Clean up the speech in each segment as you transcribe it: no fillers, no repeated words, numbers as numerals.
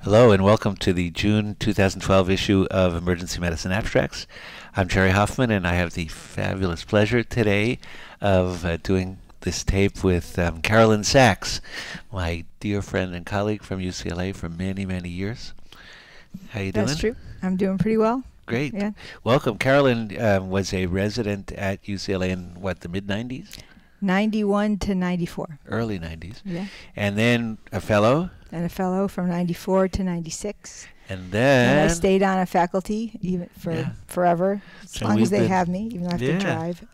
Hello and welcome to the June 2012 issue of Emergency Medicine Abstracts. I'm Jerry Hoffman and I have the fabulous pleasure today of doing this tape with Carolyn Sachs, my dear friend and colleague from UCLA for many, many years. How you doing? That's true. I'm doing pretty well. Great. Yeah. Welcome. Carolyn was a resident at UCLA in what, the mid-90s? 91 to 94. Early 90s. Yeah. And then a fellow. And a fellow from 94 to 96. And then And I stayed on a faculty even for forever, as long as they have me, even though I have to drive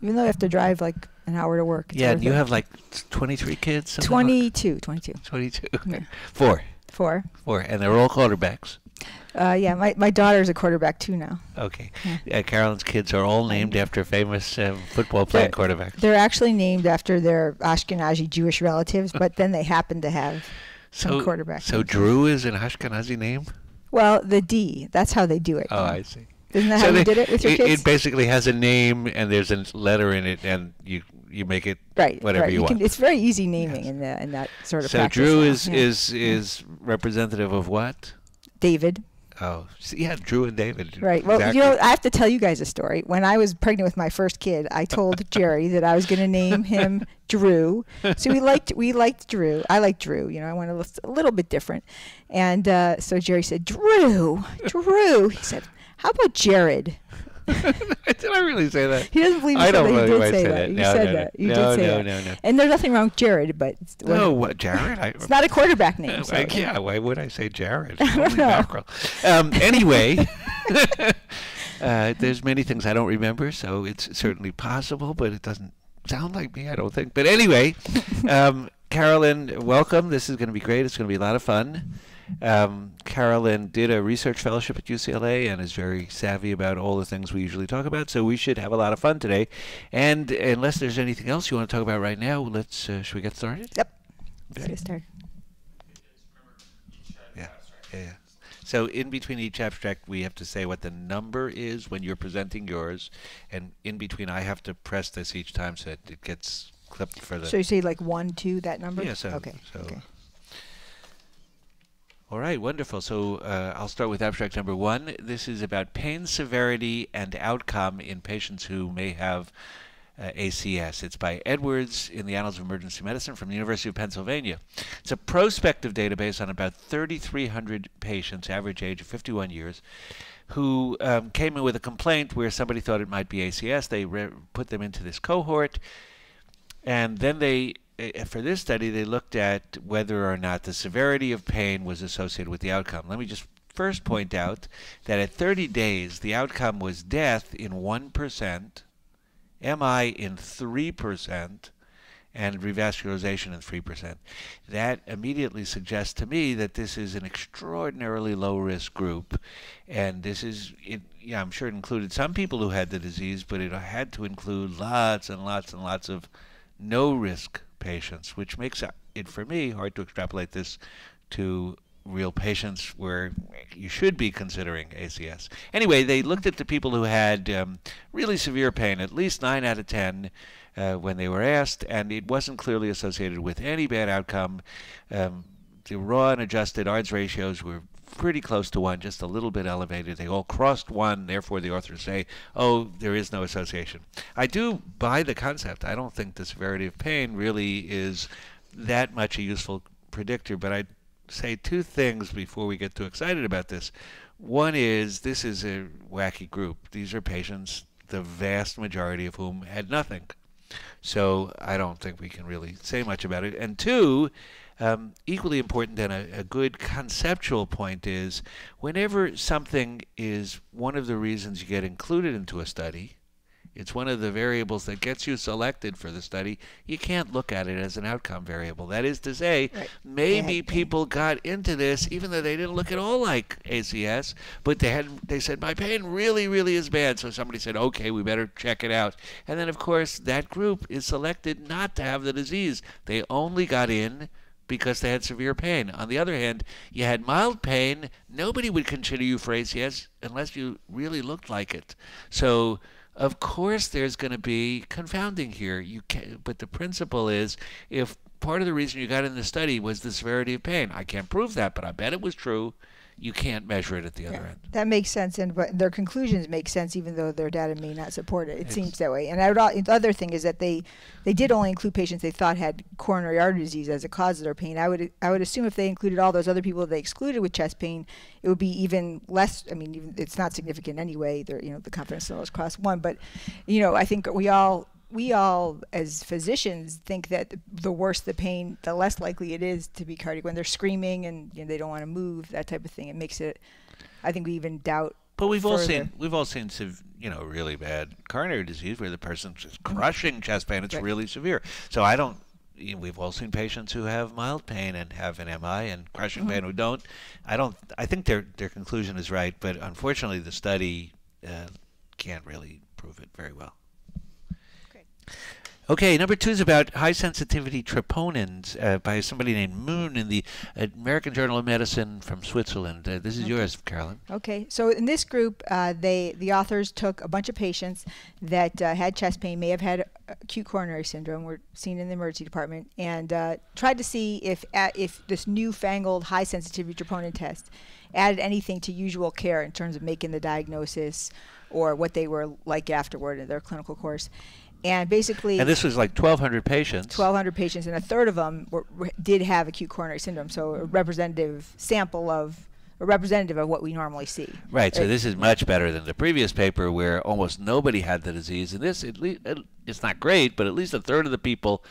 even though I have to drive like an hour to work. Yeah, and you have like 23 kids? 22. 22. Yeah. Four. Four. And they're all quarterbacks. Yeah, my daughter's a quarterback too now. Okay. Yeah. Carolyn's kids are all named after famous football playing quarterbacks. They're actually named after their Ashkenazi Jewish relatives, but then they happen to have some quarterbacks. So Drew is an Ashkenazi name? Well, the D. That's how they do it. Oh, I see. Isn't that how you did it with your kids? It basically has a name and there's a letter in it, and you make it whatever you want. It's very easy naming in that sort of practice. So Drew now. is representative of what? David. Oh, yeah, Drew and David. Right. Well, exactly. I have to tell you guys a story. When I was pregnant with my first kid, I told Jerry that I was going to name him Drew. So we liked Drew. I like Drew. I want a little bit different. And so Jerry said, Drew. He said, how about Jared? Did I really say that? He doesn't believe I don't that. believe You I did say said that. that. You said that. You did say that. No. And there's nothing wrong with Jared, but what Jared? It's not a quarterback name. So. Yeah, why would I say Jared? I don't know. Anyway, there's many things I don't remember, so it's certainly possible, but it doesn't sound like me, I don't think. But anyway, Carolyn, welcome. This is going to be great. It's going to be a lot of fun. Carolyn did a research fellowship at UCLA and is very savvy about all the things we usually talk about, so we should have a lot of fun today. And unless there's anything else you want to talk about right now, should we get started? Yep. Okay. Let's get started. Yeah. So in between each abstract, we have to say what the number is when you're presenting yours, and in between, I have to press this each time so that it gets clipped for the... So you say like 1, 2, that number? Yeah, so... Okay. All right, wonderful. So I'll start with abstract number 1. This is about pain severity and outcome in patients who may have ACS. It's by Edwards in the Annals of Emergency Medicine from the University of Pennsylvania. It's a prospective database on about 3,300 patients, average age of 51 years, who came in with a complaint where somebody thought it might be ACS. They put them into this cohort, and then for this study, they looked at whether or not the severity of pain was associated with the outcome. Let me just first point out that at 30 days, the outcome was death in 1%, MI in 3%, and revascularization in 3%. That immediately suggests to me that this is an extraordinarily low-risk group, and this is, I'm sure it included some people who had the disease, but it had to include lots and lots and lots of no-risk patients, which makes it, for me, hard to extrapolate this to real patients where you should be considering ACS. Anyway, they looked at the people who had really severe pain, at least 9 out of 10 when they were asked, and it wasn't clearly associated with any bad outcome. The raw and adjusted odds ratios were pretty close to 1, just a little bit elevated. They all crossed 1, therefore the authors say, oh, there is no association. I do buy the concept. I don't think the severity of pain really is that much a useful predictor, but I'd say 2 things before we get too excited about this. One is, this is a wacky group. These are patients, the vast majority of whom had nothing. So I don't think we can really say much about it. And 2, equally important and a good conceptual point is, whenever something is one of the reasons you get included into a study, it's one of the variables that gets you selected for the study, you can't look at it as an outcome variable. That is to say, maybe people got into this even though they didn't look at all like ACS, but they said, my pain really, really is bad. So somebody said, okay, we better check it out. And then, of course, that group is selected not to have the disease. They only got in because they had severe pain. On the other hand, you had mild pain, nobody would consider you for ACS unless you really looked like it. So of course there's going to be confounding here. But the principle is, if part of the reason you got in the study was the severity of pain. I can't prove that, but I bet it was true. You can't measure it at the other end. That makes sense, but their conclusions make sense even though their data may not support it. It seems that way. And the other thing is that they did only include patients they thought had coronary artery disease as a cause of their pain. I would assume if they included all those other people they excluded with chest pain, it would be even less. I mean, even, it's not significant anyway. The confidence interval is cross one, but I think we all as physicians think that the worse the pain, the less likely it is to be cardiac. When they're screaming and they don't want to move, that type of thing, it makes it. I think we even doubt. But we've all seen really bad coronary disease where the person's just crushing chest pain. It's really severe. So we've all seen patients who have mild pain and have an MI and crushing pain who don't. I think their conclusion is right, but unfortunately the study can't really prove it very well. Okay, number 2 is about high-sensitivity troponins by somebody named Moon in the American Journal of Medicine from Switzerland. This is yours, Carolyn. Okay, so in this group, the authors took a bunch of patients that had chest pain, may have had acute coronary syndrome, were seen in the emergency department, and tried to see if this newfangled high-sensitivity troponin test added anything to usual care in terms of making the diagnosis or what they were like afterward in their clinical course. And basically, and this was like 1,200 patients. 1,200 patients, and a third of them did have acute coronary syndrome. So a representative of what we normally see. Right. So this is much better than the previous paper where almost nobody had the disease. And this, at least, it's not great, but at least a third of the people,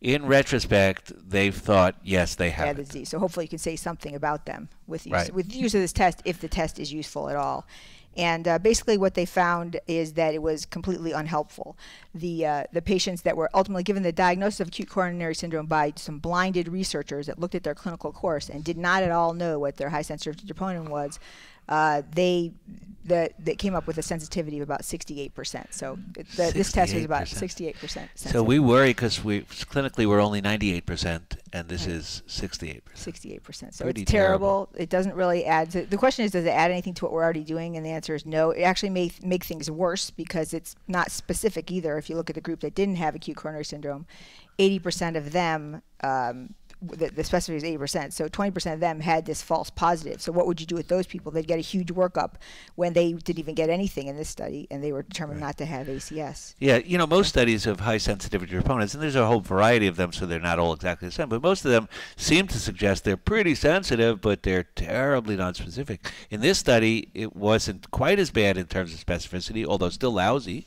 in retrospect, they've thought yes, they have the disease. So hopefully, you can say something about them with use of this test, if the test is useful at all. And basically what they found is that it was completely unhelpful. The patients that were ultimately given the diagnosis of acute coronary syndrome by some blinded researchers that looked at their clinical course and did not at all know what their high sensitivity troponin was, they came up with a sensitivity of about 68%. So this test was about 68% sensitive. So we worry because clinically we're only 98%, and this is 68%. 68%. So it's terrible. It doesn't really add. The question is, does it add anything to what we're already doing? And the answer is no. It actually may make things worse because it's not specific either. If you look at the group that didn't have acute coronary syndrome, 80% of them. The specificity is 80%, so 20% of them had this false positive. So what would you do with those people? They'd get a huge workup when they didn't even get anything in this study, and they were determined not to have ACS. Yeah, most studies of high sensitivity troponins, and there's a whole variety of them, so they're not all exactly the same, but most of them seem to suggest they're pretty sensitive, but they're terribly nonspecific. In this study, it wasn't quite as bad in terms of specificity, although still lousy,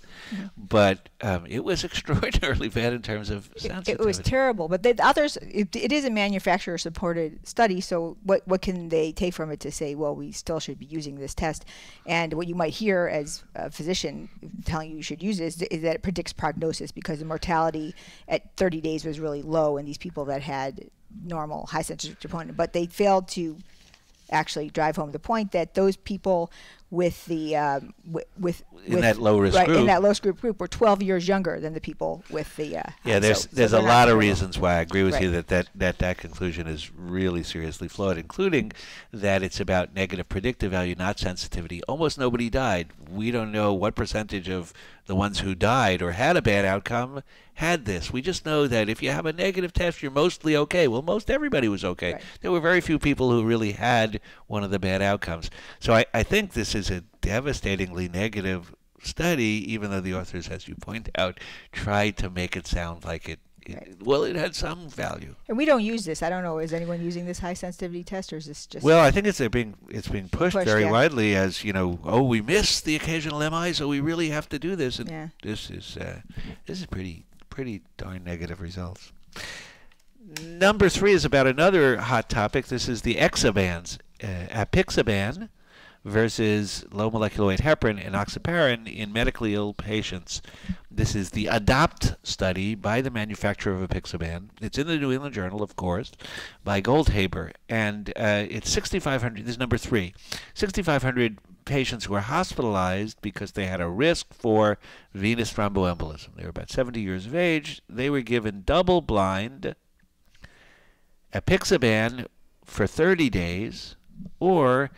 but it was extraordinarily bad in terms of sensitivity. It was terrible, but the others, it is a manufacturer-supported study, so what can they take from it to say, well, we still should be using this test? And what you might hear as a physician telling you should use it is that it predicts prognosis because the mortality at 30 days was really low in these people that had normal high-sensitivity troponin, but they failed to actually drive home the point that those people with the in that low risk group, in that low risk group were 12 years younger than the people with the there's a lot of reasons why I agree with you that conclusion is really seriously flawed, including that it's about negative predictive value, not sensitivity. Almost nobody died. We don't know what percentage of the ones who died or had a bad outcome had this. We just know that if you have a negative test, you're mostly okay. Well, most everybody was okay. Right. There were very few people who really had one of the bad outcomes. So I think this is a devastatingly negative study, even though the authors, as you point out, tried to make it sound like it had some value. And we don't use this. I don't know. Is anyone using this high sensitivity test, or is this just? Well, I think it's being pushed very widely as we missed the occasional MI, so we really have to do this. And this is pretty darn negative results. Number 3 is about another hot topic. This is the Exabans, apixaban versus low molecular weight heparin and enoxaparin in medically ill patients. This is the ADOPT study by the manufacturer of apixaban. It's in the New England Journal, of course, by Goldhaber, and it's 6,500. This is number 3. 6,500 patients who were hospitalized because they had a risk for venous thromboembolism. They were about 70 years of age. They were given double-blind apixaban for 30 days or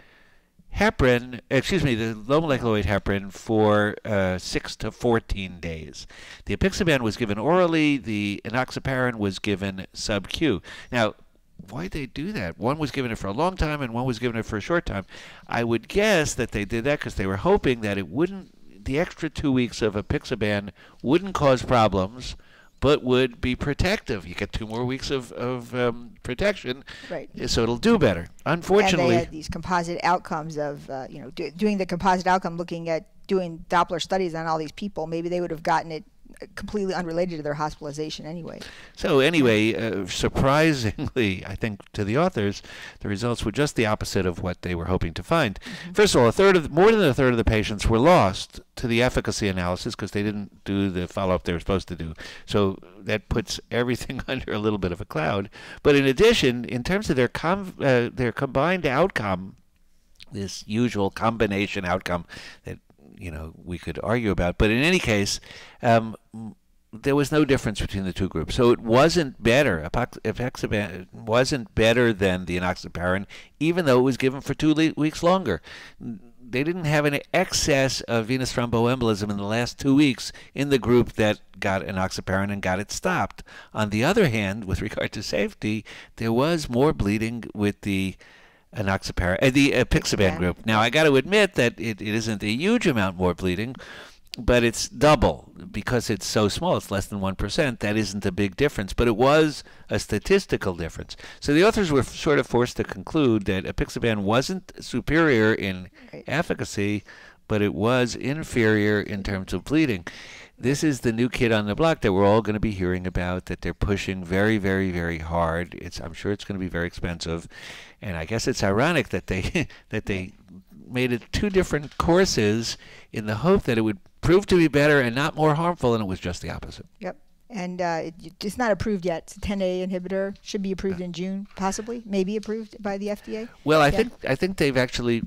the low molecular weight heparin for 6 to 14 days. The apixaban was given orally. The enoxaparin was given sub-Q. Now, why'd they do that? One was given it for a long time and one was given it for a short time. I would guess that they did that because they were hoping that the extra 2 weeks of apixaban wouldn't cause problems, but would be protective. You get 2 more weeks of protection, right? So it'll do better. Unfortunately, and they had these composite outcomes of doing the composite outcome, looking at doing Doppler studies on all these people. Maybe they would have gotten it completely unrelated to their hospitalization anyway. So anyway, surprisingly, I think to the authors, the results were just the opposite of what they were hoping to find. First of all, more than a third of the patients were lost to the efficacy analysis because they didn't do the follow-up they were supposed to do. So that puts everything under a little bit of a cloud. But in addition, in terms of their combined outcome, this usual combination outcome that we could argue about. But in any case, there was no difference between the two groups. So it wasn't better. Apixaban wasn't better than the enoxaparin, even though it was given for 2 weeks longer. They didn't have an excess of venous thromboembolism in the last 2 weeks in the group that got enoxaparin and got it stopped. On the other hand, with regard to safety, there was more bleeding with the enoxaparin, the apixaban group. Now, I got to admit that it isn't a huge amount more bleeding, but it's double because it's so small. It's less than 1%. That isn't a big difference, but it was a statistical difference. So the authors were sort of forced to conclude that apixaban wasn't superior in efficacy, but it was inferior in terms of bleeding. This is the new kid on the block that we're all going to be hearing about, that they're pushing very, very, very hard. I'm sure it's going to be very expensive. And I guess it's ironic that they made it 2 different courses in the hope that it would prove to be better and not more harmful, and it was just the opposite. Yep. And it's not approved yet. It's a 10A inhibitor. Should be approved in June, possibly. Maybe approved by the FDA. Well, I think they've actually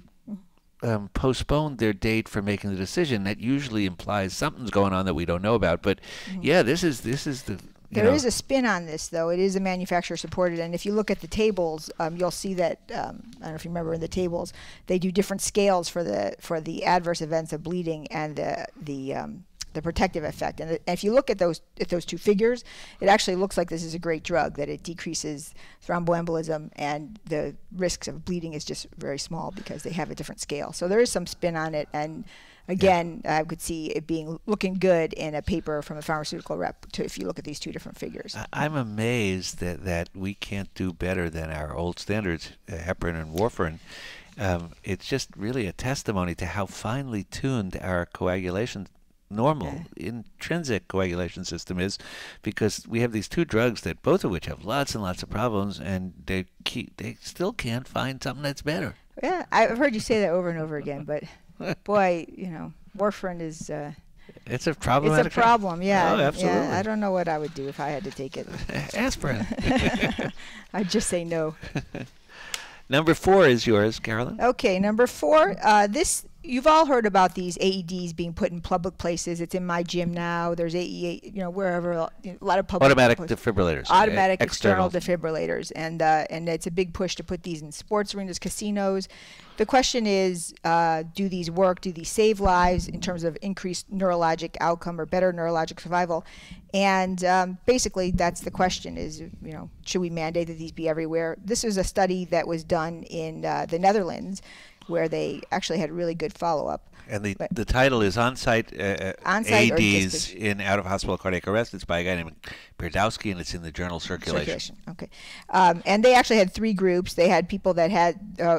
postponed their date for making the decision. That usually implies something's going on that we don't know about. But yeah, this is the. There is a spin on this, though. It is a manufacturer supported, and if you look at the tables, you'll see that I don't know if you remember in the tables, they do different scales for the adverse events of bleeding and the protective effect. And if you look at those 2 figures, it actually looks like this is a great drug, that it decreases thromboembolism, and the risks of bleeding is just very small because they have a different scale. So there is some spin on it, and again, I could see it looking good in a paper from a pharmaceutical rep if you look at these 2 different figures. I'm amazed that we can't do better than our old standards, heparin and warfarin. It's just really a testimony to how finely tuned our coagulation intrinsic coagulation system is, because we have these 2 drugs that both of which have lots and lots of problems, and they still can't find something that's better. Yeah, I've heard you say that over and over again, but boy, warfarin is it's a problematic. It's a problem, yeah. Oh, absolutely. Yeah, I don't know what I would do if I had to take it. Aspirin. I'd just say no. Number 4 is yours, Carolyn. Okay, number 4. You've all heard about these AEDs being put in public places. It's in my gym now. There's AED, wherever, a lot of public. Automatic defibrillators. Automatic external defibrillators, and it's a big push to put these in sports arenas, casinos. The question is, do these work? Do these save lives in terms of increased neurologic outcome or better neurologic survival? And basically, that's the question: is should we mandate that these be everywhere? This is a study that was done in the Netherlands, where they actually had really good follow-up. And the title is On-Site AEDs in Out-of-Hospital Cardiac Arrest. It's by a guy named Berdowski, and it's in the journal Circulation. Okay. And they actually had 3 groups. They had people that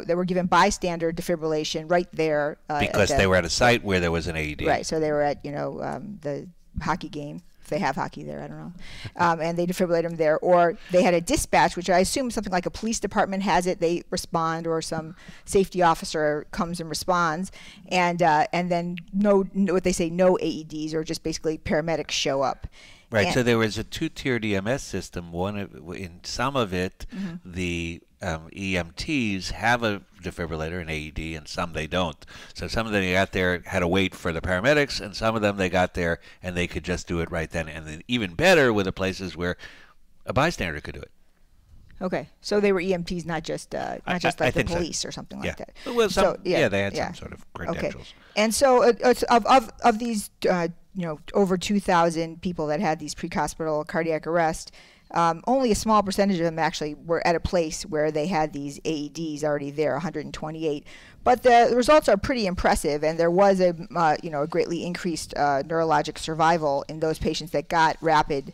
were given bystander defibrillation right there. Because they were at a site where there was an AED. Right, so they were at, the hockey game. If they have hockey there, I don't know. And they defibrillate them there. Or they had a dispatch, which I assume something like a police department has it. They respond, or some safety officer comes and responds. And then no AEDs, or just basically paramedics show up. Right, so there was a 2-tiered EMS system. In some of it, the EMTs have a defibrillator, an AED, and some they don't. So some of them got there, had to wait for the paramedics, and some of them they got there and they could just do it right then. And then even better were the places where a bystander could do it. Okay, so they were EMTs, not just I like the think so. police or something like that. Well, So they had some sort of credentials. Okay, and so of these over 2,000 people that had these pre-hospital cardiac arrest, only a small percentage of them actually were at a place where they had these AEDs already there, 128. But the results are pretty impressive, and there was a greatly increased neurologic survival in those patients that got rapid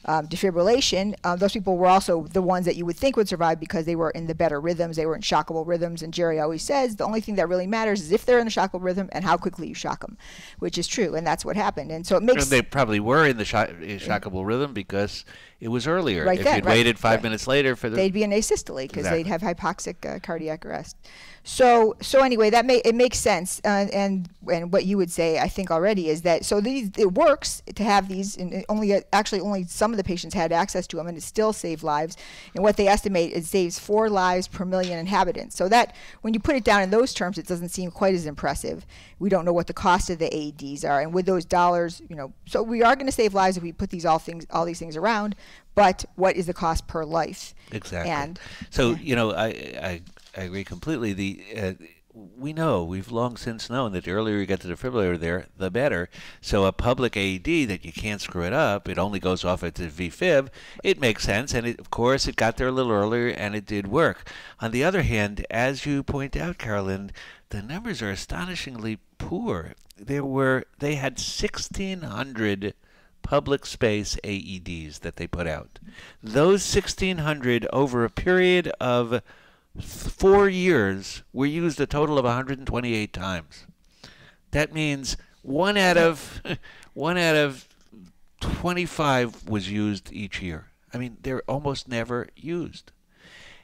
defibrillation. Those people were also the ones that you would think would survive because they were in the better rhythms. They were in shockable rhythms. And Jerry always says the only thing that really matters is if they're in a shockable rhythm and how quickly you shock them, which is true. And that's what happened. And so it makes... And they probably were in the shockable rhythm because it was earlier. Right if then, you'd right, waited 5 right. minutes later for the... They'd be in asystole because Exactly. they'd have hypoxic cardiac arrest. So anyway, it makes sense, and what you would say, I think already, is that it works to have these, and only some of the patients had access to them, and it still saved lives. And what they estimate, it saves 4 lives per million inhabitants. So that when you put it down in those terms, it doesn't seem quite as impressive. We don't know what the cost of the AEDs are, and with those dollars, so we are going to save lives if we put all these things around. But what is the cost per life? Exactly. And so I agree completely. We've long since known that the earlier you get the defibrillator there, the better. So a public AED that you can't screw it up, it only goes off at the VFib, it makes sense. And of course, it got there a little earlier and it did work. On the other hand, as you point out, Carolyn, the numbers are astonishingly poor. They had 1,600 public space AEDs that they put out. Those 1,600 over a period of 4 years were used a total of 128 times. That means one out of 25 was used each year. I mean, they're almost never used.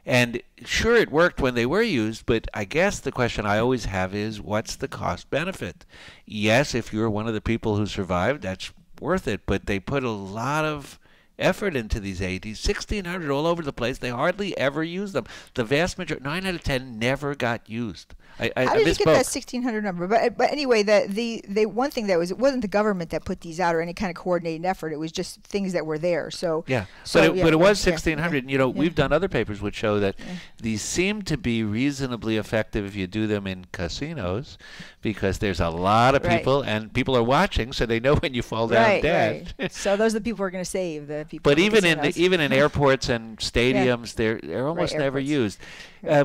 And sure, it worked when they were used, but I guess the question I always have is, what's the cost benefit? Yes, if you're one of the people who survived, that's worth it, but they put a lot of effort into these AEDs, 1,600 all over the place. They hardly ever use them. The vast majority, 9 out of 10, never got used. How did you get that 1,600 number? But anyway, the one thing it wasn't the government that put these out or any kind of coordinated effort. It was just things that were there. But it was 1,600. We've done other papers which show that these seem to be reasonably effective if you do them in casinos, because there's a lot of people and people are watching, so they know when you fall down dead. Right. So those are the people we're going to save. The people. But even in airports and stadiums, they're almost never used.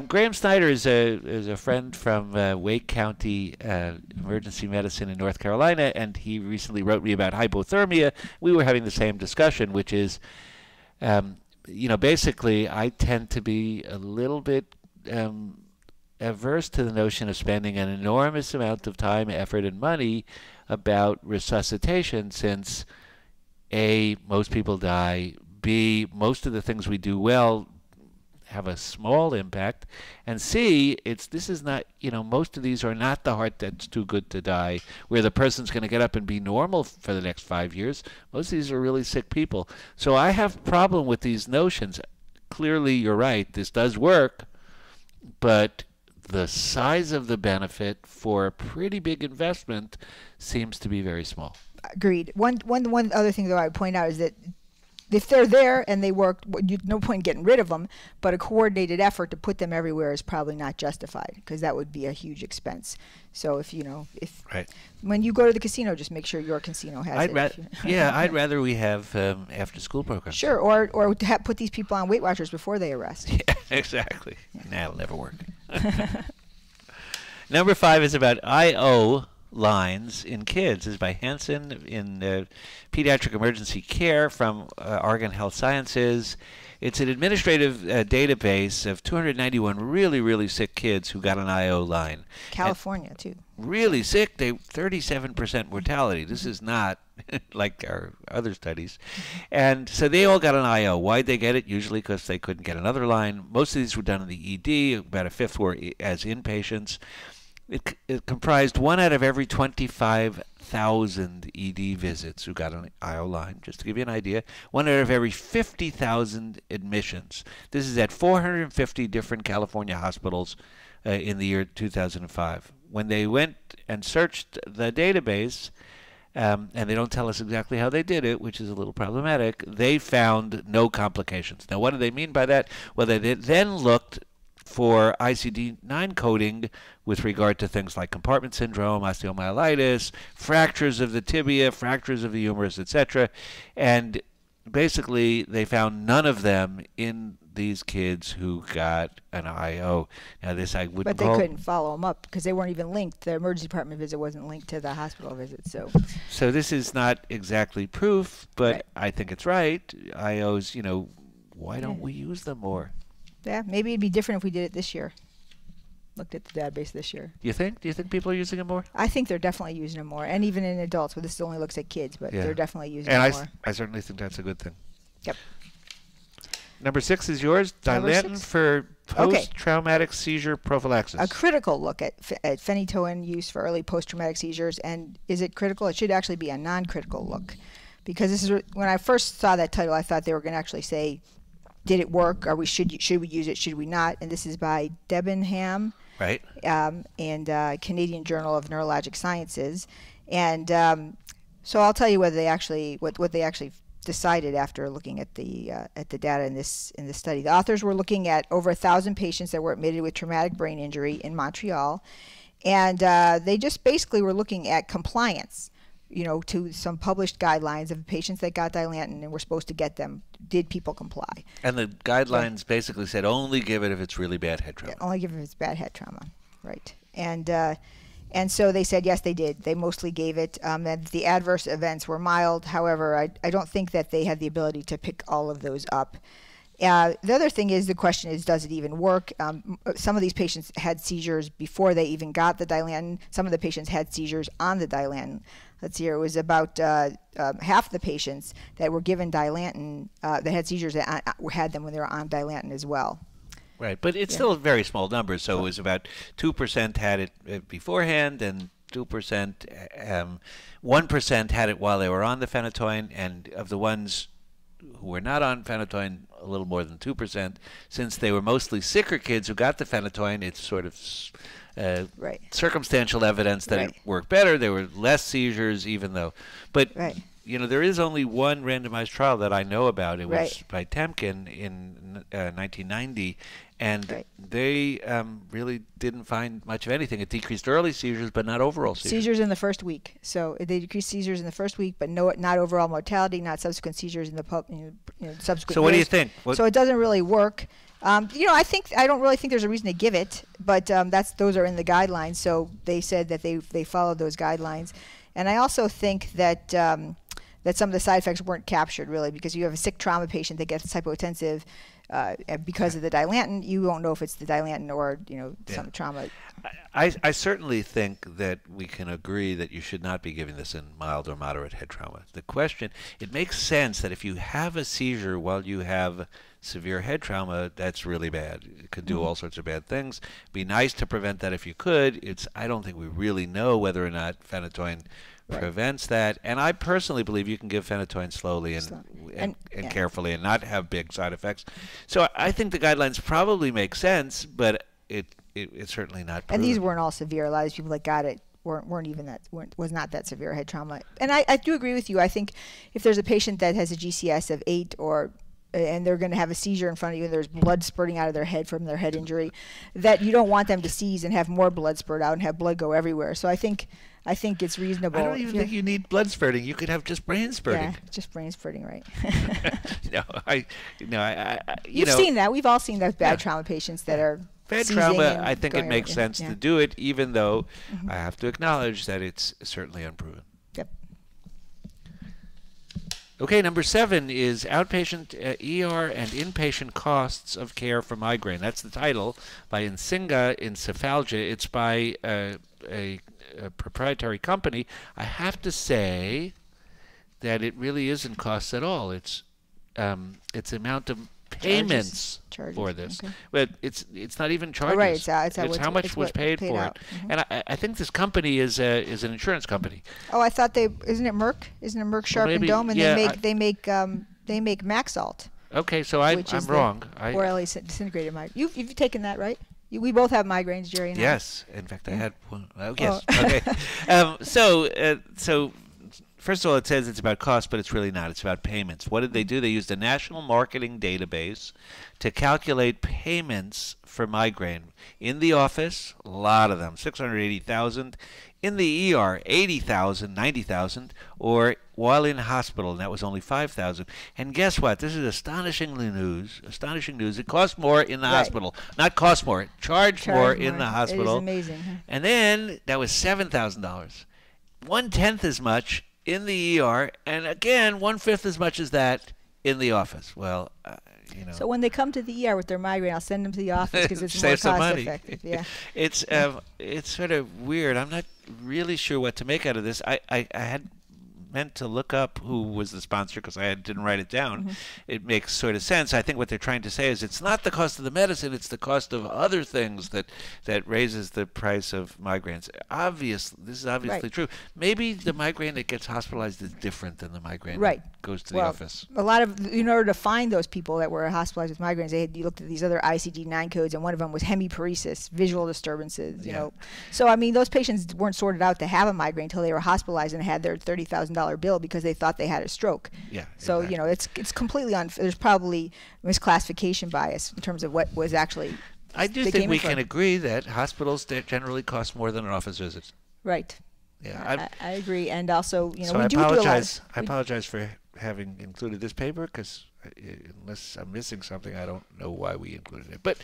Graham Snyder is a friend from Wake County Emergency Medicine in North Carolina, and he recently wrote me about hypothermia. We were having the same discussion, which is, basically I tend to be a little bit averse to the notion of spending an enormous amount of time, effort, and money about resuscitation, since A, most people die, B, most of the things we do well have a small impact, and C, most of these are not the heart that's too good to die, where the person's going to get up and be normal for the next 5 years. Most of these are really sick people. So I have a problem with these notions. Clearly, you're right, this does work, but the size of the benefit for a pretty big investment seems to be very small. Agreed. One other thing, though, I would point out is that if they're there and they work, no point in getting rid of them, but a coordinated effort to put them everywhere is probably not justified, because that would be a huge expense. So when you go to the casino, just make sure your casino has it. I'd rather we have after-school programs. Sure, or put these people on Weight Watchers before they arrest. Yeah, exactly. That'll never work. Number 5 is about I.O. lines in kids. This is by Hansen in Pediatric Emergency Care from Oregon Health Sciences. It's an administrative database of 291 really, really sick kids who got an I.O. line. California, too. Really sick. 37% mortality. This is not like our other studies. And so they all got an I.O. Why'd they get it? Usually because they couldn't get another line. Most of these were done in the ED. About a fifth were as inpatients. It comprised 1 out of every 25,000 ED visits who got an I.O. line, just to give you an idea. 1 out of every 50,000 admissions. This is at 450 different California hospitals in the year 2005. When they went and searched the database, and they don't tell us exactly how they did it, which is a little problematic. They found no complications. Now, what do they mean by that? Well, they then looked for ICD-9 coding with regard to things like compartment syndrome, osteomyelitis, fractures of the tibia, fractures of the humerus, etc. And basically, they found none of them in these kids who got an IO. Now, this I wouldn't But they call... couldn't follow them up because they weren't even linked. The emergency department visit wasn't linked to the hospital visit. So this is not exactly proof, but Right. I think it's right. IOs, why don't we use them more? Yeah, maybe it'd be different if we did it this year. Looked at the database this year. Do you think people are using them more? I think they're definitely using them more, and even in adults. But this only looks at kids, but Yeah. they're definitely using And them more. I certainly think that's a good thing. Yep. Number 6 is yours. Number Dilantin 6. for Okay. post-traumatic seizure prophylaxis. A critical look at phenytoin use for early post-traumatic seizures. And is it critical? It should actually be a non-critical look, because this is when I first saw that title, I thought they were going to actually say, "Did it work? Or should we use it? Should we not?" And this is by Debenham, Right. and Canadian Journal of Neurologic Sciences. And so I'll tell you whether they actually what they actually decided after looking at the data in this study. The authors were looking at over 1,000 patients that were admitted with traumatic brain injury in Montreal, and they just basically were looking at compliance, to some published guidelines of patients that got Dilantin and were supposed to get them. Did people comply? And the guidelines basically said only give it if it's really bad head trauma. Only give it if it's bad head trauma, right? And so they said yes, they did. They mostly gave it. And the adverse events were mild. However, I don't think that they had the ability to pick all of those up. The other thing is, the question is, does it even work? Some of these patients had seizures before they even got the Dilantin. Some of the patients had seizures on the Dilantin. Let's see here, it was about half the patients that were given Dilantin that had seizures that had them when they were on Dilantin as well. Right, but it's still a very small number. So it was about 2% had it beforehand, and 2%, 1% had it while they were on the phenytoin, and of the ones who were not on phenytoin, a little more than 2%. Since they were mostly sicker kids who got the phenytoin, it's sort of circumstantial evidence that it worked better. There were less seizures, even though. But there is only one randomized trial that I know about. It was by Temkin in 1990, and they really didn't find much of anything. It decreased early seizures, but not overall seizures. Seizures in the first week. So they decreased seizures in the first week, but not overall mortality, not subsequent seizures in the subsequent. So what do you think? So it doesn't really work. I don't really think there's a reason to give it, but those are in the guidelines. So they said that they followed those guidelines, and I also think that that some of the side effects weren't captured really, because you have a sick trauma patient that gets hypotensive because of the Dilantin. You won't know if it's the Dilantin or some trauma. I certainly think that we can agree that you should not be giving this in mild or moderate head trauma. The question, it makes sense that if you have a seizure while you have severe head trauma, that's really bad. It could do all sorts of bad things. Be nice to prevent that if you could. I don't think we really know whether or not phenytoin prevents that. And I personally believe you can give phenytoin slowly and carefully and not have big side effects. So I think the guidelines probably make sense, but it's certainly not proven. And these weren't all severe. A lot of these people that got it was not that severe head trauma. And I do agree with you. I think if there's a patient that has a GCS of 8 and they're going to have a seizure in front of you and there's blood spurting out of their head from their head injury, that you don't want them to seize and have more blood spurt out and have blood go everywhere. So I think it's reasonable. I don't even think you need blood spurting. You could have just brain spurting. Yeah, just brain spurting, right? You've seen that. We've all seen those bad trauma patients that are bad trauma. I think it makes sense to do it, even though I have to acknowledge that it's certainly unproven. Yep. Okay, number 7 is outpatient ER and inpatient costs of care for migraine. That's the title by Nsinga Encephalgia. It's by a proprietary company. I have to say that it really isn't costs at all. It's the amount of payments charges for this, okay. But it's not even charges. Oh, right, it's how much was paid for it. And I think this company is an insurance company. Oh, I thought isn't it Merck? Isn't it Merck Sharp and Dome? And they make Maxalt. Okay, so I'm wrong. Orally disintegrated migraine. You've taken that, right? We both have migraines, Jerry and I. Yes, in fact, I had one. Oh, yes. Okay. So first of all, it says it's about cost, but it's really not. It's about payments. What did they do? They used a national marketing database to calculate payments for migraine. In the office, a lot of them, 680,000. In the ER, 80,000, 90,000, or while in hospital, and that was only 5,000. And guess what? This is astonishing news. It costs more in the hospital. Not cost more, charge more in the hospital. It is amazing. Huh? And then that was $7,000. 1/10 as much in the ER, and again, 1/5 as much as that in the office. Well, you know. So when they come to the ER with their migraine, I'll send them to the office because it's more Save some cost money. effective. Yeah. It's sort of weird. I'm not really sure what to make out of this. I had meant to look up who was the sponsor because I didn't write it down. It makes sort of sense. I think what they're trying to say is it's not the cost of the medicine, it's the cost of other things that raises the price of migraines. This is obviously true. Maybe the migraine that gets hospitalized is different than the migraine that goes to the office. A lot of, in order to find those people that were hospitalized with migraines, you looked at these other ICD-9 codes, and one of them was hemiparesis, visual disturbances. You know, so I mean, those patients weren't sorted out to have a migraine until they were hospitalized and had their $30,000 bill because they thought they had a stroke. Yeah. So exactly. you know, it's completely unfair. There's probably misclassification biase in terms of what was actually. I do think we can agree that hospitals generally cost more than an office visit. Right. Yeah, I agree, and also so we do apologize. I apologize for having included this paper because unless I'm missing something, I don't know why we included it. But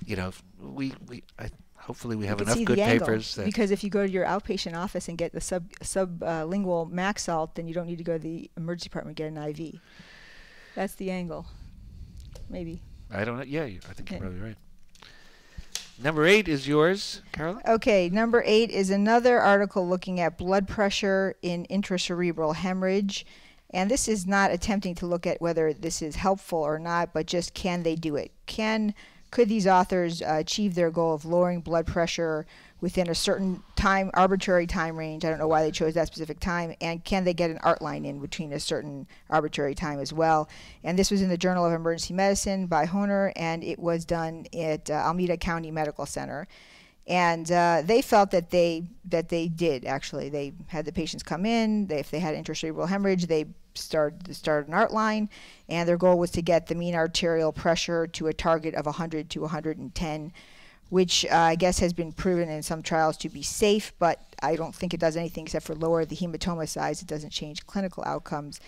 you know, hopefully we have enough good papers. Because if you go to your outpatient office and get the sublingual Maxalt, then you don't need to go to the emergency department and get an IV. That's the angle. Maybe. I don't know. Yeah, I think you're probably right. Number 8 is yours, Carolyn. Okay, number 8 is another article looking at blood pressure in intracerebral hemorrhage. And this is not attempting to look at whether this is helpful or not, but just can they do it? Could these authors achieve their goal of lowering blood pressure within a certain time, arbitrary time range? I don't know why they chose that specific time. And can they get an art line in between a certain arbitrary time as well? And this was in the Journal of Emergency Medicine by Honer, and it was done at Alameda County Medical Center. And they felt that they did, actually. They had the patients come in. If they had intracerebral hemorrhage, they started an art line, and their goal was to get the mean arterial pressure to a target of 100 to 110, which I guess has been proven in some trials to be safe, but I don't think it does anything except for lower the hematoma size. It doesn't change clinical outcomes.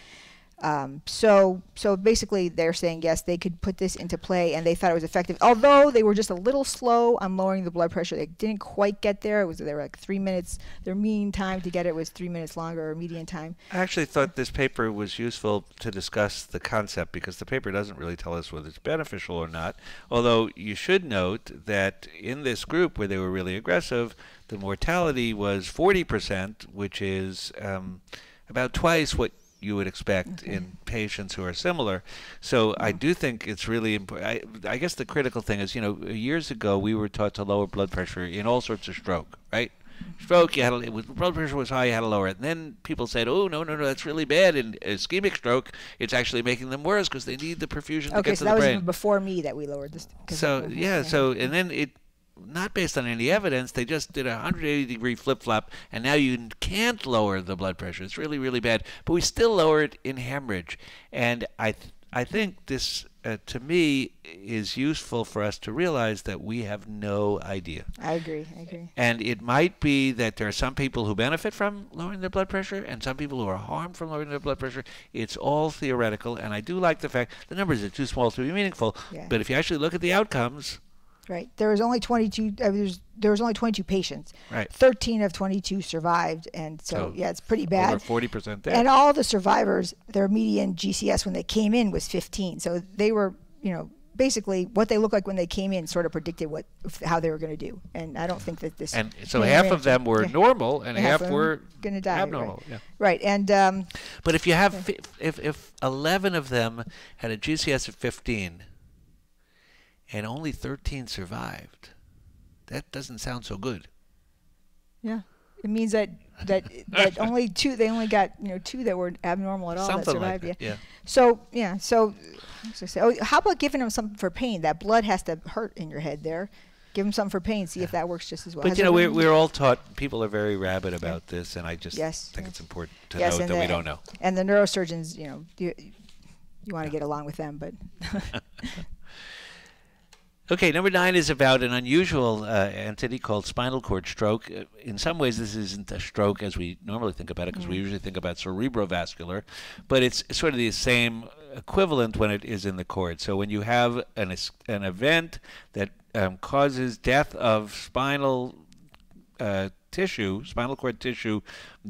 So basically they're saying yes, they could put this into play, and they thought it was effective, although they were just a little slow on lowering the blood pressure. They didn't quite get there. They were like 3 minutes. Their mean time to get it was 3 minutes longer, or median time. I actually thought this paper was useful to discuss the concept because the paper doesn't really tell us whether it's beneficial or not, although you should note that in this group where they were really aggressive, the mortality was 40%, which is about twice what you would expect in patients who are similar. So I do think it's really important. I guess the critical thing is, you know, years ago we were taught to lower blood pressure in all sorts of stroke, right? Stroke, blood pressure was high, you had to lower it. And then people said, oh, no, that's really bad. In ischemic stroke, it's actually making them worse because they need the perfusion to get to the brain. Okay, so that was even before me that we lowered this. So, and then it, not based on any evidence, they just did a 180-degree flip-flop, and now you can't lower the blood pressure. It's really, really bad. But we still lower it in hemorrhage. And I think this, to me, is useful for us to realize that we have no idea. I agree. And it might be that there are some people who benefit from lowering their blood pressure and some people who are harmed from lowering their blood pressure. It's all theoretical, and I do like the fact the numbers are too small to be meaningful. Yeah. But if you actually look at the outcomes... Right. There was only 22. There was only 22 patients. Right. 13 of 22 survived, and so yeah, it's pretty bad. Over 40% there. And all the survivors, their median GCS when they came in was 15. So they were, basically what they looked like when they came in sort of predicted how they were going to do. And I don't think that this. And so half of them were normal, and half were going to die. Abnormal. Right. Yeah. Right. And. But if you have, if 11 of them had a GCS of 15. And only 13 survived. That doesn't sound so good. Yeah, it means that only two. They only got 2 that were abnormal at all that survived. Like that, yeah. So how about giving them something for pain? That blood has to hurt in your head there. Give them something for pain. See if that works just as well. But, we're all taught, people are very rabid about this, and I just think it's important to note that we don't know. And the neurosurgeons, you want to get along with them, but... Okay, number 9 is about an unusual entity called spinal cord stroke. In some ways, this isn't a stroke as we normally think about it, because we usually think about cerebrovascular, but it's sort of the same equivalent when it is in the cord. So when you have an event that causes death of spinal cord tissue,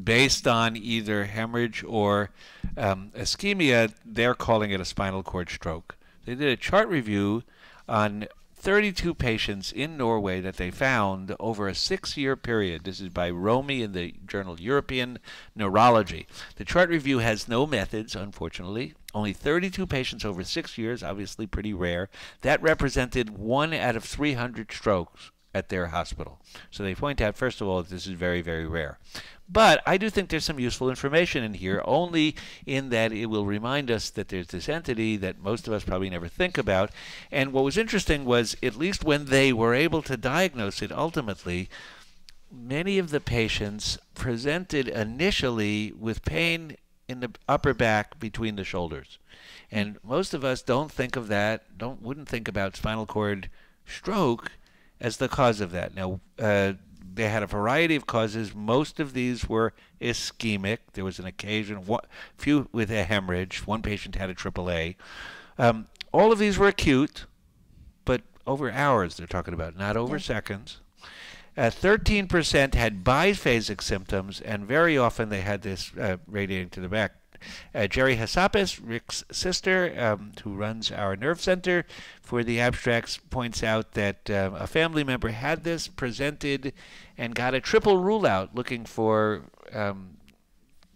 based on either hemorrhage or ischemia, they're calling it a spinal cord stroke. They did a chart review on 32 patients in Norway that they found over a 6-year period. This is by Romy in the journal European Neurology. The chart review has no methods, unfortunately. Only 32 patients over 6 years, obviously pretty rare. That represented 1 out of 300 strokes at their hospital. So they point out, first of all, that this is very, very rare. But I do think there's some useful information in here, only in that it will remind us that there's this entity that most of us probably never think about. And what was interesting was, at least when they were able to diagnose it ultimately, many of the patients presented initially with pain in the upper back between the shoulders. And most of us don't think of that, wouldn't think about spinal cord stroke as the cause of that. Now, they had a variety of causes. Most of these were ischemic. There was an occasion, few with a hemorrhage. One patient had a AAA. All of these were acute, but over hours they're talking about, not over seconds. 13% had biphasic symptoms, and very often they had this radiating to the back. Jerry Hassapis, Rick's sister, who runs our nerve center for the abstracts, points out that a family member had this, presented, and got a triple rule out looking for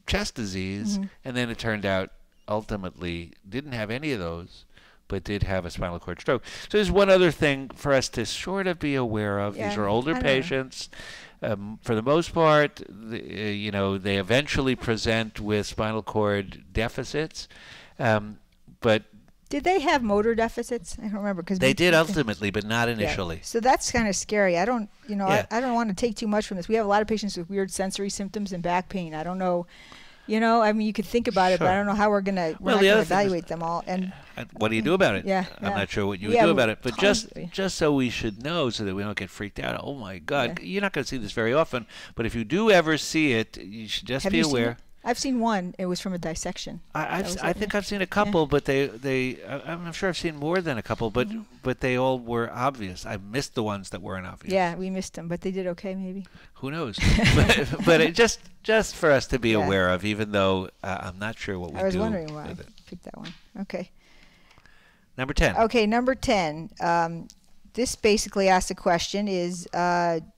chest disease, and then it turned out ultimately didn't have any of those, but did have a spinal cord stroke. So there's one other thing for us to sort of be aware of. These are older patients. For the most part, they eventually present with spinal cord deficits, but did they have motor deficits? I don't remember, because they did ultimately, but not initially. Yeah. So that's kind of scary. I don't, I don't want to take too much from this. We have a lot of patients with weird sensory symptoms and back pain. I don't know. I mean, you could think about it, but I don't know how we're going to evaluate them all. And what do you do about it? I'm not sure what you would do about it. But just so we should know, so that we don't get freaked out. Oh my God, you're not going to see this very often. But if you do ever see it, you should just be aware. I've seen one. It was from a dissection. I think I've seen a couple, but I'm sure I've seen more than a couple, but they all were obvious. I missed the ones that weren't obvious. Yeah, we missed them, but they did okay, maybe. Who knows? but it just for us to be aware of, even though I'm not sure what we do. I was wondering why I picked that one. Okay. Number 10. Okay, number 10. This basically asks a question: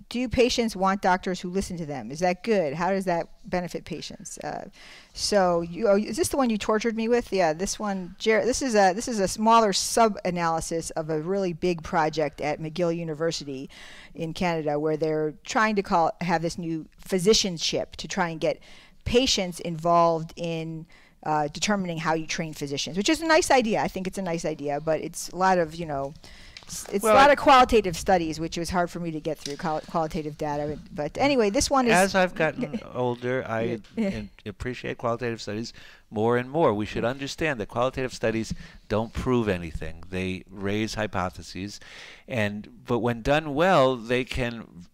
do patients want doctors who listen to them? Is that good? How does that benefit patients? Is this the one you tortured me with? Yeah, this one, this is a smaller sub-analysis of a really big project at McGill University in Canada, where they're trying to have this new physicianship to try and get patients involved in determining how you train physicians, which is a nice idea. I think it's a nice idea, but it's a lot of, it's a lot of qualitative studies, which was hard for me to get through, qualitative data. But anyway, this one is... As I've gotten older, I appreciate qualitative studies more and more. We should understand that qualitative studies don't prove anything. They raise hypotheses, but when done well, they can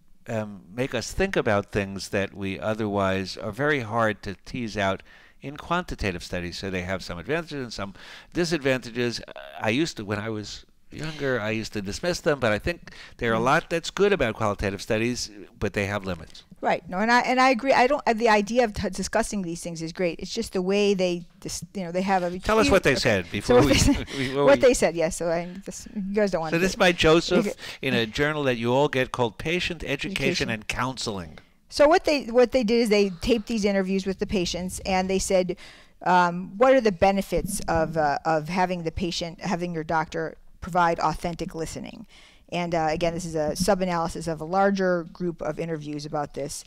make us think about things that we otherwise are very hard to tease out in quantitative studies. So they have some advantages and some disadvantages. When I was younger, I used to dismiss them, but I think there are a lot that's good about qualitative studies, but they have limits. Right. No, and I agree. The idea of discussing these things is great. It's just the way they have a. Tell us what they said before they said. Yes. So you guys don't want. So this is by Joseph in a journal that you all get called Patient Education and Counseling. So what they did is they taped these interviews with the patients, and they said, what are the benefits of having your doctor provide authentic listening? And again, this is a sub-analysis of a larger group of interviews about this.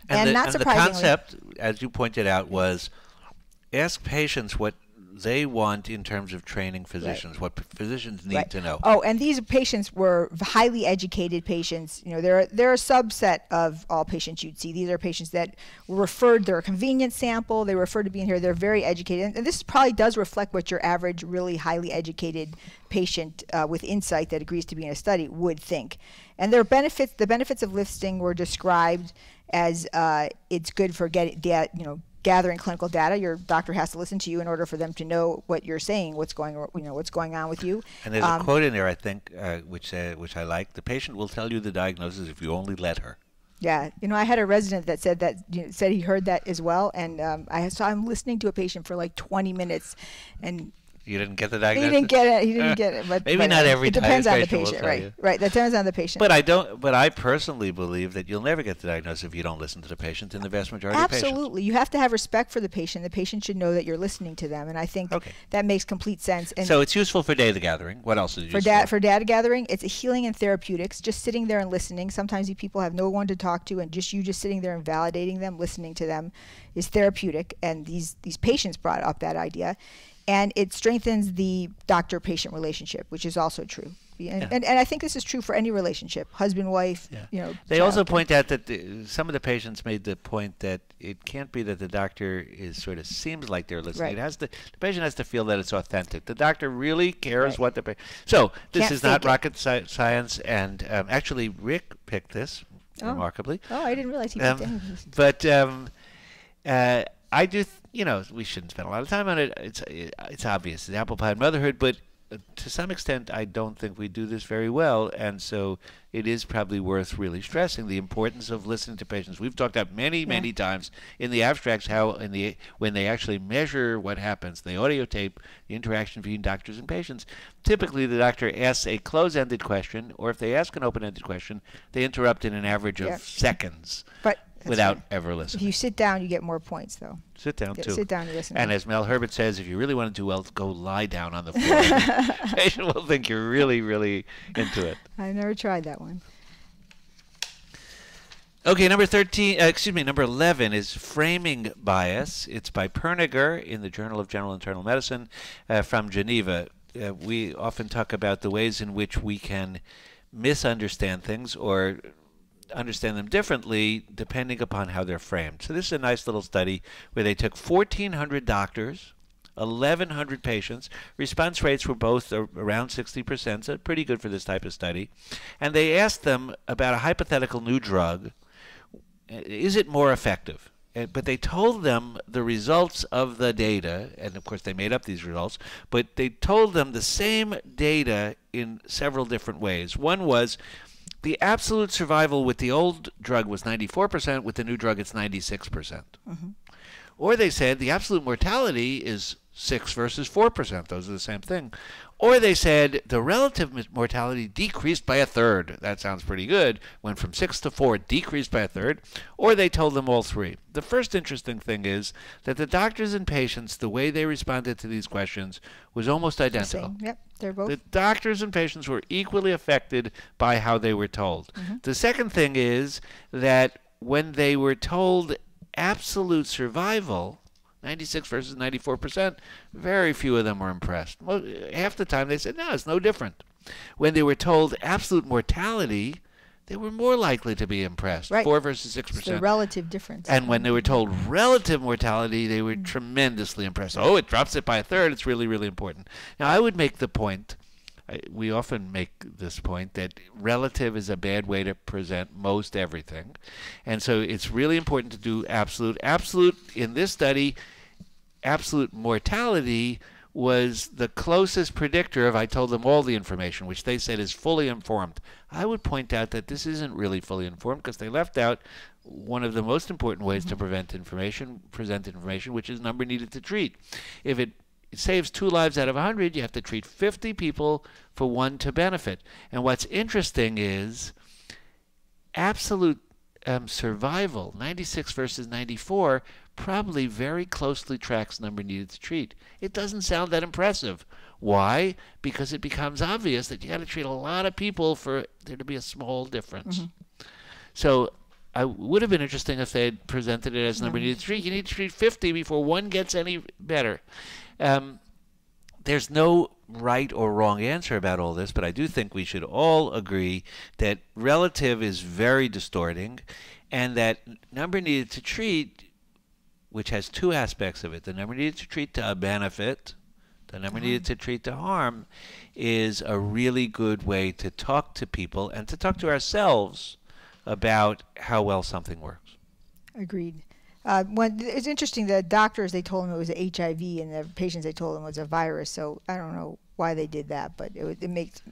And not surprisingly, the concept, as you pointed out, was ask patients what they want in terms of training physicians, what physicians need to know. Oh, and these patients were highly educated patients. You know, they're a subset of all patients you'd see. These are patients that were referred, they're a convenient sample, they were referred to being here, they're very educated. And this probably does reflect what your average really highly educated patient with insight that agrees to be in a study would think. And their benefits, the benefits of listing were described as it's good for gathering clinical data. Your doctor has to listen to you in order for them to know what you're saying, what's going on with you. And there's a quote in there, I think, which I like. The patient will tell you the diagnosis if you only let her. Yeah, I had a resident that said that, said he heard that as well, and I saw him listening to a patient for like 20 minutes, and you didn't get the diagnosis? He didn't get it. But, maybe not every time. It depends on the patient, right? Right. That depends on the patient. But I personally believe that you'll never get the diagnosis if you don't listen to the patient in the vast majority of patients. Absolutely. You have to have respect for the patient. The patient should know that you're listening to them, and I think that makes complete sense. And so it's useful for data gathering. What else is it useful for data gathering? It's a healing and therapeutics. Just sitting there and listening. Sometimes these people have no one to talk to, and just sitting there and validating them, listening to them, is therapeutic. And these patients brought up that idea. And it strengthens the doctor-patient relationship, which is also true. And I think this is true for any relationship, husband, wife, They also point out that some of the patients made the point that it can't be that the doctor seems like they're listening. Right. The patient has to feel that it's authentic. The doctor really cares what the patient... So this is not rocket science, and actually Rick picked this, remarkably. Oh, I didn't realize he picked any of this. But I do... we shouldn't spend a lot of time on it. It's obvious. It's apple pie motherhood, but to some extent, I don't think we do this very well, and so it is probably worth really stressing the importance of listening to patients. We've talked about many times in the abstracts how when they actually measure what happens, they audio tape the interaction between doctors and patients. Typically, the doctor asks a close-ended question, or if they ask an open-ended question, they interrupt in an average of seconds. Without ever listening. If you sit down, you get more points, though. Sit down, too. Sit down and listen. And as Mel Herbert says, if you really want to do well, go lie down on the floor. The patient will think you're really, really into it. I never tried that one. Okay, number 11 is framing bias. It's by Perniger in the Journal of General Internal Medicine from Geneva. We often talk about the ways in which we can misunderstand things or understand them differently depending upon how they're framed. So this is a nice little study where they took 1,400 doctors, 1,100 patients. Response rates were both around 60%, so pretty good for this type of study. And they asked them about a hypothetical new drug. Is it more effective? But they told them the results of the data, and of course they made up these results, but they told them the same data in several different ways. One was the absolute survival with the old drug was 94%. With the new drug, it's 96%. Mm-hmm. Or they said the absolute mortality is 6 versus 4%. Those are the same thing. Or they said the relative mortality decreased by a third. That sounds pretty good. Went from 6 to 4, decreased by a third. Or they told them all three. The first interesting thing is that the doctors and patients, the way they responded to these questions was almost identical. Yep, they're both. The doctors and patients were equally affected by how they were told. Mm-hmm. The second thing is that when they were told absolute survival, 96 versus 94%, very few of them were impressed. Well, half the time they said, no, it's no different. When they were told absolute mortality, they were more likely to be impressed, 4 versus 6%. It's the relative difference. And when they were told relative mortality, they were tremendously impressed. Oh, it drops it by a third. It's really, really important. Now, I would make the point, we often make this point, that relative is a bad way to present most everything. And so it's really important to do absolute. Absolute, in this study, absolute mortality was the closest predictor of I told them all the information, which they said is fully informed. I would point out that this isn't really fully informed because they left out one of the most important ways to present information, which is number needed to treat. If it saves 2 lives out of 100, you have to treat 50 people for 1 to benefit. And what's interesting is absolute survival, 96 versus 94, probably very closely tracks number needed to treat. It doesn't sound that impressive. Why? Because it becomes obvious that you got to treat a lot of people for there to be a small difference. Mm-hmm. So it would have been interesting if they had presented it as number needed to treat. You need to treat 50 before 1 gets any better. there's no right or wrong answer about all this, but I do think we should all agree that relative is very distorting, and that number needed to treat, which has two aspects of it, the number needed to treat to a benefit, the number needed to treat to harm, is a really good way to talk to people and to talk to ourselves about how well something works. Agreed. It's interesting, the doctors, they told him it was HIV, and the patients, they told him it was a virus. So I don't know why they did that, but it makes,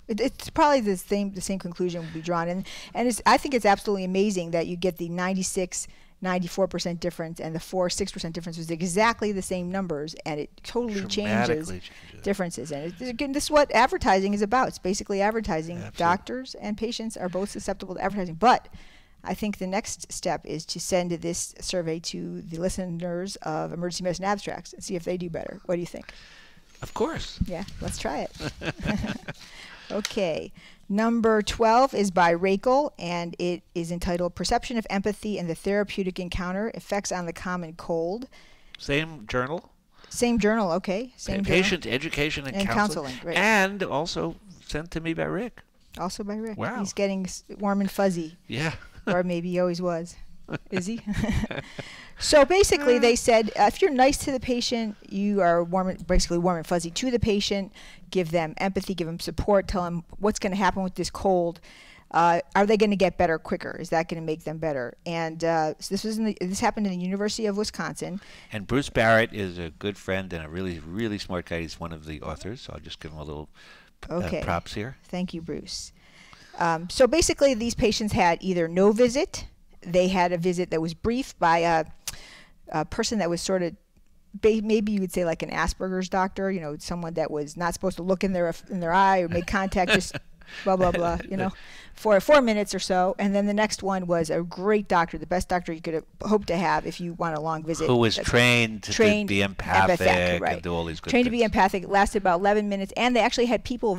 it's probably the same conclusion will be drawn. And I think it's absolutely amazing that you get the 94% difference, and the 4-6% difference was exactly the same numbers, and it totally changes differences. And again, this is what advertising is about. It's basically advertising. Absolutely. Doctors and patients are both susceptible to advertising, but I think the next step is to send this survey to the listeners of Emergency Medicine Abstracts and see if they do better. What do you think? Of course. Yeah, let's try it. Okay. Number 12 is by Rakel, and it is entitled Perception of Empathy and the Therapeutic Encounter, Effects on the Common Cold. Same journal? Same journal, okay. Same Patient Education and Counseling. Right. And also sent to me by Rick. Also by Rick. Wow. He's getting warm and fuzzy. Yeah. Or maybe he always was. Is he? So basically they said if you're nice to the patient, you are basically warm and fuzzy to the patient, give them empathy, give them support, tell them what's going to happen with this cold. Are they going to get better quicker? Is that going to make them better? And so this happened in the University of Wisconsin. And Bruce Barrett is a good friend and a really, really smart guy. He's one of the authors, so I'll just give him a little props here. Thank you, Bruce. So basically these patients had either no visit, they had a visit that was brief by a person that was sort of, maybe you would say like an Asperger's doctor, someone that was not supposed to look in their eye or make contact, just blah, blah, blah, for 4 minutes or so. And then the next one was a great doctor, the best doctor you could hope to have if you want a long visit. Who was trained to be empathic right. and do all these good Trained things. to be empathic. It lasted about 11 minutes. And they actually had people,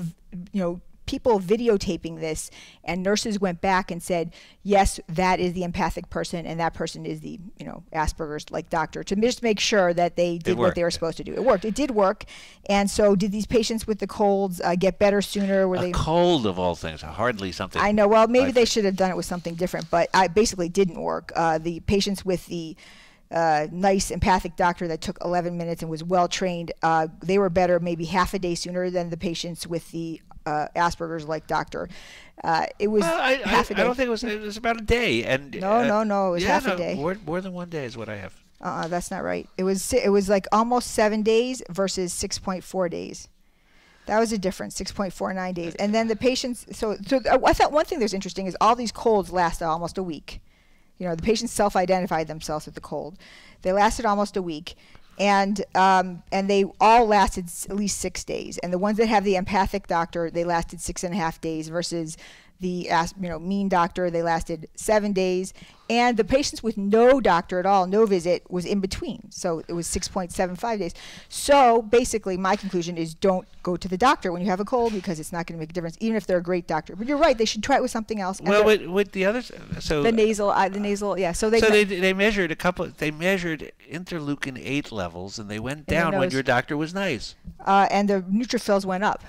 people videotaping this, and nurses went back and said, yes, that is the empathic person, and that person is the Asperger's like doctor, to just make sure that they did what they were supposed to do. It worked. It did work. And so did these patients with the colds get better sooner? Were cold of all things, hardly something. I know. Well, maybe they should have done it with something different, but I basically didn't work. The patients with the nice empathic doctor that took 11 minutes and was well trained, they were better maybe half a day sooner than the patients with the Asperger's like doctor. It was half a day. I don't think it was about a day. And no, it was half a day. More than 1 day is what I have. That's not right. It was like almost 7 days versus 6.4 days. That was a difference, 6.49 days. And then the patients. So I thought one thing that's interesting is all these colds lasted almost a week. The patients self-identified themselves with the cold. They lasted almost a week. And they all lasted at least 6 days. And the ones that have the empathic doctor, they lasted 6.5 days versus the mean doctor, they lasted 7 days. And the patients with no doctor at all, no visit, was in between. So it was 6.75 days. So basically my conclusion is don't go to the doctor when you have a cold, because it's not going to make a difference, even if they're a great doctor. But you're right, they should try it with something else. Well, with the others, so the nasal, yeah. So they measured they measured interleukin 8 levels, and they went down when your doctor was nice. And the neutrophils went up.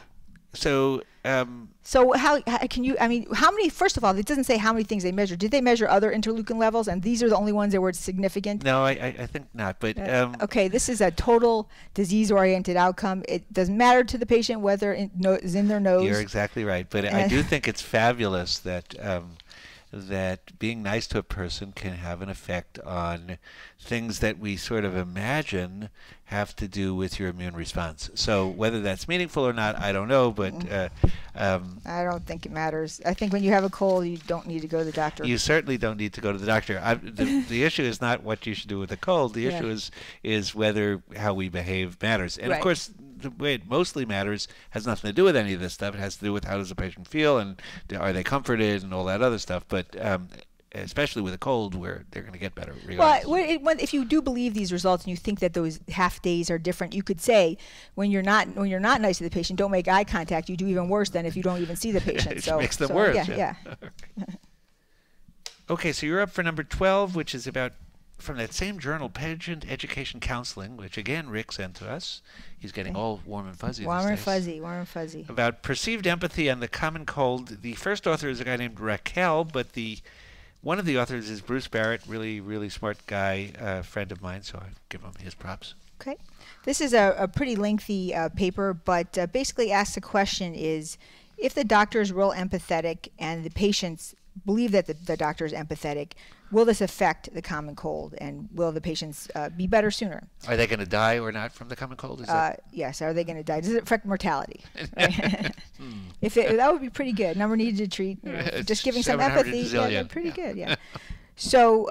So how can you? How many? First of all, it doesn't say how many things they measured. Did they measure other interleukin levels, and these are the only ones that were significant? No, I think not. But okay, this is a total disease-oriented outcome. It doesn't matter to the patient whether it is in their nose. You're exactly right. But I do think it's fabulous that that being nice to a person can have an effect on things that we sort of imagine have to do with your immune response. So whether that's meaningful or not, I don't know, but I don't think it matters. I think when you have a cold, you don't need to go to the doctor. You certainly don't need to go to the doctor. The issue is not what you should do with a cold. The issue is whether how we behave matters. And of course, the way it mostly matters has nothing to do with any of this stuff. It has to do with how does the patient feel, and are they comforted, and all that other stuff. But especially with a cold, where they're going to get better regardless. Well, if you do believe these results and you think that those half days are different, you could say when you're not nice to the patient, don't make eye contact. You do even worse than if you don't even see the patient. It makes them worse. Yeah. Okay, so you're up for number 12, which is about from that same journal, Patient Education Counseling, which again Rick sent to us. He's getting all warm and fuzzy Warm these and days. fuzzy, warm and fuzzy. About perceived empathy and the common cold. The first author is a guy named Raquel, but one of the authors is Bruce Barrett, really smart guy, friend of mine, so I give him his props. Okay. This is a pretty lengthy paper, but basically asks the question is, if the doctor is real empathetic and the patients believe that the doctor is empathetic, will this affect the common cold, and will the patients be better sooner? Are they going to die or not from the common cold? Is Yes. Are they going to die? Does it affect mortality? If that would be pretty good. Number needed to treat. Just giving some empathy. Yeah, pretty good. Yeah. So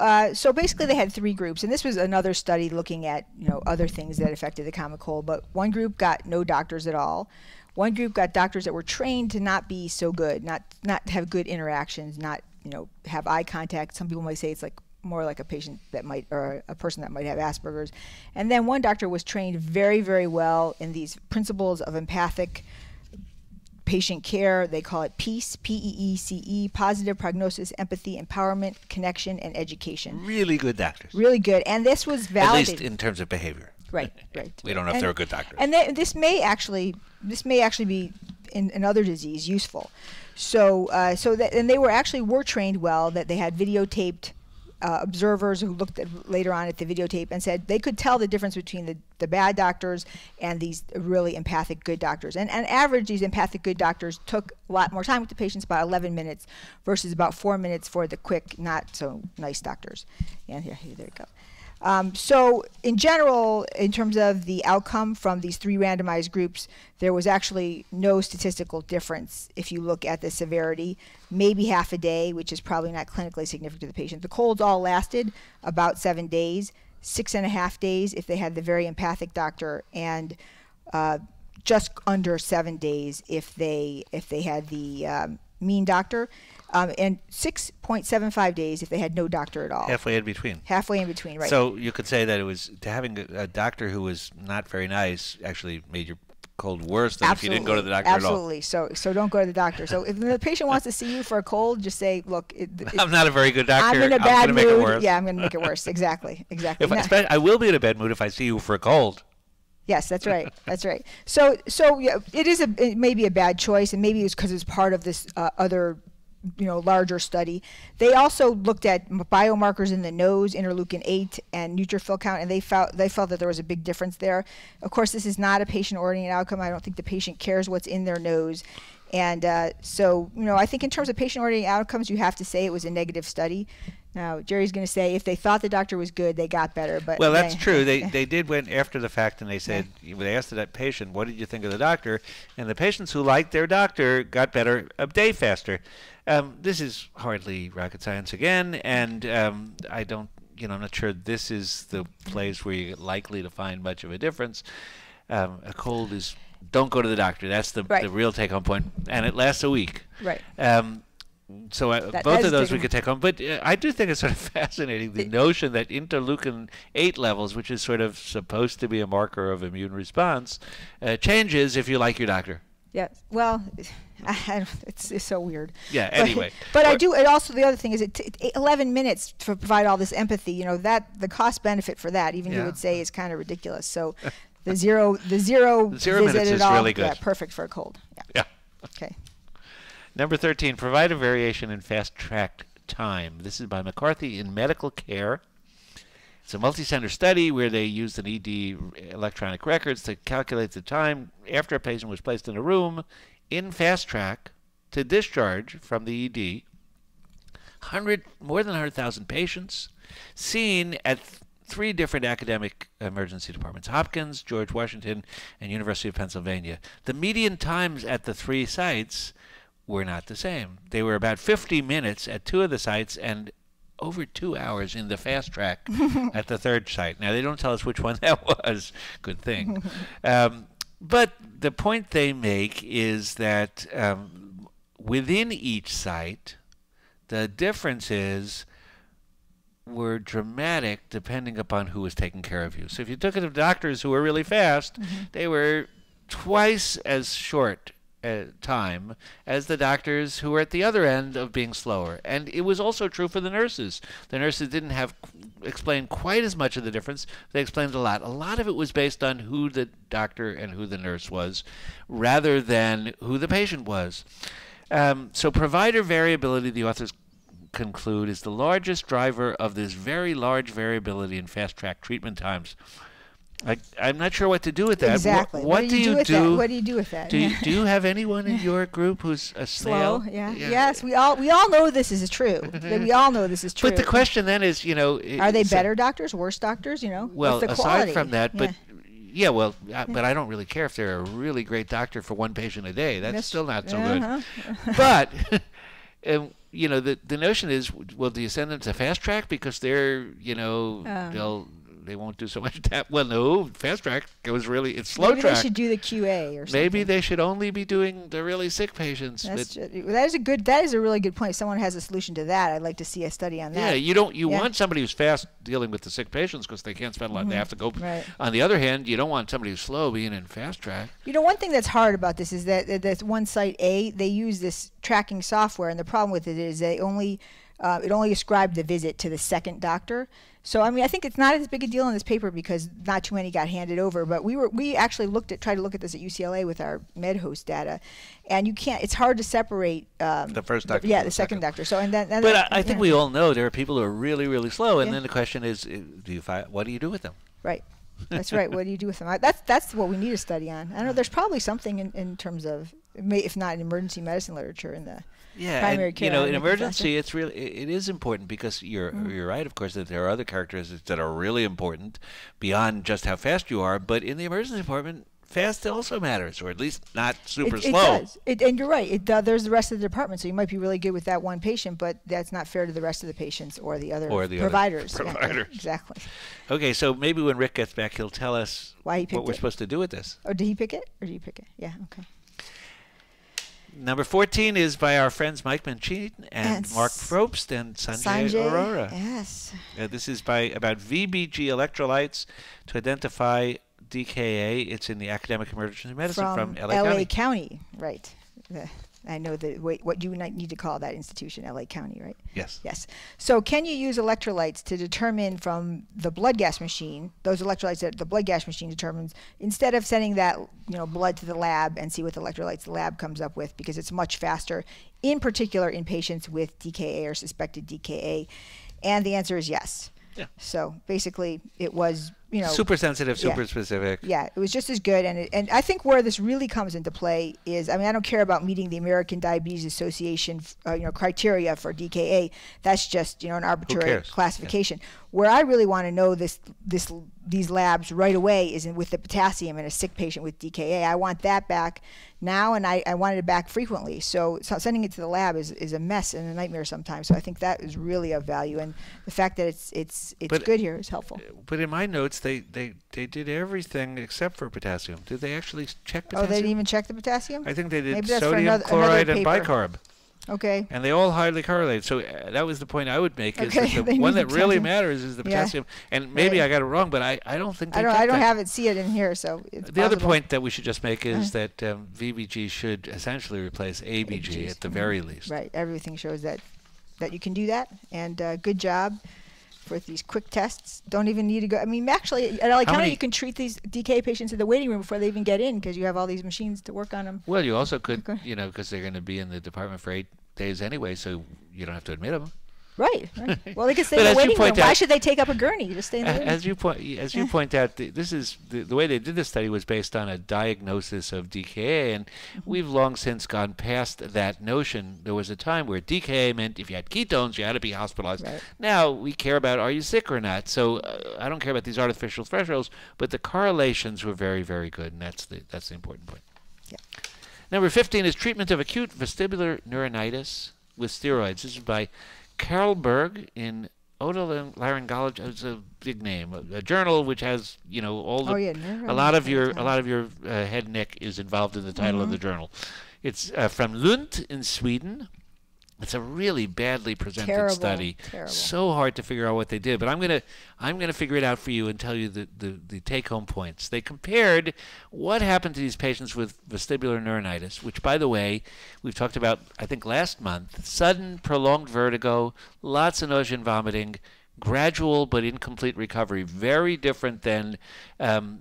basically they had three groups, and this was another study looking at other things that affected the common cold. But one group got no doctors at all. One group got doctors that were trained to not be so good, not have good interactions, not have eye contact. Some people might say it's like more like a patient that might, or a person that might have Asperger's. And then one doctor was trained very well in these principles of empathic patient care. They call it PEACE, P-E-E-C-E, positive prognosis, empathy, empowerment, connection, and education. Really good doctors. Really good. And this was validated. At least in terms of behavior. Right. We don't know if they're a good doctor. And this may actually be in other disease useful. And they were trained well, that they had videotaped observers who looked later on at the videotape and said they could tell the difference between the bad doctors and these really empathic good doctors. And on average, these empathic good doctors took a lot more time with the patients, about 11 minutes versus about 4 minutes for the quick, not so nice doctors. And there you go. So in general, in terms of the outcome from these three randomized groups, there was actually no statistical difference if you look at the severity, maybe half a day, which is probably not clinically significant to the patient. The colds all lasted about 7 days, 6.5 days if they had the very empathic doctor, and just under 7 days if they had the mean doctor. And 6.75 days if they had no doctor at all. Halfway in between. Halfway in between, right. So you could say that it was having a doctor who was not very nice actually made your cold worse than if you didn't go to the doctor at all. Absolutely. So don't go to the doctor. So if the patient wants to see you for a cold, just say, look, I'm not a very good doctor. I'm in a bad mood. Make it worse. Yeah, I'm going to make it worse. Exactly. I will be in a bad mood if I see you for a cold. Yes, that's right. That's right. So yeah, it may be a bad choice, and maybe it's because it's part of this other larger study. They also looked at biomarkers in the nose, interleukin-8 and neutrophil count, and they felt that there was a big difference there. Of course, this is not a patient-oriented outcome. I don't think the patient cares what's in their nose. And so I think in terms of patient-oriented outcomes, you have to say it was a negative study. Now, Jerry's going to say if they thought the doctor was good, they got better. But well, that's true. They did went after the fact, and they said, they asked that patient, what did you think of the doctor? And the patients who liked their doctor got better a day faster. This is hardly rocket science again, and I don't, I'm not sure this is the place where you're likely to find much of a difference. A cold is, don't go to the doctor. That's the real take-home point, and it lasts a week. Right. So both of those we could take home. But I do think it's sort of fascinating, the notion that interleukin-8 levels, which is sort of supposed to be a marker of immune response, changes if you like your doctor. Yes. Well, it's so weird. Yeah. Anyway. But I do. And also, the other thing is, 11 minutes to provide all this empathy. That the cost benefit for that, even you would say, is kind of ridiculous. So, the zero minutes is really good. Yeah, perfect for a cold. Yeah. Okay. Number 13, provide a variation in fast-track time. This is by McCarthy in Medical Care. It's a multi-center study where they used an ED electronic records to calculate the time after a patient was placed in a room in fast track to discharge from the ED. More than 100,000 patients seen at 3 different academic emergency departments: Hopkins, George Washington, and University of Pennsylvania. The median times at the 3 sites were not the same. They were about 50 minutes at 2 of the sites and over 2 hours in the fast track at the 3rd site. Now, they don't tell us which one that was. Good thing. But the point they make is that within each site, the differences were dramatic depending upon who was taking care of you. So if you took it of doctors who were really fast, they were twice as short time as the doctors who were at the other end of being slower. And it was also true for the nurses. The nurses didn't have explain quite as much of the difference. They explained a lot. A lot of it was based on who the doctor and who the nurse was, rather than who the patient was. So provider variability, the authors conclude, is the largest driver of this very large variability in fast-track treatment times. I'm not sure what to do with that. Exactly. What do you do? What do you do with that? Do you have anyone in your group who's a snail? Slow, yeah. Yes, we all know this is true. We all know this is true. But the question then is, are they better doctors, worse doctors? Well, what's the aside quality? from that, but but I don't really care if they're a really great doctor for one patient a day. That's still not so good. But the notion is, well, do you send them to fast track because they're they won't do so much tap? Well, no, fast track it's slow track. Maybe they should do the QA or something. Maybe they should only be doing the really sick patients. That is a really good point. If someone has a solution to that, I'd like to see a study on that. Yeah, you want somebody who's fast dealing with the sick patients because they can't spend a lot. They have to go. Right. On the other hand, you don't want somebody who's slow being in fast track. One thing that's hard about this is that one site A, they use this tracking software, and the problem with it is it only ascribed the visit to the second doctor. So I think it's not as big a deal in this paper because not too many got handed over. But we actually tried to look at this at UCLA with our MedHost data, and you can't. It's hard to separate the first doctor. The second doctor. So But I think we all know there are people who are really, really slow, and then the question is, what do you do with them? Right. That's right. What do you do with them? That's what we need a study on. I don't know. There's probably something in terms of, if not in emergency medicine literature, in the primary care. In emergency, it is important because you're right, of course, that there are other characteristics that are really important beyond just how fast you are. But in the emergency department, fast also matters, or at least not super slow. It does. And you're right. There's the rest of the department, so you might be really good with that one patient, but that's not fair to the rest of the patients or the other providers. Providers. Yeah, exactly. Okay, so maybe when Rick gets back, he'll tell us what we're supposed to do with this. Oh, did he pick it, or did you pick it? Yeah. Okay. Number 14 is by our friends Mike Manchin and Mark Probst and Sanjay Arora. Yes. This is about VBG electrolytes to identify DKA. It's in the Academic Emergency Medicine from LA County. Right. I know what you need to call that institution, LA County, right? Yes. Yes. So can you use electrolytes to determine from the blood gas machine, those electrolytes that the blood gas machine determines, instead of sending that blood to the lab and see what electrolytes the lab comes up with, because it's much faster, in particular in patients with DKA or suspected DKA? And the answer is yes. Yeah. So basically it was super sensitive, super specific. Yeah, it was just as good. And I think where this really comes into play is, I don't care about meeting the American Diabetes Association criteria for DKA. That's just an arbitrary classification. Yeah. Where I really want to know these labs right away is with the potassium in a sick patient with DKA. I want that back now, and I wanted it back frequently. So sending it to the lab is a mess and a nightmare sometimes. So I think that is really of value, and the fact that it's good here is helpful. But in my notes, they did everything except for potassium. Did they actually check potassium? Oh, they didn't even check the potassium? I think they did sodium, chloride, and bicarb. Okay. And they all highly correlate. So that was the point I would make, is that the one that really matters is the potassium. And maybe I got it wrong, but I don't think they checked I don't see it in here, so it's the other point that we should just make is that VBG should essentially replace ABG at the very least. Right. Everything shows that you can do that, and good job for these quick tests. Don't even need to go. Actually, at LA County, you can treat these DKA patients in the waiting room before they even get in, because you have all these machines to work on them. Well, you also could, because they're going to be in the department for 8 days anyway, so you don't have to admit them. Right. Well, they can stay in the waiting room. Why should they take up a gurney? Just stay in the waiting room. As you point out, this is the way they did this study was based on a diagnosis of DKA, and we've long since gone past that notion. There was a time where DKA meant if you had ketones, you had to be hospitalized. Right. Now we care about, are you sick or not? So I don't care about these artificial thresholds, but the correlations were very, very good, and that's the important point. Yeah. Number 15 is treatment of acute vestibular neuronitis with steroids. This is by Carl Berg in Otolaryngology. It's a big name. A journal which has all the a lot of your head and neck is involved in the title of the journal. It's from Lund in Sweden. It's a really badly presented study. Terrible. So hard to figure out what they did. But I'm gonna figure it out for you and tell you the take-home points. They compared what happened to these patients with vestibular neuronitis, which, by the way, we've talked about, I think, last month. Sudden, prolonged vertigo, lots of nausea and vomiting, gradual but incomplete recovery, very different than the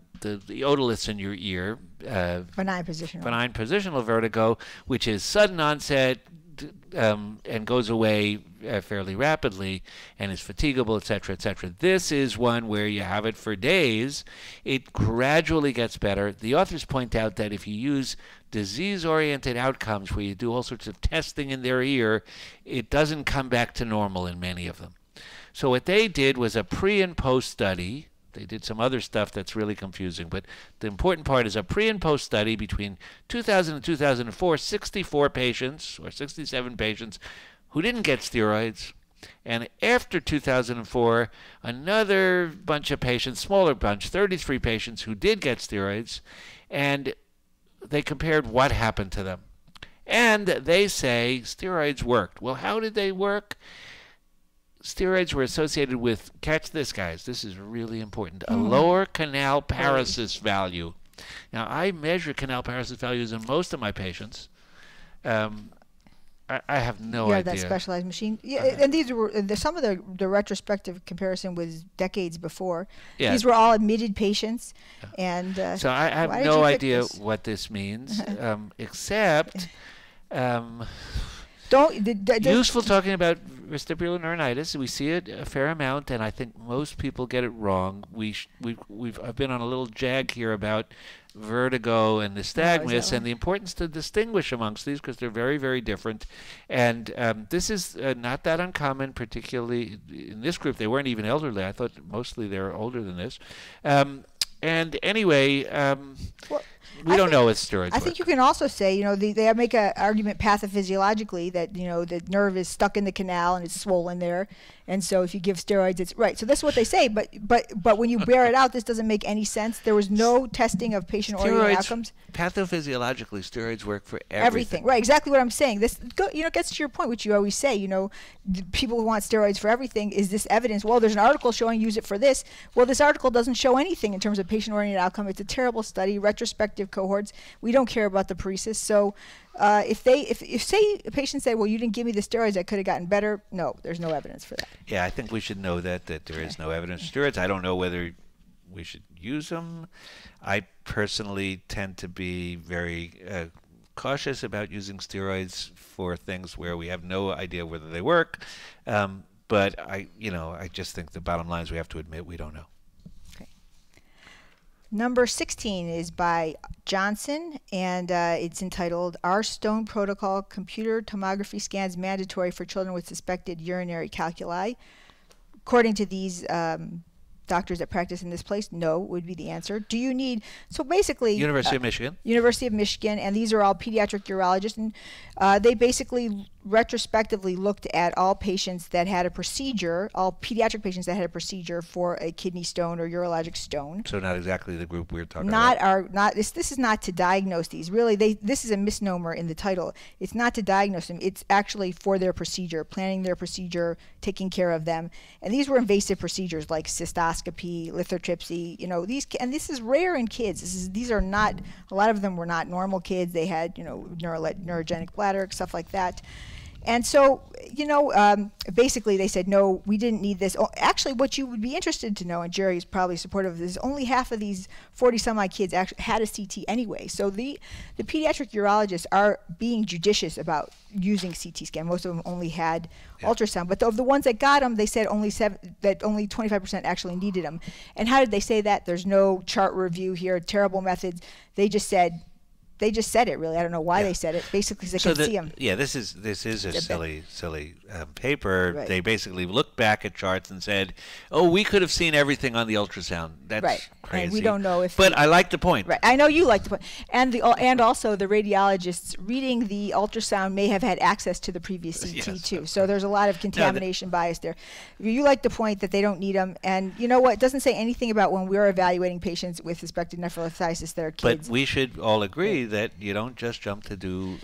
otoliths in your ear, benign positional vertigo, which is sudden onset and goes away fairly rapidly and is fatigable, etc., etc. This is one where you have it for days. It gradually gets better. The authors point out that if you use disease-oriented outcomes where you do all sorts of testing in their ear, it doesn't come back to normal in many of them. So what they did was a pre and post study. They did some other stuff that's really confusing, but the important part is a pre and post study between 2000 and 2004, 64 patients or 67 patients who didn't get steroids. And after 2004, another bunch of patients, smaller bunch, 33 patients who did get steroids, and they compared what happened to them. And they say steroids worked. Well, how did they work? Steroids were associated with, catch this, guys, this is really important, a lower canal paresis value. Now, I measure canal paresis values in most of my patients. I have no idea. Yeah, that specialized machine. Yeah, and these were some of the retrospective comparison was decades before. Yeah. These were all admitted patients, and so I have no idea what this means, except useful talking about vestibular neuritis. We see it a fair amount, and I think most people get it wrong. I've been on a little jag here about vertigo and nystagmus and the importance to distinguish amongst these because they're very, very different. And this is not that uncommon, particularly in this group. They weren't even elderly. I thought mostly they were older than this. And anyway, we don't know if steroids work. I think you can also say, they make an argument pathophysiologically that, the nerve is stuck in the canal and it's swollen there. And so if you give steroids, it's right. So that's what they say. But when you bear it out, this doesn't make any sense. There was no testing of patient-oriented outcomes. Pathophysiologically, steroids work for everything. Right, exactly what I'm saying. This gets to your point, which you always say, people who want steroids for everything. Is this evidence? Well, there's an article showing use it for this. Well, this article doesn't show anything in terms of patient-oriented outcome. It's a terrible study, retrospective cohorts. We don't care about the paresis. So if say a patient said, well, you didn't give me the steroids, I could have gotten better. No, there's no evidence for that. Yeah, I think we should know that there is no evidence for steroids. I don't know whether we should use them. I personally tend to be very cautious about using steroids for things where we have no idea whether they work. But I just think the bottom line is we have to admit we don't know. Number 16 is by Johnson, and it's entitled, Are Stone Protocol Computer Tomography Scans Mandatory for Children with Suspected Urinary Calculi? According to these doctors that practice in this place, no would be the answer. Do you need, so basically... University of Michigan. University of Michigan, and these are all pediatric urologists, and they basically retrospectively looked at all patients that had a procedure, all pediatric patients that had a procedure for a kidney stone or urologic stone. So not exactly the group we're talking about. This is not to diagnose these. Really, this is a misnomer in the title. It's not to diagnose them. It's actually for their procedure, planning their procedure, taking care of them. And these were invasive procedures like cystoscopy, lithotripsy. And this is rare in kids. These are not. A lot of them were not normal kids. They had neurogenic bladder, stuff like that. And so, basically they said, no, we didn't need this. Actually, what you would be interested to know, and Jerry is probably supportive of this, only half of these 40-some-odd kids actually had a CT anyway. So the pediatric urologists are being judicious about using CT scan. Most of them only had ultrasound. But of the ones that got them, they said only 25% actually needed them. And how did they say that? There's no chart review here, terrible methods. They just said it, really. I don't know why they said it. Basically, they could see them. Yeah, this is a silly paper. Right. They basically looked back at charts and said, "Oh, we could have seen everything on the ultrasound." That's crazy. And we don't know if. But I like the point. Right, I know you like the point, and also the radiologists reading the ultrasound may have had access to the previous CT too. So there's a lot of contamination bias there. You like the point that they don't need them, and you know what? It doesn't say anything about when we're evaluating patients with suspected nephrolithiasis that are kids. But we should all agree that you don't just jump to do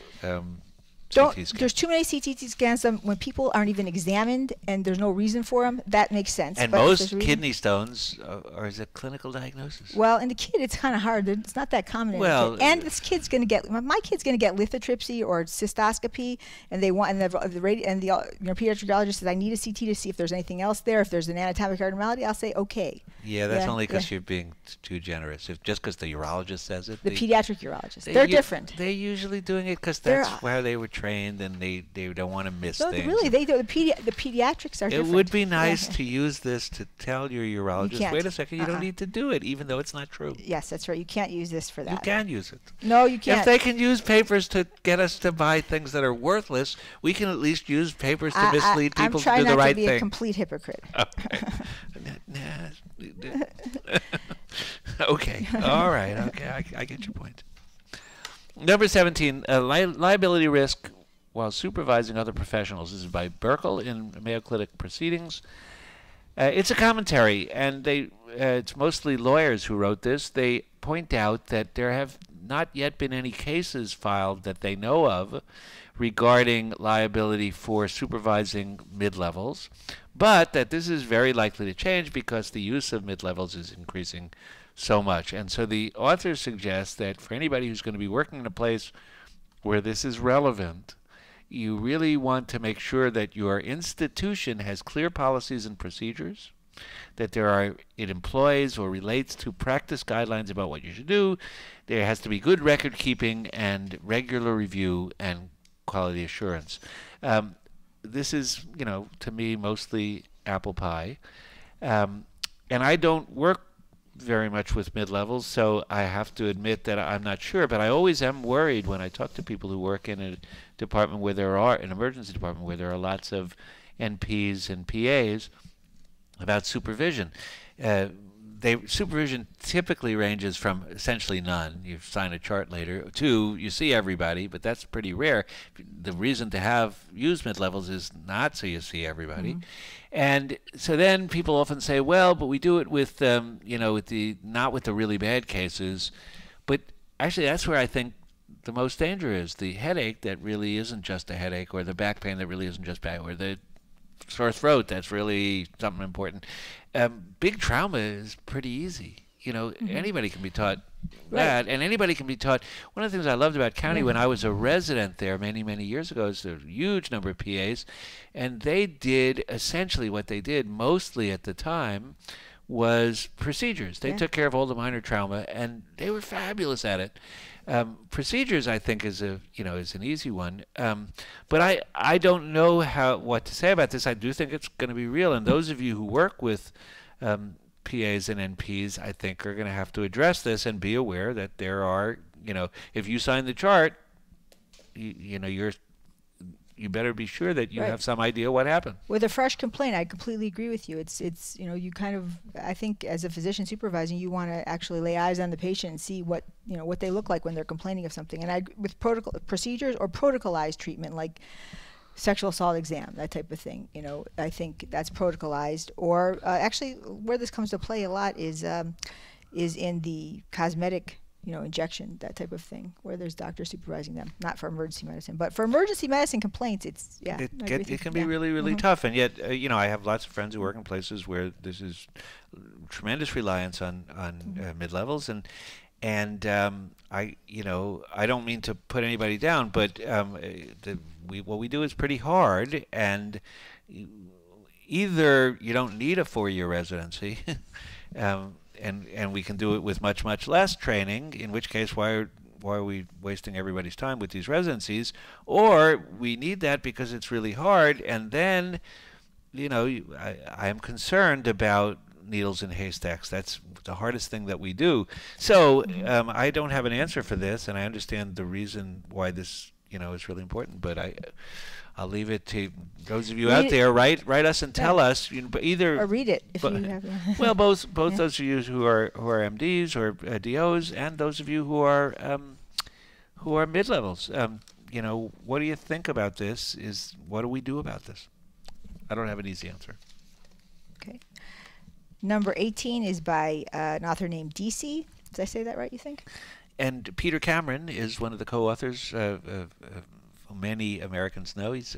CT scan. There's too many CT scans done when people aren't even examined and there's no reason for them. That makes sense. And but most kidney stones are as a clinical diagnosis. Well, in the kid, it's kind of hard. It's not that common in Well, the kid. And this kid's going to get, my kid's going to get lithotripsy or cystoscopy, and they want, and the pediatric radiologist says, I need a CT to see if there's anything else there. If there's an anatomic abnormality, I'll say, okay. Yeah, that's only because you're being too generous. If just because the urologist says it. The pediatric urologist. They're different. They're usually doing it because that's where they were trained, and they don't want to miss things. Really, the pediatrics are different. It would be nice to use this to tell your urologist, wait a second, you don't need to do it, even though it's not true. Yes, that's right. You can't use this for that. You can use it. No, you can't. If they can use papers to get us to buy things that are worthless, we can at least use papers to mislead people to do the right thing. I'm trying not to be a complete hypocrite. Okay. Okay. All right. Okay. I get your point. Number 17, liability risk while supervising other professionals. This is by Burkle in Mayo Clinic Proceedings. It's a commentary, and it's mostly lawyers who wrote this. They point out that there have not yet been any cases filed that they know of regarding liability for supervising mid-levels, but that this is very likely to change because the use of mid-levels is increasing so much. And so the authors suggest that for anybody who's going to be working in a place where this is relevant, you really want to make sure that your institution has clear policies and procedures, that it employs or relates to practice guidelines about what you should do. There has to be good record keeping and regular review and quality assurance. This is, to me, mostly apple pie. And I don't work very much with mid-levels, so I have to admit that I'm not sure, but I always am worried when I talk to people who work in an emergency department where there are lots of NPs and PAs about supervision. Supervision typically ranges from essentially none, you sign a chart later, to you see everybody, but that's pretty rare. The reason to use mid-levels is not so you see everybody. Mm-hmm. And so then people often say, well, but we do it with, not with the really bad cases. But actually that's where I think the most danger is. The headache that really isn't just a headache, or the back pain that really isn't just back, or the sore throat that's really something important. Big trauma is pretty easy. Mm-hmm. Anybody can be taught that, and anybody can be taught. One of the things I loved about County when I was a resident there many, many years ago is a huge number of PAs, and they did essentially what they did mostly at the time was procedures. They took care of all the minor trauma, and they were fabulous at it. Procedures, I think, is an easy one. But I don't know what to say about this. I do think it's going to be real, and those of you who work with PAs and NPs, I think, are going to have to address this and be aware that there are, if you sign the chart, you better be sure that you have some idea what happened. With a fresh complaint, I completely agree with you. It's you kind of, I think as a physician supervising, you want to actually lay eyes on the patient and see what they look like when they're complaining of something. And with procedures or protocolized treatment, like sexual assault exam, that type of thing, I think that's protocolized. Or actually, where this comes to play a lot is in the cosmetic injection, that type of thing, where there's doctors supervising them. Not for emergency medicine, but for emergency medicine complaints, it can be really, really tough. And yet, I have lots of friends who work in places where this is tremendous reliance on mid-levels, and I don't mean to put anybody down, but what we do is pretty hard, and either you don't need a 4-year residency. And we can do it with much, much less training, in which case why are we wasting everybody's time with these residencies? Or we need that because it's really hard, and then I am concerned about needles in haystacks. That's the hardest thing that we do. So I don't have an answer for this, and I understand the reason why this is really important, but I'll leave it to those of you out there. Write us and tell us. Either or read it if you have. Well, both those of you who are MDs or DOs, and those of you who are mid-levels. What do you think about this? What do we do about this? I don't have an easy answer. Okay. Number 18 is by an author named DC. Did I say that right? You think? And Peter Cameron is one of the co-authors. many Americans know. He's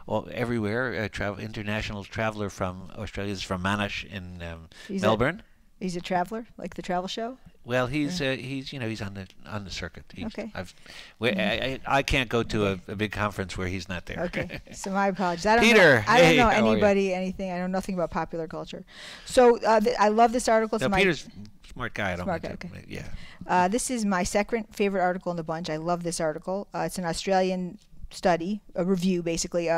everywhere, international traveler from Australia. He's from Monash in Melbourne. He's a traveler, like the travel show. Well, he's he's on the circuit. Okay. I can't go to a big conference where he's not there. Okay, so my apologies. Peter, I don't know hey, anybody, anything. I know nothing about popular culture. So I love this article. No, Peter's a smart guy. Smart guy. Okay. Yeah. This is my second favorite article in the bunch. I love this article. It's an Australian study, a review, basically.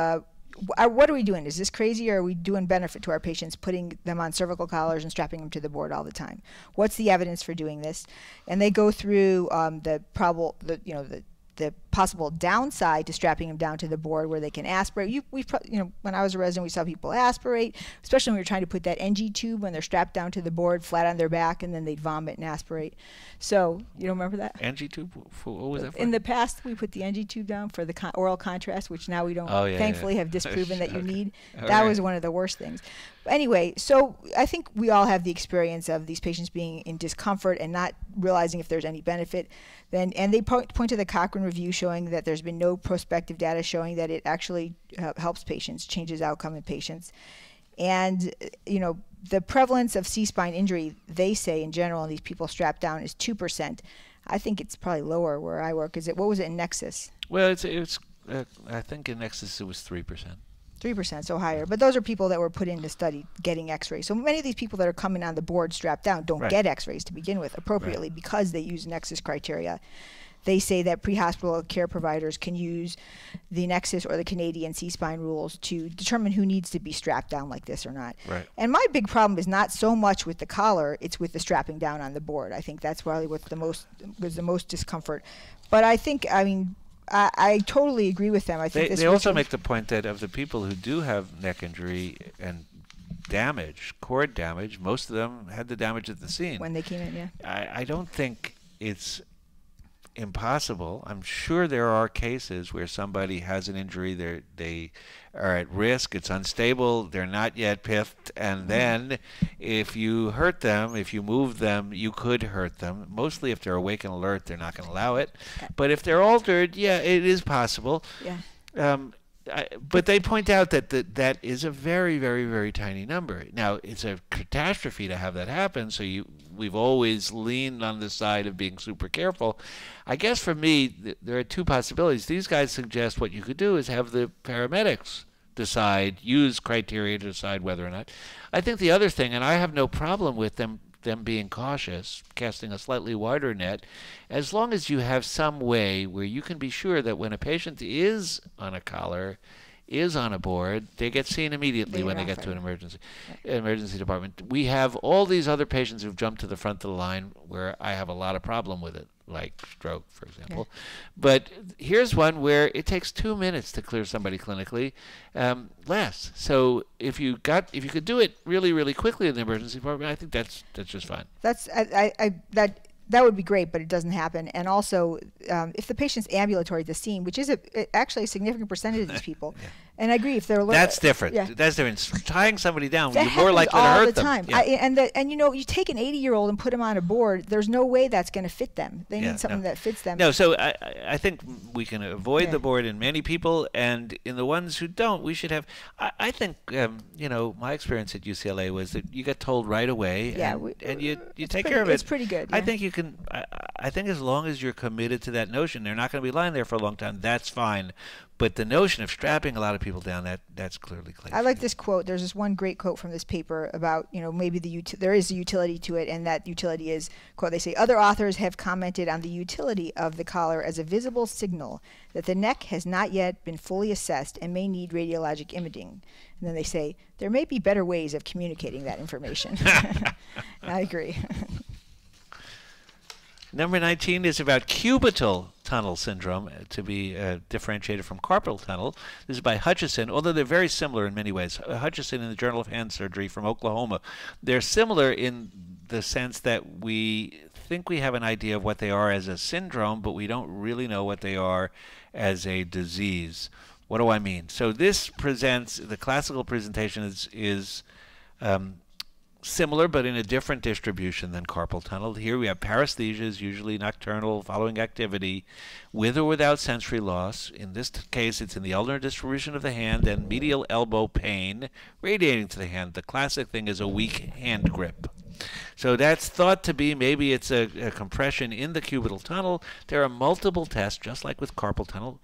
What are we doing? Is this crazy, or are we doing benefit to our patients, putting them on cervical collars and strapping them to the board all the time? What's the evidence for doing this? And they go through the possible downside to strapping them down to the board, where they can aspirate. When I was a resident, we saw people aspirate, especially when we were trying to put that NG tube when they're strapped down to the board, flat on their back, and then they'd vomit and aspirate. So you don't remember that? NG tube? What was that for? In the past, we put the NG tube down for the oral contrast, which now we don't, thankfully, have disproven that you need. That was one of the worst things. But anyway, so I think we all have the experience of these patients being in discomfort and not realizing if there's any benefit. And they point to the Cochrane review showing that there's been no prospective data showing that it actually helps patients, changes outcome in patients. And, the prevalence of C-spine injury, they say in general, in these people strapped down is 2%. I think it's probably lower where I work. What was it in Nexus? Well, it's I think in Nexus it was 3%. 3%, so higher. But those are people that were put in to study getting x-rays. So many of these people that are coming on the board strapped down don't get x-rays to begin with appropriately because they use Nexus criteria. They say that pre-hospital care providers can use the Nexus or the Canadian C-spine rules to determine who needs to be strapped down like this or not. Right. And my big problem is not so much with the collar, it's with the strapping down on the board. I think that's probably what was the most discomfort. But I think, I totally agree with them. I think they also make the point that of the people who do have neck injury and damage, cord damage, most of them had the damage at the scene. When they came in, yeah. I don't think it's impossible. I'm sure there are cases where somebody has an injury, they are at risk, it's unstable, they're not yet pithed, and then if you hurt them, if you move them, you could hurt them. Mostly if they're awake and alert, they're not going to allow it. But if they're altered, yeah, it is possible. Yeah. But they point out that that is a very, very, very tiny number. Now, it's a catastrophe to have that happen, so we've always leaned on the side of being super careful. I guess for me, there are two possibilities. These guys suggest what you could do is have the paramedics use criteria to decide whether or not. I think the other thing, and I have no problem with them being cautious, casting a slightly wider net, as long as you have some way where you can be sure that when a patient is on a collar, is on a board, they get seen immediately when they get to an emergency department. We have all these other patients who've jumped to the front of the line where I have a lot of problem with it, like stroke, for example. Yeah. But here's one where it takes 2 minutes to clear somebody clinically, less. So if you could do it really, really quickly in the emergency department, I think that's just fine. That would be great, but it doesn't happen. And also, if the patient's ambulatory at the scene, which is actually a significant percentage of these people, and I agree, if they're that's different. Yeah. That's different. Tying somebody down, you're more likely to hurt them. All the time. And you take an 80-year-old and put him on a board. There's no way that's going to fit them. They need something that fits them. No, so I think we can avoid the board in many people, and in the ones who don't, we should have. I think my experience at UCLA was that you get told right away, and you take care of it. It's pretty good. Yeah. I think you can. I think as long as you're committed to that notion, they're not going to be lying there for a long time. That's fine. But the notion of strapping a lot of people down, that's clearly clear. I like this quote. There's this one great quote from this paper about, maybe there is a utility to it, and that utility is, quote, they say, other authors have commented on the utility of the collar as a visible signal that the neck has not yet been fully assessed and may need radiologic imaging. And then they say, there may be better ways of communicating that information. I agree. Number 19 is about cubital tunnel syndrome, to be differentiated from carpal tunnel. This is by Hutchison, although they're very similar in many ways. Hutchison in the Journal of Hand Surgery from Oklahoma. They're similar in the sense that we think we have an idea of what they are as a syndrome, but we don't really know what they are as a disease. What do I mean? So this presents, the classical presentation is similar but in a different distribution than carpal tunnel. Here we have paresthesias, usually nocturnal, following activity, with or without sensory loss. In this case, it's in the ulnar distribution of the hand and medial elbow pain radiating to the hand. The classic thing is a weak hand grip. So that's thought to be maybe it's a compression in the cubital tunnel. There are multiple tests, just like with carpal tunnel.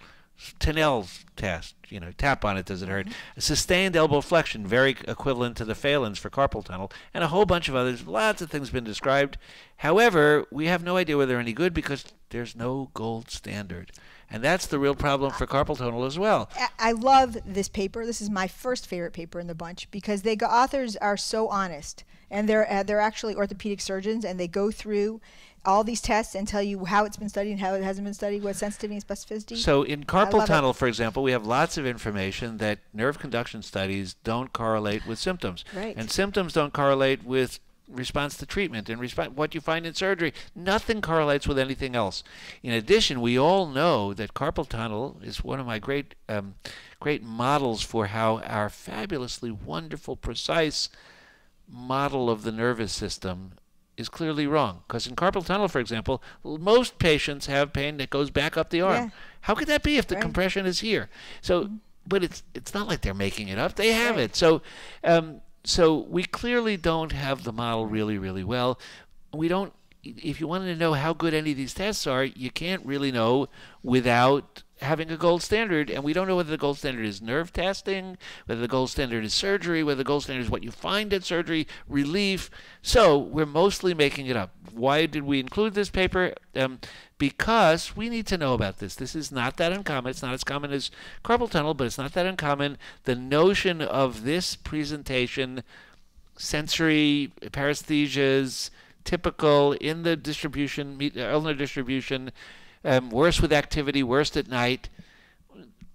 Tinel's test, tap on it, does it hurt? A sustained elbow flexion, very equivalent to the Phelan's for carpal tunnel, and a whole bunch of others. Lots of things been described. However, we have no idea whether they're any good because there's no gold standard. And that's the real problem for carpal tunnel as well. I love this paper. This is my first favorite paper in the bunch because the authors are so honest. And they're actually orthopedic surgeons, and they go through all these tests and tell you how it's been studied and how it hasn't been studied, what sensitivity and specificity. So in carpal tunnel, for example, we have lots of information that nerve conduction studies don't correlate with symptoms. Right. And symptoms don't correlate with response to treatment and what you find in surgery. Nothing correlates with anything else. In addition, we all know that carpal tunnel is one of my great models for how our fabulously wonderful, precise model of the nervous system is clearly wrong. Because in carpal tunnel, for example, most patients have pain that goes back up the arm. Yeah. How could that be if the compression is here? So, but it's not like they're making it up. They have it. So, so we clearly don't have the model really, really well. We don't. If you wanted to know how good any of these tests are, you can't really know without having a gold standard, and we don't know whether the gold standard is nerve testing, whether the gold standard is surgery, whether the gold standard is what you find at surgery, relief. So we're mostly making it up. Why did we include this paper? Because we need to know about this. This is not that uncommon. It's not as common as carpal tunnel, but it's not that uncommon. The notion of this presentation, sensory paresthesias, typical in the distribution, ulnar distribution, worse with activity, worst at night.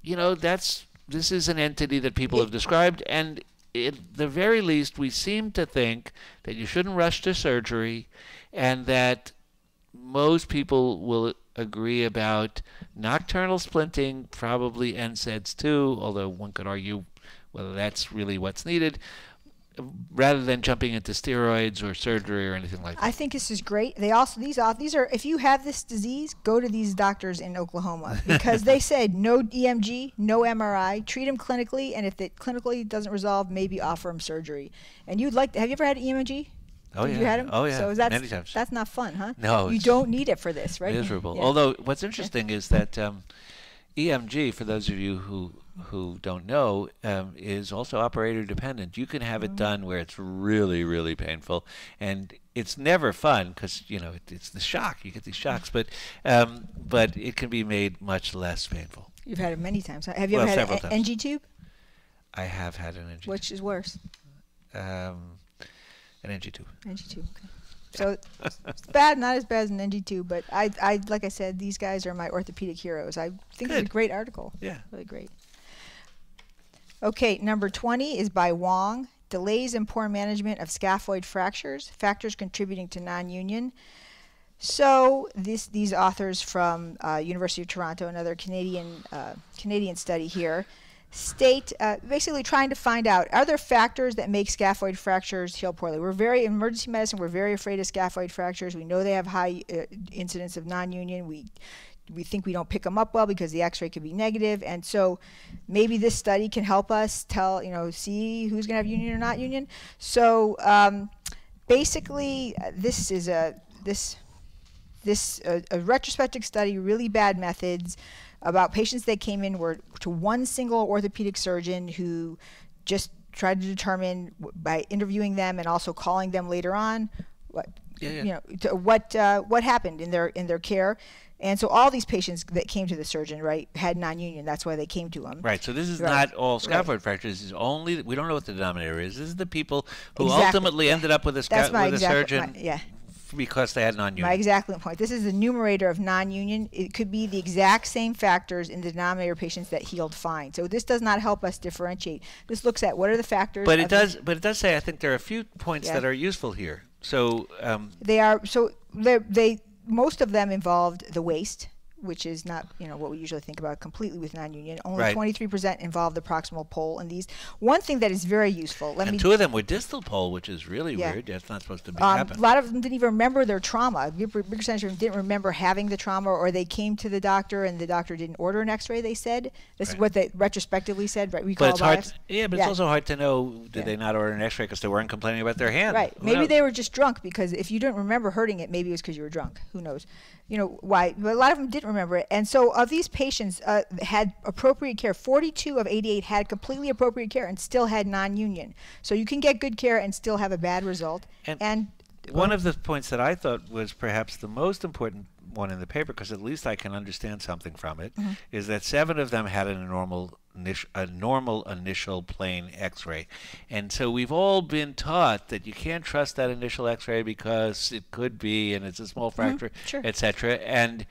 This is an entity that people have described, and at the very least, we seem to think that you shouldn't rush to surgery, and that most people will agree about nocturnal splinting, probably NSAIDs too, although one could argue whether that's really what's needed, rather than jumping into steroids or surgery or anything like that. I think this is great. They also these are if you have this disease, go to these doctors in Oklahoma because they said no EMG, no MRI, treat them clinically, and if it clinically doesn't resolve, maybe offer them surgery. And have you ever had an EMG? Oh, Did yeah. You had them? Oh, yeah. So many times. That's not fun, huh? No. You don't need it for this, right? Miserable. Yeah. Although what's interesting is that EMG, for those of you who don't know, is also operator dependent. You can have it done where it's really, really painful, and it's never fun because it's the shock. You get these shocks, but it can be made much less painful. You've had it many times. Have you ever had an NG tube? I have had an NG tube. Which is worse? An NG tube. NG tube. Okay. So it's bad, not as bad as an NG tube, but I like I said, these guys are my orthopedic heroes. I think it's a great article. Yeah. Really great. Okay, number 20 is by Wong. Delays and poor management of scaphoid fractures, factors contributing to non-union. So these authors from University of Toronto, another Canadian study here, state basically trying to find out, are there factors that make scaphoid fractures heal poorly? In emergency medicine, we're very afraid of scaphoid fractures. We know they have high incidence of non-union. We think we don't pick them up well because the x-ray could be negative, and so maybe this study can help us see who's going to have union or not union. So basically this is a retrospective study, really bad methods, about patients that came in were to one single orthopedic surgeon who just tried to determine by interviewing them and also calling them later on what happened in their care. And so all these patients that came to the surgeon, right, had non-union. That's why they came to him. Right. So this is not all scaphoid fractures. This is only, we don't know what the denominator is. This is the people who ultimately ended up with a surgeon because they had non-union. My exact point. This is the numerator of non-union. It could be the exact same factors in the denominator patients that healed fine. So this does not help us differentiate. This looks at what are the factors. But it does say, I think there are a few points that are useful here. So most of them involved the waist, which is not, what we usually think about completely with non-union. Only Right. 23% involved the proximal pole in these. One thing that is very useful. And two of them were distal pole, which is really Yeah. weird. That's not supposed to be A happen. lot of them didn't even remember their trauma. A big percentage of them didn't remember having the trauma, or they came to the doctor and the doctor didn't order an X-ray. They said this is Right. what they retrospectively said. Right? But it's hard. Bias. But it's also hard to know. Did they not order an X-ray because they weren't complaining about their hand? Right. Who Maybe knows? they were just drunk, because if you didn't remember hurting it, maybe it was because you were drunk. Who knows? Why? But a lot of them didn't remember it. And so of these patients had appropriate care. 42 of 88 had completely appropriate care and still had non-union. So you can get good care and still have a bad result. And one of the points that I thought was perhaps the most important one in the paper, because at least I can understand something from it, is that 7 of them had a normal initial plain X-ray. And so we've all been taught that you can't trust that initial X-ray because it could be, and it's a small fracture, Sure. etc. And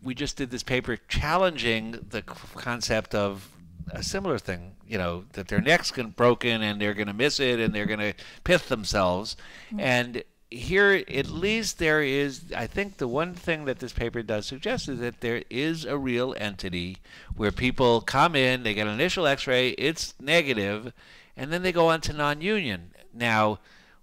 we just did this paper challenging the concept of a similar thing, that their neck's broken and they're going to miss it and they're going to pith themselves. And here, at least there is, I think the one thing that this paper does suggest is that there is a real entity where people come in, they get an initial X-ray, it's negative, and then they go on to non-union. Now,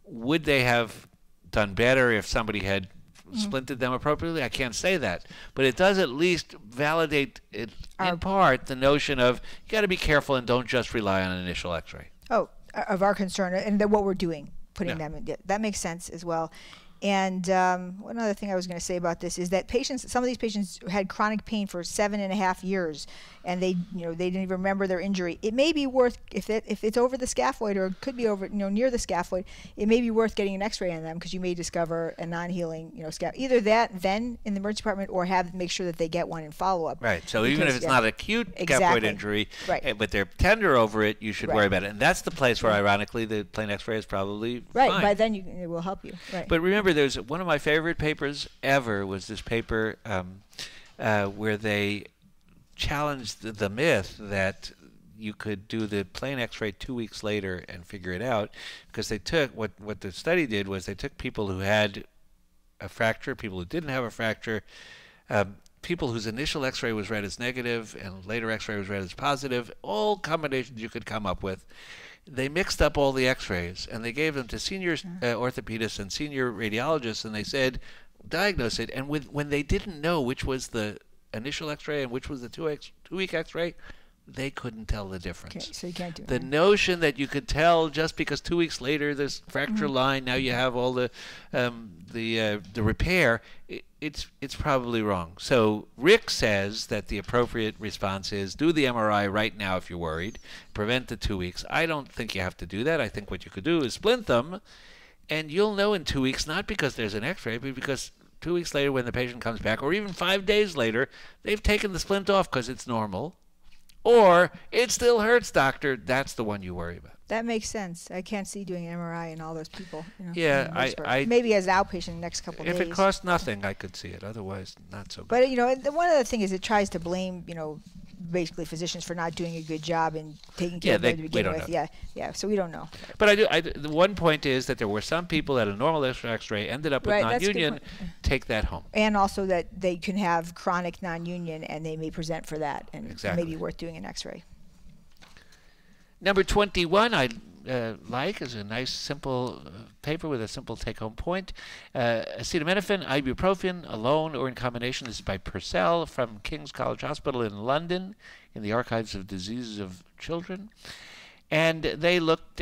would they have done better if somebody had splinted them appropriately? I can't say that. But it does at least validate, in part, the notion of you got to be careful and don't just rely on an initial X-ray. Oh, of our concern and what we're doing. Putting Yeah. them in, that makes sense as well. And one other thing I was going to say about this is that some of these patients had chronic pain for 7.5 years, and they didn't even remember their injury. It may be worth, if it's over the scaphoid, or it could be over, near the scaphoid, it may be worth getting an X-ray on them, because you may discover a non-healing, either that then in the emergency department, or make sure that they get one in follow-up. Right. So even if it's not acute scaphoid Exactly. injury, Right. but they're tender over it, you should Right. worry about it. And that's the place where, ironically, the plain X-ray is probably Right. fine. By then it will help you. Right. But remember, there's one of my favorite papers ever was this paper where they challenged the myth that you could do the plain X-ray 2 weeks later and figure it out, because they took what the study did was they took people who had a fracture, people who didn't have a fracture, people whose initial X-ray was read as negative and later X-ray was read as positive, all combinations you could come up with. They mixed up all the X-rays and they gave them to senior orthopedists and senior radiologists, and they said, diagnose it. And when they didn't know which was the initial X-ray and which was the 2-week X-ray, they couldn't tell the difference. Okay, so you can't do The that. notion that you could tell just because 2 weeks later this fracture line, now you have all the repair, it's probably wrong. So Rick says that the appropriate response is do the MRI right now if you're worried, prevent the 2 weeks. I don't think you have to do that. I think what you could do is splint them, and you'll know in 2 weeks, not because there's an X-ray, but because 2 weeks later when the patient comes back, or even 5 days later, they've taken the splint off because it's normal. Or, it still hurts, doctor. That's the one you worry about. That makes sense. I can't see doing an MRI in all those people. Yeah, for the most part. I- maybe as an outpatient next couple If days. it costs nothing, I could see it. Otherwise, not so good. But one other thing is it tries to blame basically physicians for not doing a good job in taking care Yeah, of them to we begin don't with. know. Yeah. So we don't know. But the one point is that there were some people that a normal X-ray ended up with Right, that's a good non-union. point. Take that home. And also that they can have chronic non-union and they may present for that, and Exactly. it may be worth doing an X-ray. Number 21, I like is a nice simple paper with a simple take-home point. Acetaminophen, ibuprofen, alone or in combination. This is by Purcell from King's College Hospital in London in the Archives of Diseases of Children. And they looked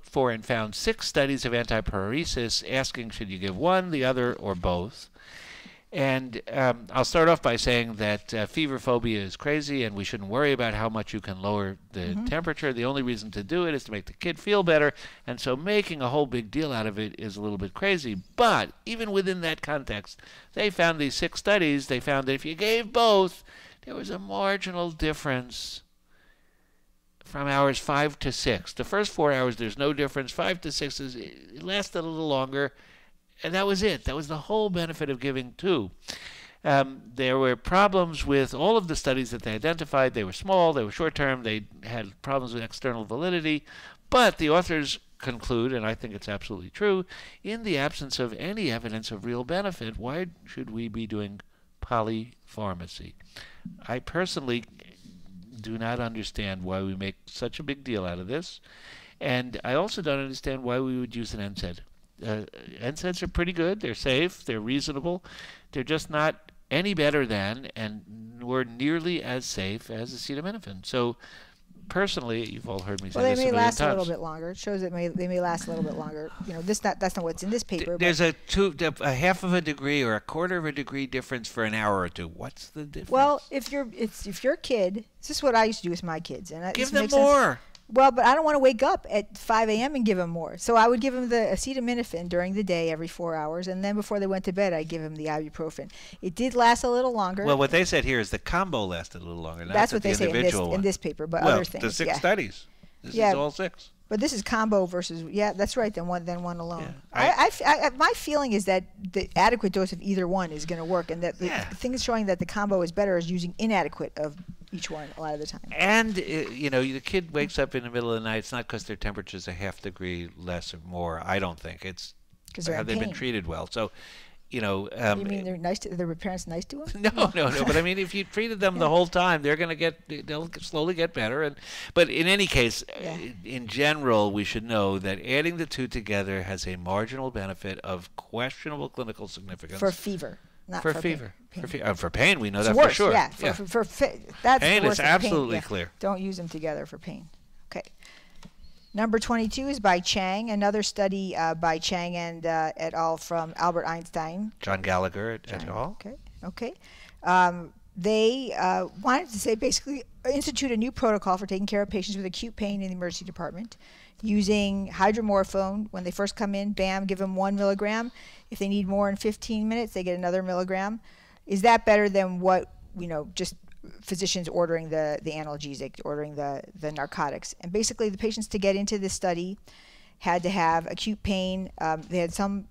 for and found 6 studies of antiparesis asking should you give one, the other, or both. And I'll start off by saying that fever phobia is crazy and we shouldn't worry about how much you can lower the temperature. The only reason to do it is to make the kid feel better, and so making a whole big deal out of it is a little bit crazy. But even within that context, they found these 6 studies. They found that if you gave both, there was a marginal difference from hours 5 to 6. The first 4 hours, there's no difference. 5 to 6, it lasted a little longer. And that was it. That was the whole benefit of giving 2. There were problems with all of the studies that they identified. They were small, they were short-term, they had problems with external validity. But the authors conclude, and I think it's absolutely true, in the absence of any evidence of real benefit, why should we be doing polypharmacy. I personally do not understand why we make such a big deal out of this, and I also don't understand why we would use an NSAID. NSAIDs are pretty good. They're safe. They're reasonable. They're just not any better than and nor nearly as safe as acetaminophen. So personally, you've all heard me say this a million times. Well, they may last a little bit longer. It shows that they may last a little bit longer. You know, that's not what's in this paper. There's a half of a degree or a quarter of a degree difference for an hour or two. What's the difference? Well, if your kid, this is what I used to do with my kids, and give them more. Well, but I don't want to wake up at 5 a.m. and give them more. So I would give them the acetaminophen during the day every 4 hours, and then before they went to bed, I'd give them the ibuprofen. It did last a little longer. Well, what they said here is the combo lasted a little longer. That's what they say in this paper, but other things. The 6 studies. This is all 6. But this is combo versus, that's right, then one alone. Yeah. My feeling is that the adequate dose of either one is going to work, and that the things showing that the combo is better is using inadequate of each one a lot of the time. And, the kid wakes up in the middle of the night. It's not because their temperature's a half degree less or more. I don't think. It's because they've been treated well. So, you mean they're nice to their parents nice to them? No. But I mean, if you treated them the whole time, they'll slowly get better. But in any case, in general, we should know that adding the two together has a marginal benefit of questionable clinical significance for fever. Not for fever. For pain, we know that worse, for sure. Yeah, that's pain is absolutely clear. Don't use them together for pain. Okay. Number 22 is by Chang, another study by Chang and et al. From Albert Einstein. John Gallagher et al. Okay. They wanted to say basically institute a new protocol for taking care of patients with acute pain in the emergency department using hydromorphone. When they first come in, bam, give them 1 milligram. If they need more in 15 minutes, they get another milligram. Is that better than what, just physicians ordering the analgesic, ordering the narcotics? And basically the patients to get into this study had to have acute pain. They had some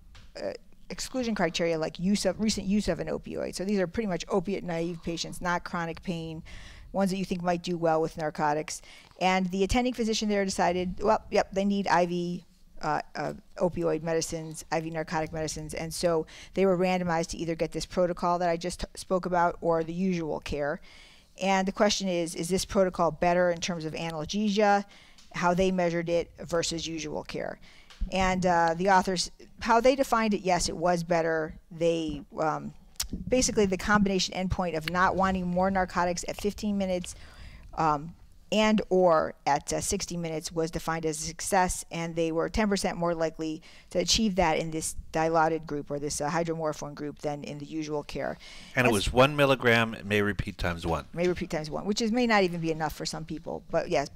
exclusion criteria like recent use of an opioid. So these are pretty much opiate naive patients, not chronic pain, ones that you think might do well with narcotics. And the attending physician there decided, they need IV opioid medicines, IV narcotic medicines, and so they were randomized to either get this protocol that I just spoke about or the usual care. And the question is this protocol better in terms of analgesia, how they measured it versus usual care? And the authors, how they defined it, yes, it was better. They basically the combination endpoint of not wanting more narcotics at 15 minutes and or at 60 minutes was defined as a success, and they were 10% more likely to achieve that in this dilaudid group or this hydromorphone group than in the usual care. And it was 1 milligram, it may repeat times 1. May repeat times 1, which may not even be enough for some people. But yes,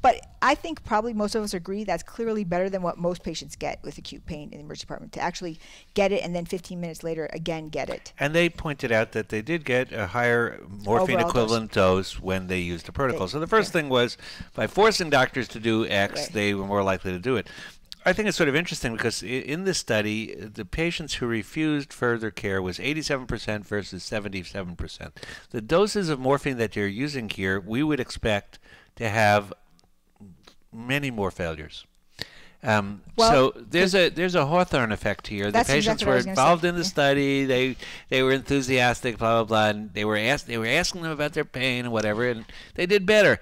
but I think probably most of us agree that's clearly better than what most patients get with acute pain in the emergency department, to actually get it and then 15 minutes later again get it. And they pointed out that they did get a higher morphine equivalent dose when they used the protocol. So the first thing was, by forcing doctors to do X, they were more likely to do it. I think it's sort of interesting because in this study, the patients who refused further care was 87% versus 77%. The doses of morphine that you're using here, we would expect to have many more failures. So there's a Hawthorne effect here. The patients were involved in the study. They were enthusiastic, blah blah blah, and they were asking them about their pain and whatever, and they did better.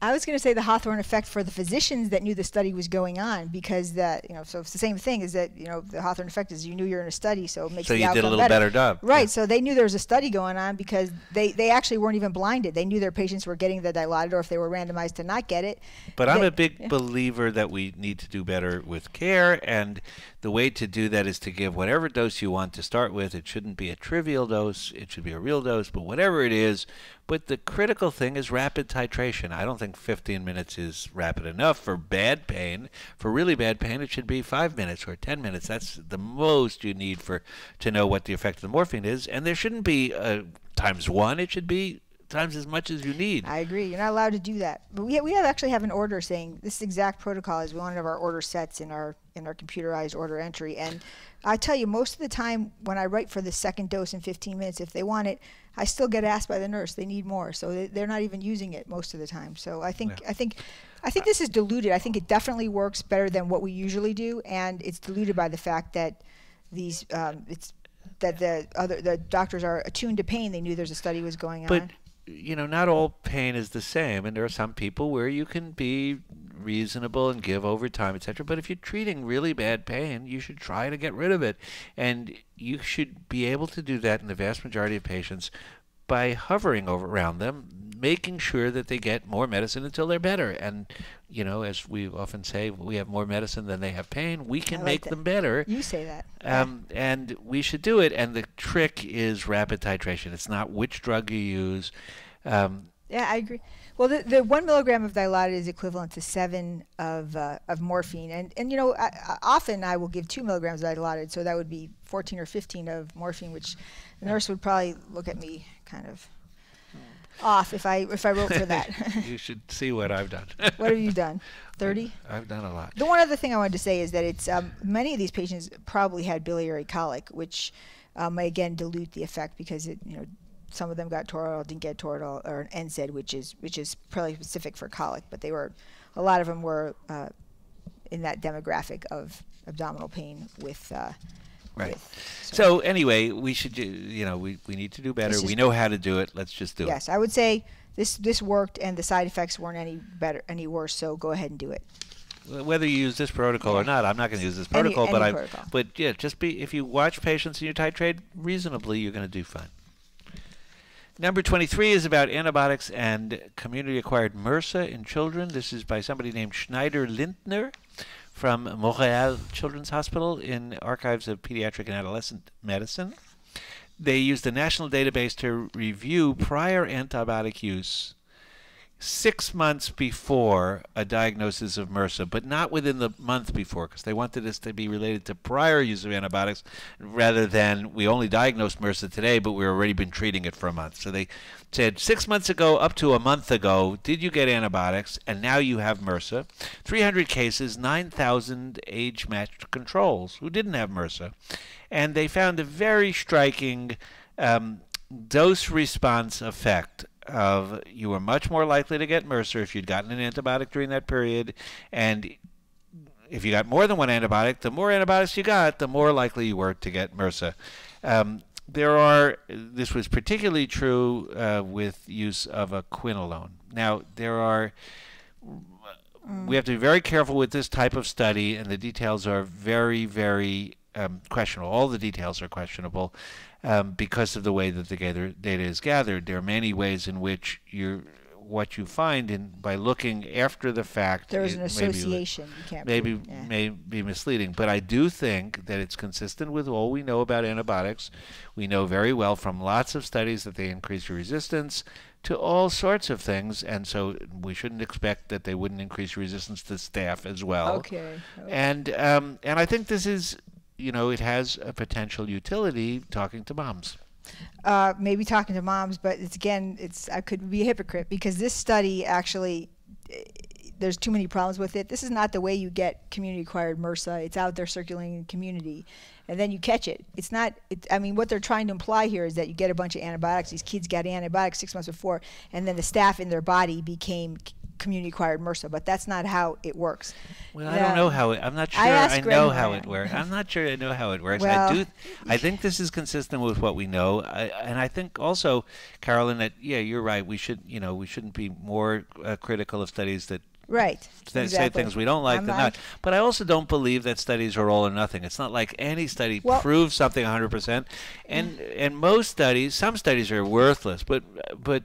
I was going to say the Hawthorne effect for the physicians that knew the study was going on, because so it's the same thing is that, the Hawthorne effect is you knew you're in a study, so it makes the outcome better. So you did a little better job. Right, yeah. So they knew there was a study going on because they actually weren't even blinded. They knew their patients were getting the Dilaudid, or if they were randomized to not get it. But I'm a big believer that we need to do better with care, and the way to do that is to give whatever dose you want to start with. It shouldn't be a trivial dose. It should be a real dose, but whatever it is. But the critical thing is rapid titration. I don't think 15 minutes is rapid enough for bad pain. For really bad pain, it should be 5 minutes or 10 minutes. That's the most you need to know what the effect of the morphine is. And there shouldn't be times 1. It should be times as much as you need. I agree. You're not allowed to do that. But we actually have an order saying this exact protocol is one of our order sets in our computerized order entry. And I tell you, most of the time when I write for the second dose in 15 minutes, if they want it, I still get asked by the nurse. They need more, so they're not even using it most of the time. So I think this is diluted. I think it definitely works better than what we usually do, and it's diluted by the fact that these that the doctors are attuned to pain. They knew there's a study was going on. But not all pain is the same, and there are some people where you can be reasonable and give overtime, etc. But if you're treating really bad pain, you should try to get rid of it, and you should be able to do that in the vast majority of patients by hovering around them, making sure that they get more medicine until they're better. And as we often say, we have more medicine than they have pain. We can make them better. You say that. And we should do it. And the trick is rapid titration. It's not which drug you use. Yeah, I agree. Well, the 1 milligram of Dilaudid is equivalent to 7 of morphine, and often I will give 2 milligrams of Dilaudid, so that would be 14 or 15 of morphine, which the nurse would probably look at me kind of off if I wrote for that. You should see what I've done. What have you done? 30? I've done a lot. The one other thing I wanted to say is that it's many of these patients probably had biliary colic, which may again dilute the effect because some of them got Toradol, didn't get Toradol, or an NSAID, which is probably specific for colic, but a lot of them were in that demographic of abdominal pain with. Right. So anyway, we should do. We need to do better. We know how to do it. Let's just do it. Yes, I would say this worked, and the side effects weren't any worse. So go ahead and do it. Whether you use this protocol or not, I'm not going to use this protocol. But just if you watch patients and you titrate reasonably, you're going to do fine. Number 23 is about antibiotics and community-acquired MRSA in children. This is by somebody named Schneider-Lindner from Montreal Children's Hospital in Archives of Pediatric and Adolescent Medicine. They used a national database to review prior antibiotic use 6 months before a diagnosis of MRSA, but not within the month before, because they wanted this to be related to prior use of antibiotics rather than we only diagnosed MRSA today, but we've already been treating it for a month. So they said 6 months ago up to a month ago, did you get antibiotics? And now you have MRSA. 300 cases, 9,000 age-matched controls who didn't have MRSA. And they found a very striking dose-response effect of you were much more likely to get MRSA if you'd gotten an antibiotic during that period, and if you got more than one antibiotic, the more antibiotics you got, the more likely you were to get MRSA. This was particularly true with use of a quinolone. Now, we have to be very careful with this type of study, and the details are very, very questionable. All the details are questionable. Because of the way that the data is gathered. There are many ways in which what you find by looking after the fact. There is an association. May be misleading. But I do think that it's consistent with all we know about antibiotics. We know very well from lots of studies that they increase your resistance to all sorts of things, and so we shouldn't expect that they wouldn't increase resistance to staph as well. Okay. And I think this is. It has a potential utility talking to moms. Maybe talking to moms, but I could be a hypocrite because this study actually, there's too many problems with it. This is not the way you get community-acquired MRSA. It's out there circulating in the community, and then you catch it. It's not. What they're trying to imply here is that you get a bunch of antibiotics. These kids got antibiotics 6 months before, and then the staph in their body became community-acquired MRSA, but that's not how it works. Well, I don't know how it. I'm not sure I know how it works. I'm not sure I know how it works. Well, I think this is consistent with what we know, and I think also, Carolyn, that you're right. We shouldn't be more critical of studies that. Right. Say things we don't like than not. But I also don't believe that studies are all or nothing. It's not like any study proves something 100%. And most studies, some studies are worthless. But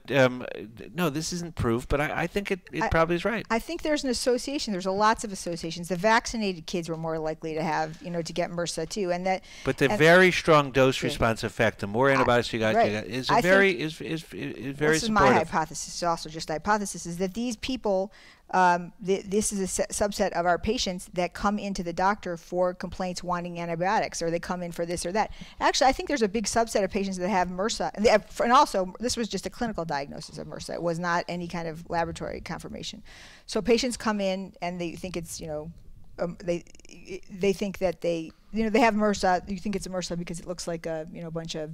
no, this isn't proof. But I think it probably is right. I think there's an association. There's lots of associations. The vaccinated kids were more likely to have, to get MRSA too. But the very strong dose response effect, the more antibiotics you got, is very supportive. This is my hypothesis. It's also just a hypothesis, is that these people. This is a subset of our patients that come into the doctor for complaints wanting antibiotics, or they come in for this or that. Actually, I think there's a big subset of patients that have MRSA, and also this was just a clinical diagnosis of MRSA. It was not any kind of laboratory confirmation. So patients come in and they think it's they think that they have MRSA. You think it's a MRSA because it looks like a bunch of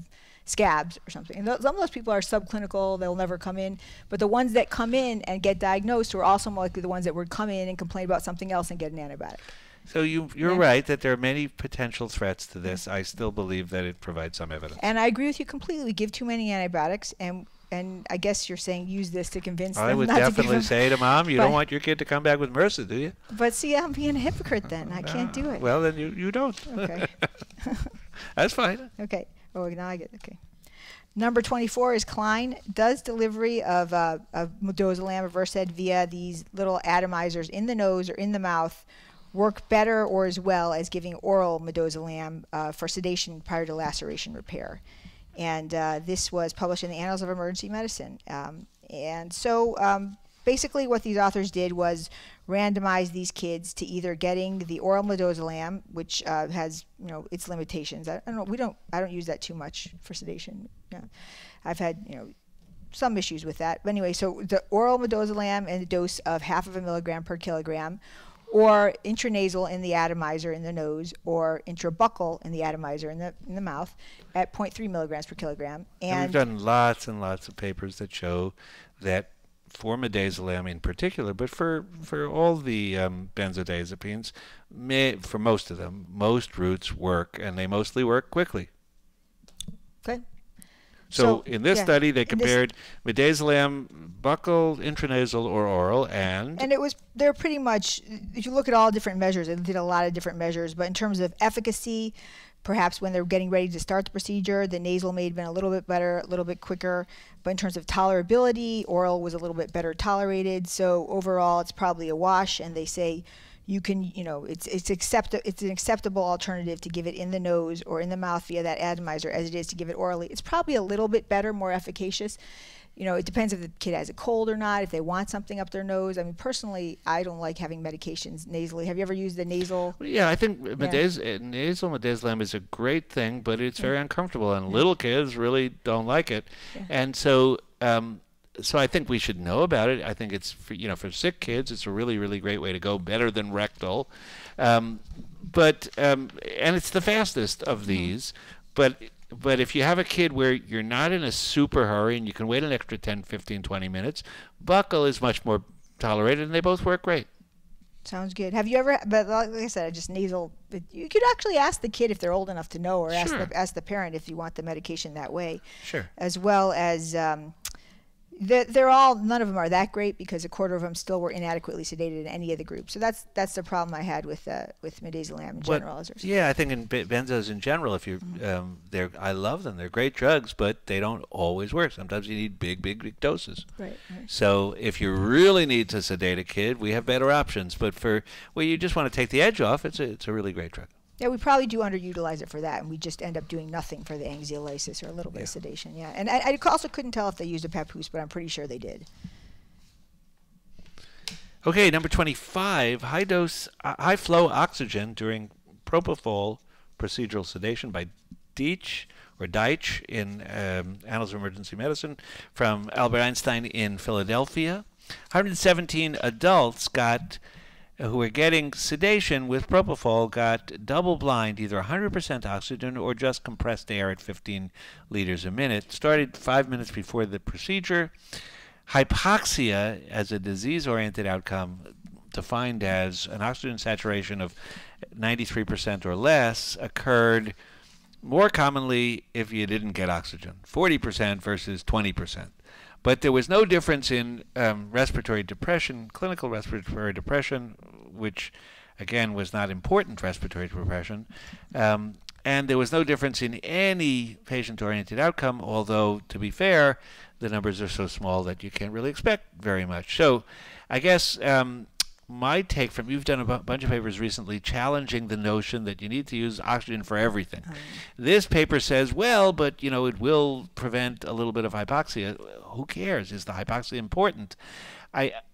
scabs or something. And some of those people are subclinical, they'll never come in. But the ones that come in and get diagnosed are also more likely the ones that would come in and complain about something else and get an antibiotic. So you're Yeah. right that there are many potential threats to this. I still believe that it provides some evidence. And I agree with you completely. We give too many antibiotics, and I guess you're saying use this to convince I them would not to give definitely them. say to Mom, you But- don't want your kid to come back with MRSA, do you? But see, I'm being a hypocrite then. I can't do it. Well, then you don't. Okay. That's fine. Okay. Oh, now I get okay. Number 24 is Klein does delivery of midazolam or Versed via these little atomizers in the nose or in the mouth work better or as well as giving oral midazolam for sedation prior to laceration repair. And this was published in the Annals of Emergency Medicine. And so basically what these authors did was randomize these kids to either getting the oral midazolam, which has its limitations. I don't use that too much for sedation. Yeah. I've had some issues with that. But anyway, so the oral midazolam in a dose of 0.5 milligram per kilogram, or intranasal in the atomizer in the nose, or intrabuccal in the atomizer in the mouth at 0.3 milligrams per kilogram. And we've done lots and lots of papers that show that for midazolam in particular, but for all the benzodiazepines, for most of them, most routes work, and they mostly work quickly. Okay. So in this study, they in compared midazolam, buccal, intranasal, or oral, and they're pretty much, if you look at all different measures, they did a lot of different measures, but in terms of efficacy, perhaps when they're getting ready to start the procedure, the nasal may have been a little bit better, a little bit quicker, but in terms of tolerability, oral was a little bit better tolerated. So overall, it's probably a wash, and they say you can, it's an acceptable alternative to give it in the nose or in the mouth via that atomizer as it is to give it orally. It's probably a little bit better, more efficacious. It depends if the kid has a cold or not, if they want something up their nose. I mean, personally, I don't like having medications nasally. Have you ever used the nasal? Yeah, I think nasal midazolam is a great thing, but it's very uncomfortable, and little kids really don't like it. Yeah. And so so I think we should know about it. I think it's for sick kids, it's a really, really great way to go, better than rectal. And it's the fastest of these. But if you have a kid where you're not in a super hurry and you can wait an extra 10, 15, 20 minutes, buccal is much more tolerated, and they both work great. Sounds good. Have you ever, but like I said, just nasal, you could actually ask the kid if they're old enough to know, or ask the parent if you want the medication that way. Sure. As well as, none of them are that great because a quarter of them still were inadequately sedated in any of the groups. So that's the problem I had with midazolam in general. Yeah, I think in benzos in general, if you I love them. They're great drugs, but they don't always work. Sometimes you need big doses. Right. So if you really need to sedate a kid, we have better options. But you just want to take the edge off, it's a really great drug. Yeah, we probably do underutilize it for that, and we just end up doing nothing for the anxiolysis or a little bit of sedation. Yeah, and I also couldn't tell if they used a papoose, but I'm pretty sure they did. Okay, number 25, high flow oxygen during propofol procedural sedation by Deitch in Annals of Emergency Medicine from Albert Einstein in Philadelphia. 117 adults who were getting sedation with propofol got double-blind, either 100% oxygen or just compressed air at 15 liters a minute. Started 5 minutes before the procedure. Hypoxia as a disease-oriented outcome, defined as an oxygen saturation of 93% or less, occurred more commonly if you didn't get oxygen, 40% versus 20%. But there was no difference in respiratory depression, clinical respiratory depression, which, again, was not important respiratory depression. And there was no difference in any patient-oriented outcome, although, to be fair, the numbers are so small that you can't really expect very much. So I guess my take from, you've done a bunch of papers recently challenging the notion that you need to use oxygen for everything. This paper says, well, but it will prevent a little bit of hypoxia. Who cares? Is the hypoxia important?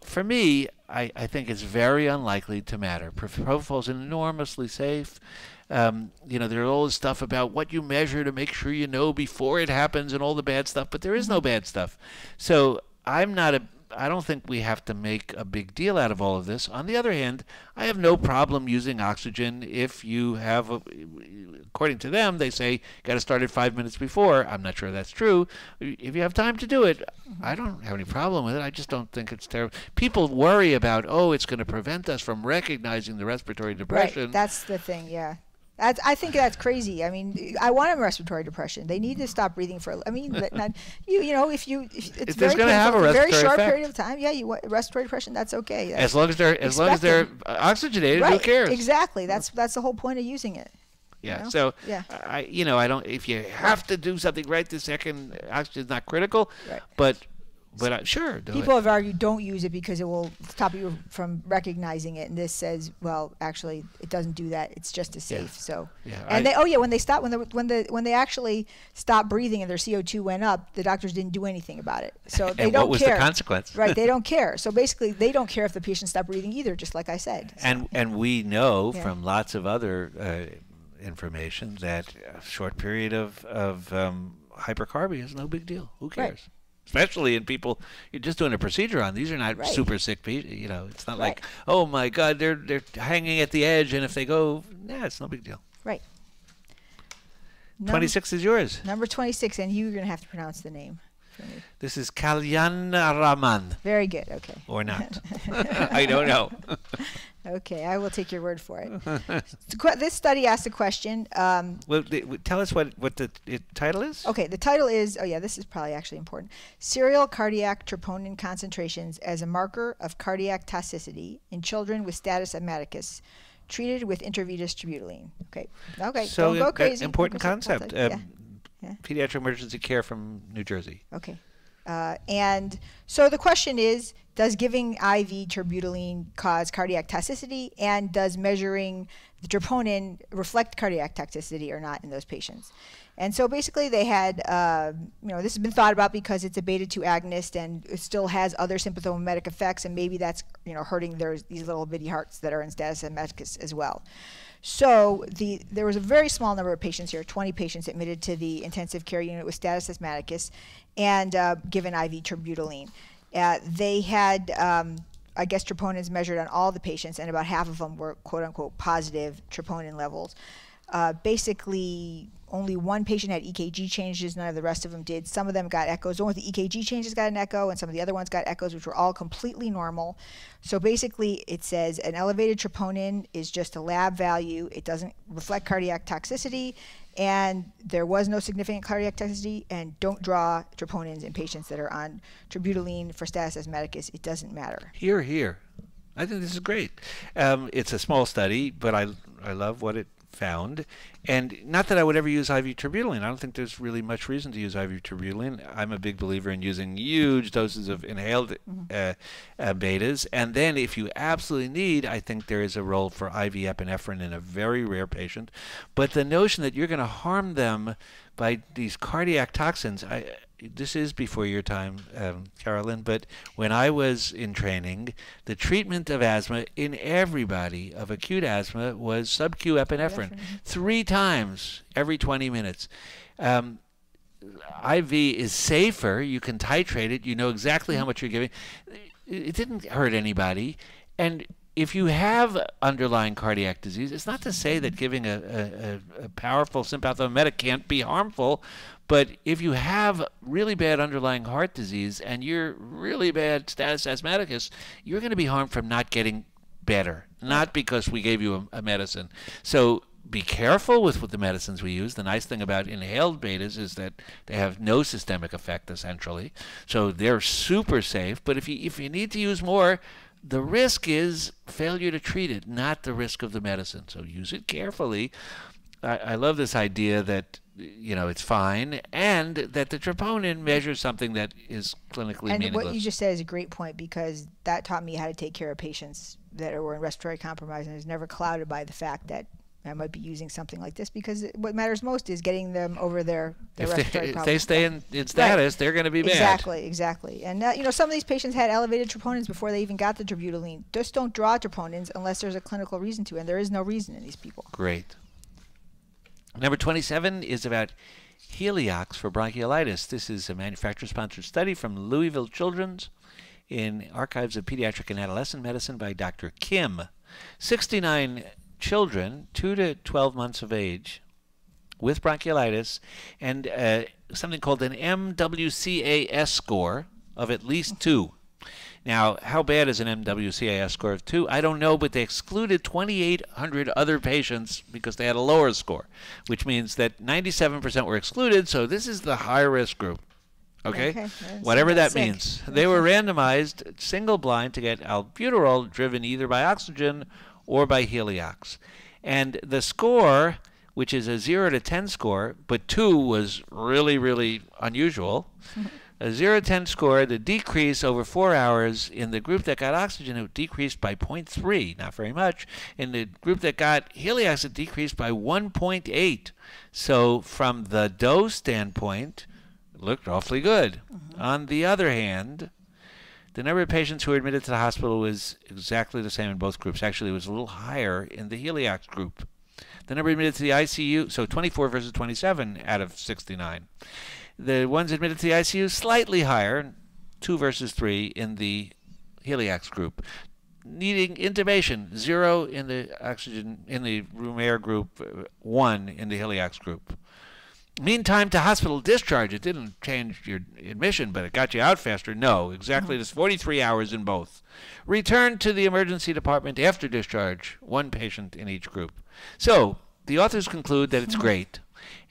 For me, I think it's very unlikely to matter. Propofol is enormously safe. There's all this stuff about what you measure to make sure you know before it happens and all the bad stuff, but there is no bad stuff. So I don't think we have to make a big deal out of all of this. On the other hand, I have no problem using oxygen if you have according to them, they say got to start it 5 minutes before. I'm not sure that's true. If you have time to do it, I don't have any problem with it. I just don't think it's terrible. People worry about, it's going to prevent us from recognizing the respiratory depression. Right, that's the thing, yeah. I think that's crazy. I mean, I want them respiratory depression. They need to stop breathing for. I mean, if it's very going to have a very short effect. Period of time, yeah, you want respiratory depression. That's okay. As long as they're oxygenated, right, who cares? Exactly. That's the whole point of using it. Yeah. You know? So yeah. I don't. If you have to do something right this second, oxygen's not critical. Right. But sure, do People it. have argued don't use it because it will stop you from recognizing it, and this says, well, actually, it doesn't do that. It's just as safe. Yeah. So, yeah, and when they actually stopped breathing and their CO2 went up, the doctors didn't do anything about it. So they don't care. What was the consequence? Right, they don't care. So basically, they don't care if the patient stopped breathing either, just like I said. So, and we know from lots of other information that a short period of hypercarbia is no big deal. Who cares? Right. Especially in people you're just doing a procedure on. These are not super sick people. It's not like, oh my God, they're hanging at the edge, and if they go, it's no big deal. Right. 26 is yours. Number 26, and you're going to have to pronounce the name for me. This is Kalyan Raman. Very good. Okay. Or not. I don't know. Okay, I will take your word for it. This study asked a question. Well, tell us what the title is. Okay, the title is, this is probably actually important. Serial cardiac troponin concentrations as a marker of cardiac toxicity in children with status asthmaticus treated with intravenous terbutaline. Okay, so don't go crazy. Important concept. Pediatric emergency care from New Jersey. Okay. And so the question is, does giving IV terbutaline cause cardiac toxicity, and does measuring the troponin reflect cardiac toxicity or not in those patients? And so basically they had, this has been thought about because it's a beta-2 agonist and it still has other sympathomimetic effects, and maybe that's hurting these little bitty hearts that are in status asthmaticus as well. So there was a very small number of patients here, 20 patients admitted to the intensive care unit with status asthmaticus and given IV terbutaline. They had, troponins measured on all the patients, and about half of them were quote-unquote positive troponin levels. Basically, only one patient had EKG changes. None of the rest of them did. Some of them got echoes. The one with the EKG changes got an echo, and some of the other ones got echoes, which were all completely normal. So basically, it says an elevated troponin is just a lab value. It doesn't reflect cardiac toxicity, and there was no significant cardiac toxicity, and don't draw troponins in patients that are on terbutaline for status asthmaticus. It doesn't matter. Hear, hear. I think this is great. It's a small study, but I love what it found. And not that I would ever use IV terbutaline. I don't think there's really much reason to use IV terbutaline. I'm a big believer in using huge doses of inhaled betas. And then if you absolutely need, I think there is a role for IV epinephrine in a very rare patient. But the notion that you're going to harm them by these cardiac toxins, this is before your time, Carolyn, but when I was in training, the treatment of asthma in everybody of acute asthma was sub-Q epinephrine 3 times every 20 minutes. IV is safer. You can titrate it. You know exactly how much you're giving. It didn't hurt anybody. And if you have underlying cardiac disease, it's not to say that giving a powerful sympathomimetic can't be harmful, but if you have really bad underlying heart disease and you're really bad status asthmaticus, you're going to be harmed from not getting better, not because we gave you a medicine. So be careful with the medicines we use. The nice thing about inhaled betas is that they have no systemic effect, essentially. So they're super safe, but if you need to use more, the risk is failure to treat it, not the risk of the medicine. So use it carefully. I love this idea that it's fine, and that the troponin measures something that is clinically meaningless. And what you just said is a great point, because that taught me how to take care of patients that were in respiratory compromise, and is never clouded by the fact that I might be using something like this, because what matters most is getting them over their respiratory problems. If they stay in status, they're going to be bad. Exactly. And some of these patients had elevated troponins before they even got the terbutaline. Just don't draw troponins unless there's a clinical reason to, and there is no reason in these people. Great. Number 27 is about Heliox for bronchiolitis. This is a manufacturer-sponsored study from Louisville Children's in Archives of Pediatric and Adolescent Medicine by Dr. Kim. 69 children, 2 to 12 months of age, with bronchiolitis and something called an MWCAS score of at least 2. Now, how bad is an MWCAS score of 2? I don't know, but they excluded 2,800 other patients because they had a lower score, which means that 97% were excluded, so this is the high-risk group. Okay? Whatever that means. They were randomized, single-blind, to get albuterol driven either by oxygen or by Heliox. And the score, which is a 0 to 10 score, but 2 was really, really unusual. A 0 to 10 score, the decrease over 4 hours in the group that got oxygen, it decreased by 0.3, not very much. In the group that got Heliox, it decreased by 1.8. So from the dose standpoint, it looked awfully good. On the other hand, the number of patients who were admitted to the hospital was exactly the same in both groups. Actually, it was a little higher in the Heliox group. The number admitted to the ICU, so 24 versus 27 out of 69. The ones admitted to the ICU, slightly higher, 2 versus 3 in the Heliox group. Needing intubation, 0 in the oxygen in the room air group, 1 in the Heliox group. Mean time to hospital discharge, it didn't change your admission, but it got you out faster. No, exactly. It's 43 hours in both. Return to the emergency department after discharge, 1 patient in each group. So the authors conclude that it's great.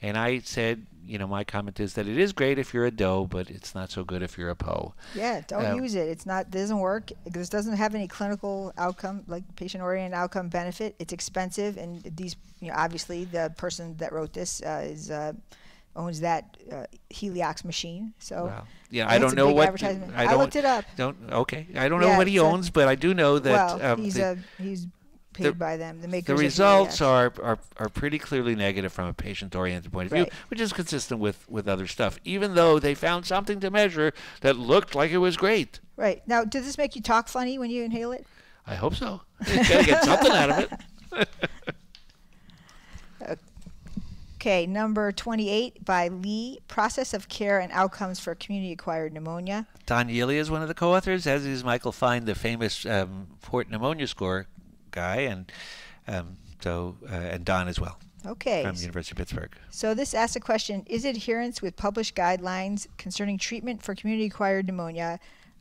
And I said, you know, my comment is that it is great if you're a DOE, but it's not so good if you're a POE. Yeah, don't use it. It's not, doesn't work. It doesn't have any clinical outcome, like patient-oriented outcome benefit. It's expensive, and these, you know, obviously the person that wrote this owns that Heliox machine. So well, yeah, I don't know what I looked it up. I don't know what he owns, but I do know that well, he's paid by them. The makers. The results are pretty clearly negative from a patient-oriented point of view, which is consistent with other stuff. Even though they found something to measure that looked like it was great. Right. Now, does this make you talk funny when you inhale it? I hope so. You gotta get something out of it. Okay, number 28 by Lee, Process of Care and Outcomes for Community-Acquired Pneumonia. Don Yealy is one of the co-authors, as is Michael Fine, the famous Port Pneumonia Score guy, and Don as well. Okay. From the University of Pittsburgh. So this asks a question: is adherence with published guidelines concerning treatment for community-acquired pneumonia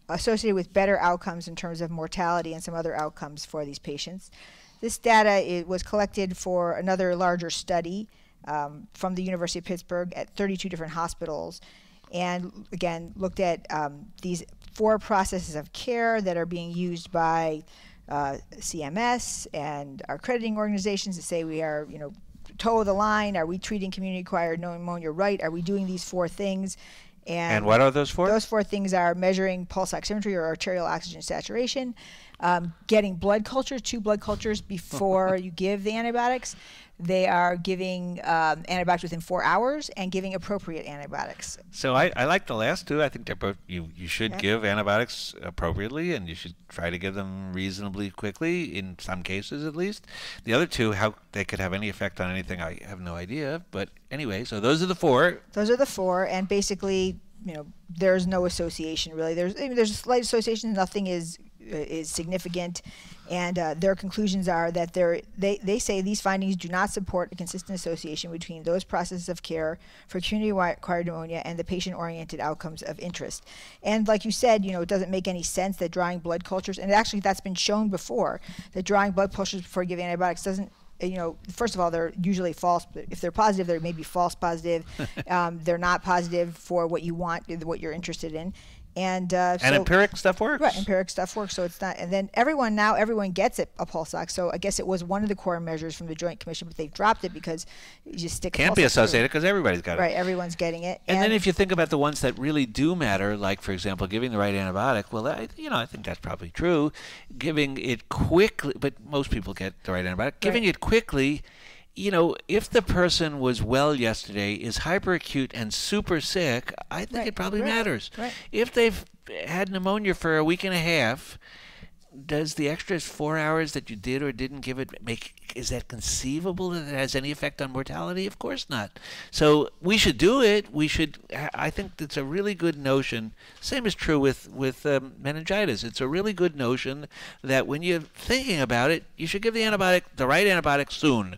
associated with better outcomes in terms of mortality and some other outcomes for these patients? This data was collected for another larger study from the University of Pittsburgh at 32 different hospitals, and again looked at these 4 processes of care that are being used by CMS and our accrediting organizations to say we are, you know, toe of the line. Are we treating community-acquired pneumonia right? Are we doing these 4 things? And what are those 4? Those 4 things are measuring pulse oximetry or arterial oxygen saturation, getting blood cultures, 2 blood cultures before you give the antibiotics. They are giving antibiotics within 4 hours and giving appropriate antibiotics. So I like the last 2. I think they're both, you should give antibiotics appropriately, and you should try to give them reasonably quickly, in some cases at least. The other 2, how they could have any effect on anything, I have no idea. But anyway, so those are the 4. Those are the 4, and basically, you know, there's no association really. There's a slight association. Nothing is significant, and their conclusions are that they say these findings do not support a consistent association between those processes of care for community-acquired pneumonia and the patient-oriented outcomes of interest. And like you said, you know, it doesn't make any sense that drawing blood cultures, and actually that's been shown before, that drawing blood cultures before giving antibiotics doesn't, you know, first of all, they're usually false. If they're positive, they may be false positive. They're not positive for what you want, what you're interested in. And empiric stuff works. Right, empiric stuff works. So it's not. And then everyone gets a pulse ox. So I guess it was one of the core measures from the Joint Commission, but they've dropped it because you just stick. Can't be associated because everybody's got it. Right, everyone's getting it. And then if you think about the ones that really do matter, like for example, giving the right antibiotic. Well, I think that's probably true. Giving it quickly, but most people get the right antibiotic. Right. Giving it quickly. You know, if the person was well yesterday, is hyperacute and super sick, I think it probably matters. Right. If they've had pneumonia for a week and a half, does the extra 4 hours that you did or didn't give it is that conceivable that it has any effect on mortality? Of course not. So we should do it. I think it's a really good notion. Same is true with meningitis. It's a really good notion that when you're thinking about it, you should give the right antibiotic soon.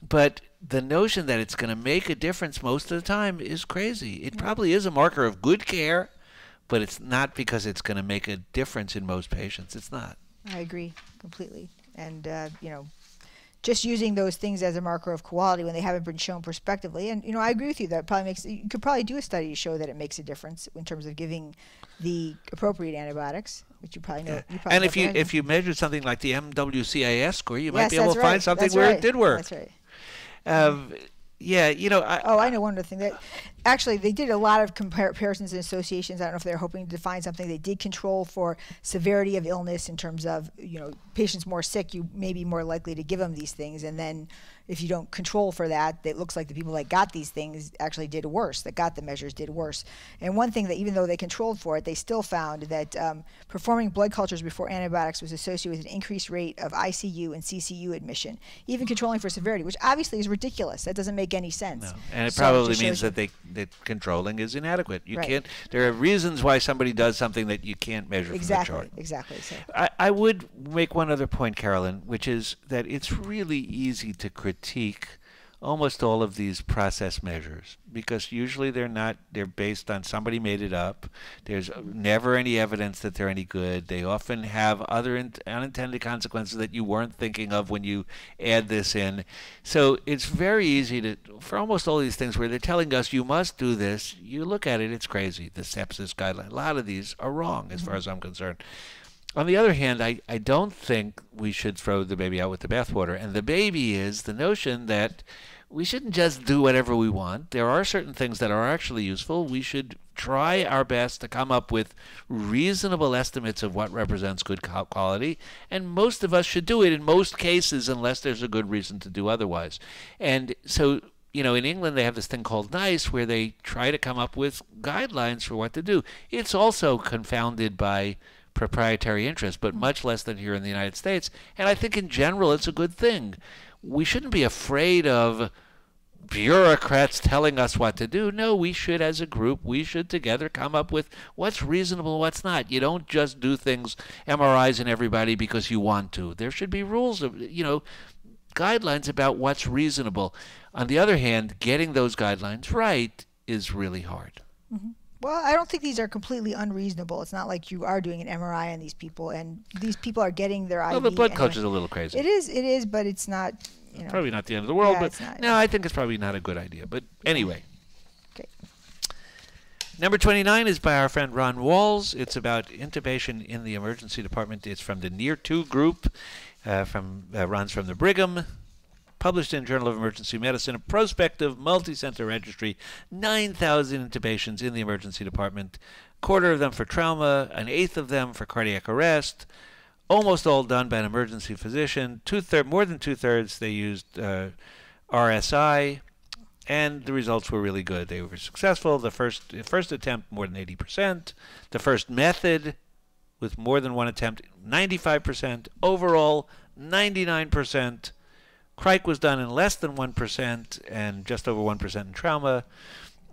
But the notion that it's going to make a difference most of the time is crazy. It probably is a marker of good care, but it's not because it's going to make a difference in most patients. It's not. I agree completely. And, just using those things as a marker of quality when they haven't been shown prospectively. And, I agree with you that probably you could probably do a study to show that it makes a difference in terms of giving the appropriate antibiotics, which you probably know. And if you measured something like the MWCIS score, you might Yes, be able that's to find right. something That's where right. it did work. That's right. Yeah, I know one other thing that actually they did a lot of comparisons and associations. I don't know if they're hoping to find something. They did control for severity of illness in terms of, patients more sick, you may be more likely to give them these things. And then if you don't control for that, it looks like the people that got these things actually did worse, that got the measures did worse. And one thing that even though they controlled for it, they still found that performing blood cultures before antibiotics was associated with an increased rate of ICU and CCU admission, even controlling for severity, which obviously is ridiculous. That doesn't make any sense. No. And it So probably just means shows that controlling is inadequate. You Right. can't. There are reasons why somebody does something that you can't measure Exactly, from the chart. exactly. So. I would make one other point, Carolyn, which is that it's really easy to critique almost all of these process measures because usually they're based on somebody made it up. There's never any evidence that they're any good. They often have other unintended consequences that you weren't thinking of when you add this in. So it's very easy for almost all these things where they're telling us you must do this, you look at it, it's crazy. The sepsis guideline, a lot of these are wrong as far as I'm concerned. On the other hand, I don't think we should throw the baby out with the bathwater. And the baby is the notion that we shouldn't just do whatever we want. There are certain things that are actually useful. We should try our best to come up with reasonable estimates of what represents good quality. And most of us should do it in most cases unless there's a good reason to do otherwise. And so, in England they have this thing called NICE where they try to come up with guidelines for what to do. It's also confounded by proprietary interest, but much less than here in the United States. And I think in general it's a good thing. We shouldn't be afraid of bureaucrats telling us what to do. No, we should, as a group, we should together come up with what's reasonable and what's not. You don't just do things, MRIs in everybody because you want to. There should be rules of, guidelines about what's reasonable. On the other hand, getting those guidelines right is really hard. Mm-hmm. Well, I don't think these are completely unreasonable. It's not like you are doing an MRI on these people, and these people are getting their IV. Well, the blood anyway. culture is a little crazy. It is, but it's not. Probably not the end of the world, Yeah, but it's not. no, I think it's probably not a good idea. But anyway. Okay. Number 29 is by our friend Ron Walls. It's about intubation in the emergency department. It's from the Near 2 group. Ron's from the Brigham. Published in Journal of Emergency Medicine, a prospective multi-center registry, 9,000 intubations in the emergency department, a quarter of them for trauma, an eighth of them for cardiac arrest, almost all done by an emergency physician. More than two-thirds they used RSI, and the results were really good. They were successful. The first attempt, more than 80%. The first method, with more than one attempt, 95%. Overall, 99%. Crike was done in less than 1% and just over 1% in trauma.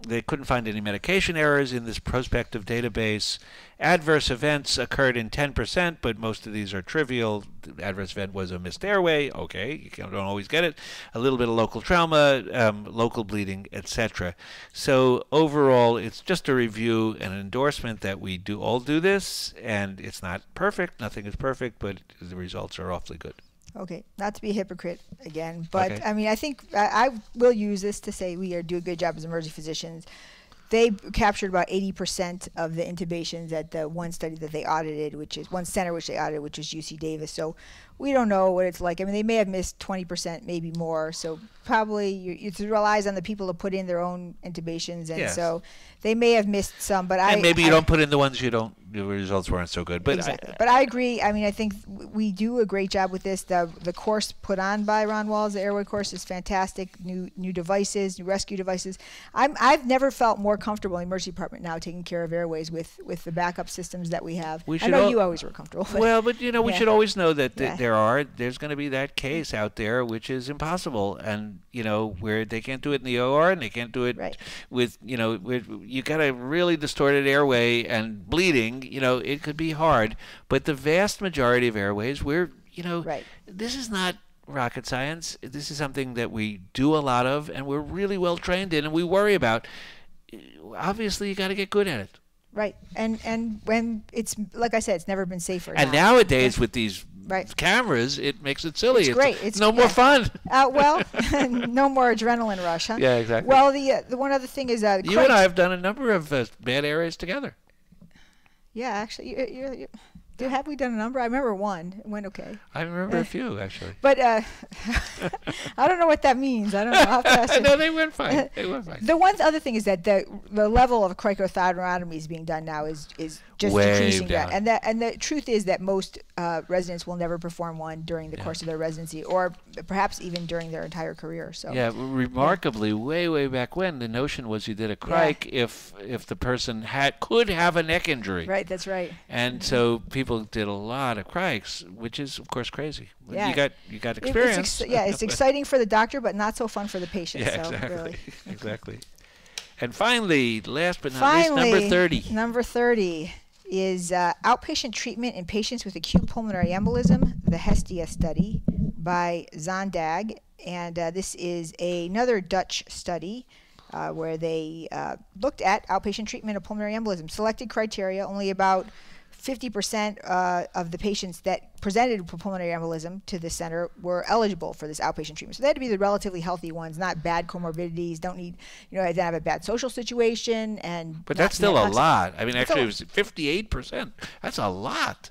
They couldn't find any medication errors in this prospective database. Adverse events occurred in 10%, but most of these are trivial. The adverse event was a missed airway. Okay, you don't always get it. A little bit of local trauma, local bleeding, etc. So overall, it's just a review and an endorsement that we all do this, and it's not perfect. Nothing is perfect, but the results are awfully good. Okay, not to be a hypocrite again, but Okay. I mean, I think I will use this to say we do a good job as emergency physicians. They captured about 80% of the intubations at the one study that they audited, which is one center which they audited, which is UC Davis. So we don't know what it's like. I mean, they may have missed 20%, maybe more. So probably it relies on the people to put in their own intubations, and Yes. so they may have missed some. But And maybe you don't put in the ones you don't. The results weren't so good. But exactly. But I agree. I mean, I think we do a great job with this. The course put on by Ron Walls, the airway course, is fantastic. New devices, new rescue devices. I've never felt more comfortable in the emergency department now taking care of airways with the backup systems that we have. I know you always were comfortable. Well, but we Yeah. should always know that Yeah. there's going to be that case out there which is impossible, and where they can't do it in the OR and they can't do it Right. with where you got a really distorted airway and bleeding. It could be hard, but the vast majority of airways where Right. this is not rocket science. This is something that we do a lot of, and we're really well trained in, and we worry about. Obviously, you got to get good at it. Right. And when it's, like I said, it's never been safer. And nowadays with these cameras, it makes it silly. It's great. It's no more fun. Well, no more adrenaline rush, huh? Yeah, exactly. Well, the one other thing is you and I have done a number of bad areas together. Yeah, actually, have we done a number? I remember one. It went okay. I remember a few, actually. But I don't know what that means. I don't know. I'll have to no, they went fine. They went fine. The one other thing is that the level of cricothyroidotomies being done now is just way decreasing. Down. And the truth is that most residents will never perform one during the course of their residency, or perhaps even during their entire career. So remarkably, way back when, the notion was you did a cric if the person could have a neck injury. Right, that's right. And so people did a lot of crics, which is of course crazy. Yeah. You got experience. It's exciting for the doctor, but not so fun for the patient. Yeah, so exactly. Really. Exactly. And finally, last but not least, number 30. Number 30 is outpatient treatment in patients with acute pulmonary embolism, the Hestia study by Zondag. And this is another Dutch study where they looked at outpatient treatment of pulmonary embolism. Selected criteria, only about 50% of the patients that presented with pulmonary embolism to the center were eligible for this outpatient treatment. So they had to be the relatively healthy ones, not bad comorbidities, don't need, don't have a bad social situation. But that's still a lot. I mean, actually, it was 58%. That's a lot.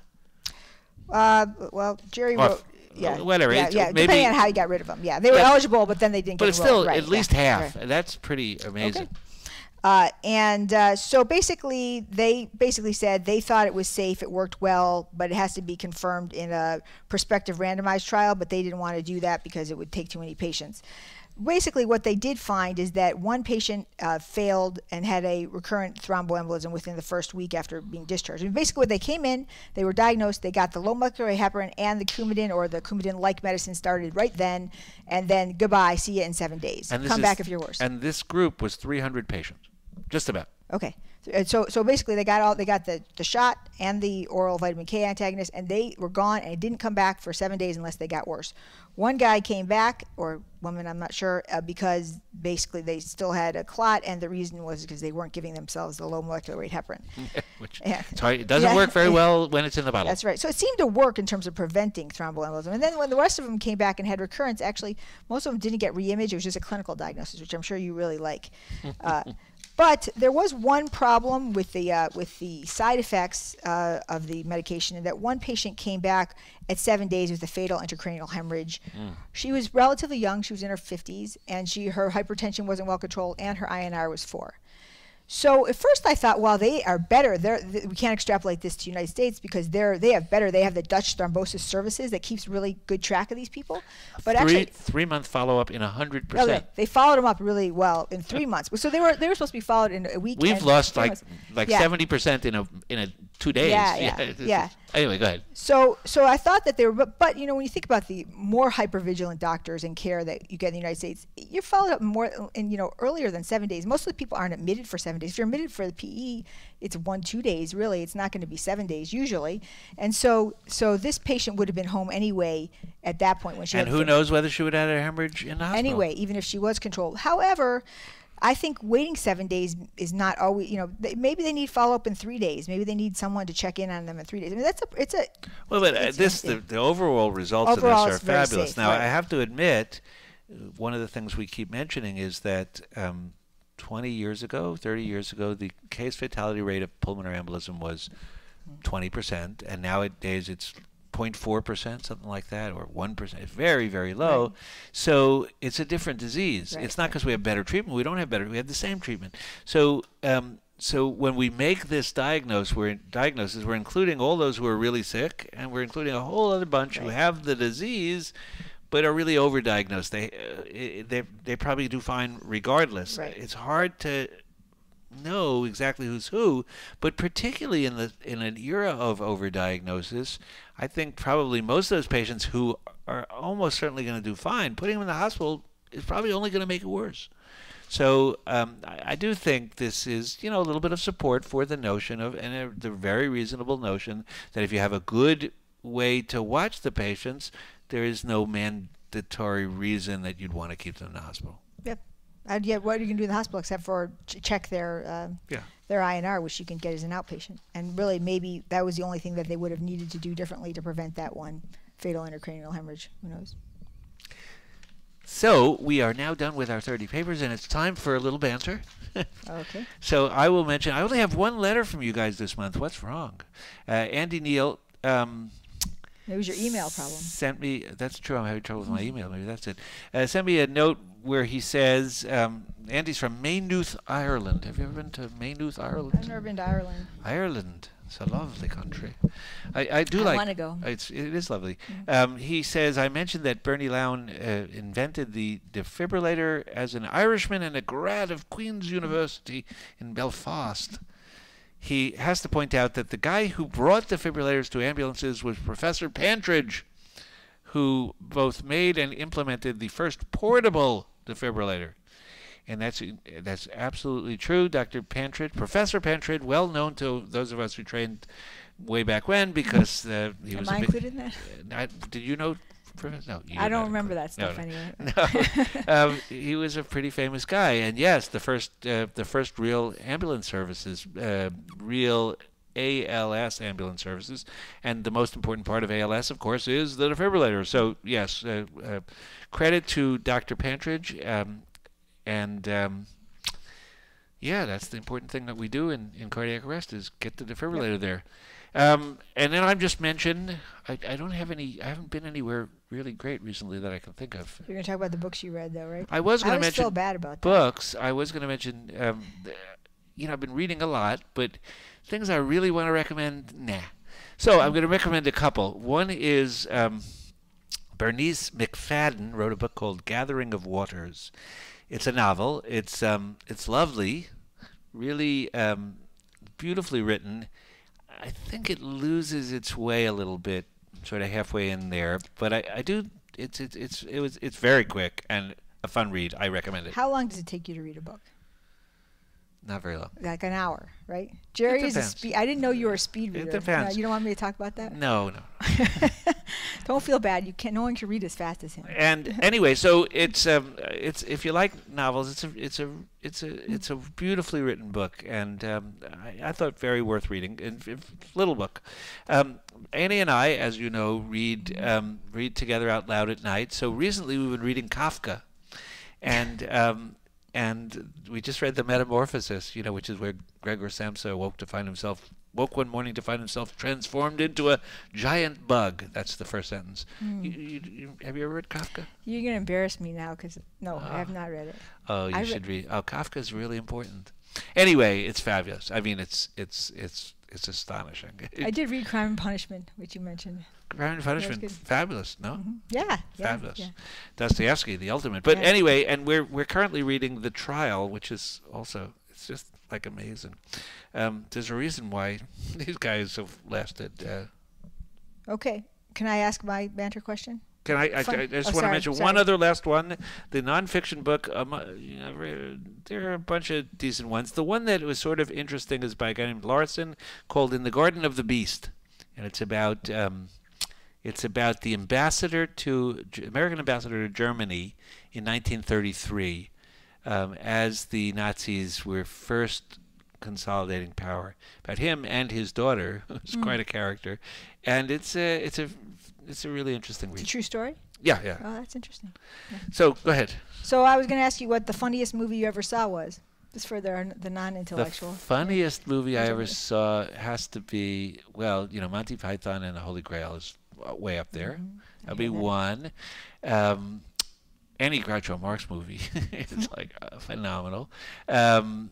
Well, Jerry wrote... Yeah, whatever. Yeah, maybe, depending on how you got rid of them. Yeah, they were eligible, but then they didn't get enrolled. But it's still at least half. Right. That's pretty amazing. Okay. So basically, they said they thought it was safe, it worked well, but it has to be confirmed in a prospective randomized trial, but they didn't want to do that because it would take too many patients. Basically, what they did find is that one patient failed and had a recurrent thromboembolism within the first week after being discharged. And basically, when they came in, they were diagnosed, they got the low molecular weight heparin and the Coumadin or the Coumadin-like medicine started right then, and then goodbye, see you in 7 days. Come back if you're worse. And this group was 300 patients, just about. Okay. So basically, they got the shot and the oral vitamin K antagonist, and they were gone, and it didn't come back for 7 days unless they got worse. One guy came back, or woman, I'm not sure, because basically they still had a clot, and the reason was because they weren't giving themselves the low molecular weight heparin. It doesn't work very well when it's in the bottle. That's right. So it seemed to work in terms of preventing thromboembolism. And then when the rest of them came back and had recurrence, actually, most of them didn't get reimage. It was just a clinical diagnosis, which I'm sure you really like. But there was one problem with the side effects of the medication, and that one patient came back at 7 days with a fatal intracranial hemorrhage. She was relatively young; she was in her 50s, and her hypertension wasn't well controlled, and her INR was 4. So at first I thought, well, they are better. We can't extrapolate this to the United States because they have the Dutch thrombosis services that keeps really good track of these people. But actually, 3-month follow-up in 100%. They followed them up really well in 3 months. So they were supposed to be followed in a week. We've lost like 70% in a 2 days. Yeah. Anyway, go ahead. So I thought that they were, but when you think about the more hypervigilant doctors and care that you get in the United States, you're followed up more earlier than 7 days. Most of the people aren't admitted for 7 days. If you're admitted for the PE, it's 1-2 days. Really, it's not going to be 7 days usually. And so this patient would have been home anyway at that point when she. And who knows whether she would have had a hemorrhage in the hospital? Anyway, even if she was controlled. However, I think waiting 7 days is not always, maybe they need follow-up in 3 days. Maybe they need someone to check in on them in 3 days. I mean, the overall results of this are fabulous. Now, I have to admit, one of the things we keep mentioning is that 20 years ago, 30 years ago, the case fatality rate of pulmonary embolism was 20%, and nowadays it's 0.4%, something like that, or 1%. It's very, very low. Right. So it's a different disease. Right. It's not because we have better treatment. We don't have better. We have the same treatment. So when we make this diagnosis, we're including all those who are really sick, and we're including a whole other bunch who have the disease but are really overdiagnosed. They probably do fine regardless. Right. It's hard to know exactly who's who, but particularly in an era of overdiagnosis, I think probably most of those patients who are almost certainly going to do fine, putting them in the hospital is probably only going to make it worse. So I do think this is, a little bit of support for the notion of, and the very reasonable notion that if you have a good way to watch the patients, there is no mandatory reason that you'd want to keep them in the hospital. Yep. And yet, what are you going to do in the hospital except for check their INR, which you can get as an outpatient? And really, maybe that was the only thing that they would have needed to do differently to prevent that one fatal intracranial hemorrhage. Who knows? So we are now done with our 30 papers, and it's time for a little banter. Okay. So I will mention, I only have one letter from you guys this month. What's wrong? Andy Neal. It was your email problem. Sent me, that's true, I'm having trouble with my email, maybe that's it. Sent me a note where he says, Andy's from Maynooth, Ireland. Have you ever been to Maynooth, Ireland? I've never been to Ireland. Ireland, it's a lovely country. I want to go. It is lovely. He says, I mentioned that Bernie Lown invented the defibrillator as an Irishman and a grad of Queen's University in Belfast. He has to point out that the guy who brought defibrillators to ambulances was Professor Pantridge, who both made and implemented the first portable defibrillator. And that's absolutely true. Dr. Pantridge, Professor Pantridge, well known to those of us who trained way back when, because he was. Am I included in that? Did you know? No, I don't remember that stuff anyway. No, he was a pretty famous guy, and yes, the first real ambulance services, real ALS ambulance services, and the most important part of ALS, of course, is the defibrillator. So yes, credit to Dr. Pantridge, and yeah, that's the important thing that we do in cardiac arrest is get the defibrillator there. And then I've just mentioned I don't have any. I haven't been anywhere really great recently that I can think of. You're going to talk about the books you read, though, right? I was going to mention so bad about books. I was going to mention. I've been reading a lot, but things I really want to recommend, nah. So I'm going to recommend a couple. One is Bernice McFadden wrote a book called Gathering of Waters. It's a novel. It's lovely, really beautifully written. I think it loses its way a little bit, sort of halfway in there. But I do. It's very quick and a fun read. I recommend it. How long does it take you to read a book? Not very long. Like an hour, right? Jerry is a speed. I didn't know you were a speed reader. It depends. You don't want me to talk about that? No. Don't feel bad. No one can read as fast as him. And anyway, so it's if you like novels, it's a beautifully written book, and I thought very worth reading. Little book. Annie and I, as you know, read together out loud at night. So recently we've been reading Kafka, and we just read The Metamorphosis, which is where Gregor Samsa woke one morning to find himself transformed into a giant bug. That's the first sentence. Have you ever read Kafka? You're going to embarrass me now because, no, I have not read it. Oh, you should read. Oh, Kafka is really important. Anyway, it's fabulous. I mean, it's astonishing. I did read Crime and Punishment, which you mentioned. Crime and Punishment, fabulous, no? Yeah. Fabulous. Yeah. Dostoevsky, the ultimate. But anyway, and we're currently reading The Trial, which is also, it's just like amazing. There's a reason why these guys have lasted. Okay. Can I ask my banter question? Can I just want to mention one other last one. The nonfiction book, there are a bunch of decent ones. The one that was sort of interesting is by a guy named Larson, called In the Garden of the Beast. And it's about the American ambassador to Germany in 1933, as the Nazis were first consolidating power. About him and his daughter, who's quite a character, and it's a really interesting read. It's a true story? Yeah. Oh, that's interesting. Yeah. So go ahead. So I was going to ask you what the funniest movie you ever saw was. Just for the non-intellectual. The funniest movie I ever saw has to be, Monty Python and the Holy Grail is way up there. That'll be one. Any Groucho Marx movie is like phenomenal. And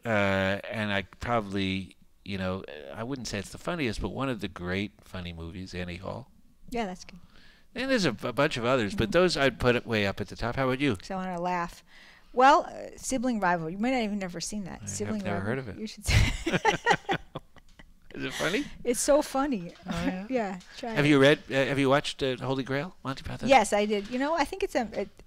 I probably, I wouldn't say it's the funniest, but one of the great funny movies, Annie Hall. Yeah, that's good. And there's a bunch of others, but those I'd put it way up at the top. How about you? So I want to laugh. Well, Sibling Rival. You might not even never seen that. I've never heard of it. You should see. Is it funny? It's so funny. Oh, yeah. Yeah, try Have it. you read? Have you watched Holy Grail, Monty Python? Yes, I did. You know, I think it's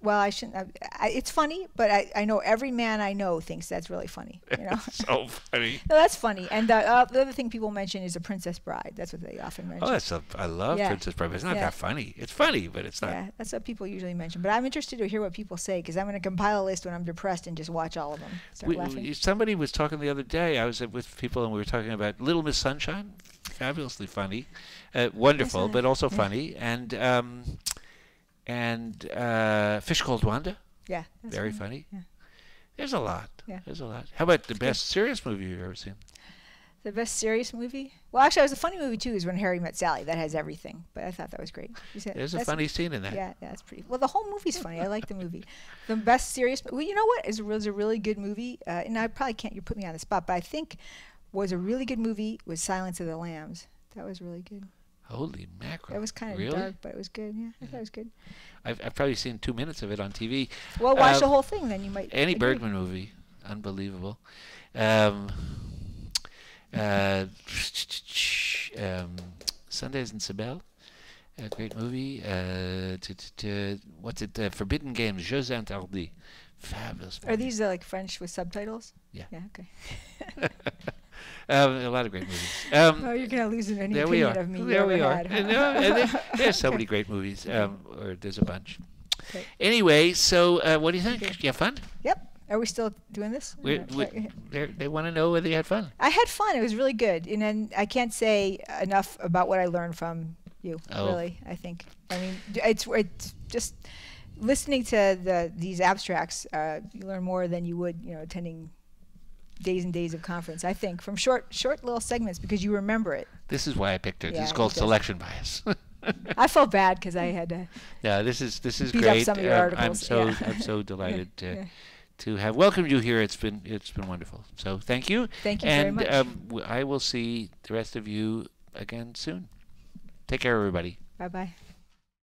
well, I shouldn't. It's funny, but I know every man I know thinks that's really funny. You know, So funny. no, that's funny. And the other thing people mention is The Princess Bride. That's what they often mention. Oh, I love Yeah. Princess Bride. But it's not Yeah. that funny. It's funny, but it's not. Yeah, that's what people usually mention. But I'm interested to hear what people say because I'm going to compile a list when I'm depressed and just watch all of them. Start laughing. Somebody was talking the other day. I was with people and we were talking about Little Miss Sunshine, fabulously funny, wonderful, Yes, but also yeah. funny, and Fish Called Wanda, Yeah, that's very funny. Yeah. There's a lot. Yeah. There's a lot. How about the best serious movie you've ever seen? The best serious movie? Well, actually, it was a funny movie too. Is When Harry Met Sally. That has everything. But I thought that was great. There's a funny scene in that. Yeah, that's pretty. Well, the whole movie's funny. I like the movie. The best serious. Well, you know what was a really good movie, and I probably can't. You put me on the spot, but I think was a really good movie was Silence of the Lambs. That was really good. Holy mackerel! That was kind of really? dark, but it was good. Yeah, I thought it was good. I've probably seen 2 minutes of it on TV. Well, watch the whole thing, then you might. Annie agree. Bergman movie, unbelievable. Sundays in Sibel, a great movie. What's it? Forbidden Games, Jeux Interdits, fabulous. Are these like French with subtitles? Yeah. Yeah. Okay. A lot of great movies. Oh, you're gonna lose any There we opinion are. of me you There we ever are. had, huh? And, there's so many great movies. Or there's a bunch. Okay. Anyway, so what do you think? Okay. You have fun? Yep. Are we still doing this? They want to know whether you had fun. I had fun. It was really good, and then I can't say enough about what I learned from you. Oh. Really, I think. I mean, it's just listening to these abstracts. You learn more than you would, attending days and days of conference. I think from short little segments because you remember it. This is why I picked her. Yeah, This is called it does. selection bias. I felt bad because I had to. Yeah, this is Beat up great. some of your articles, yeah. I'm so delighted Yeah. to have welcomed you here. It's been wonderful. So thank you. Thank you very and much. I will see the rest of you again soon. Take care, everybody. Bye bye.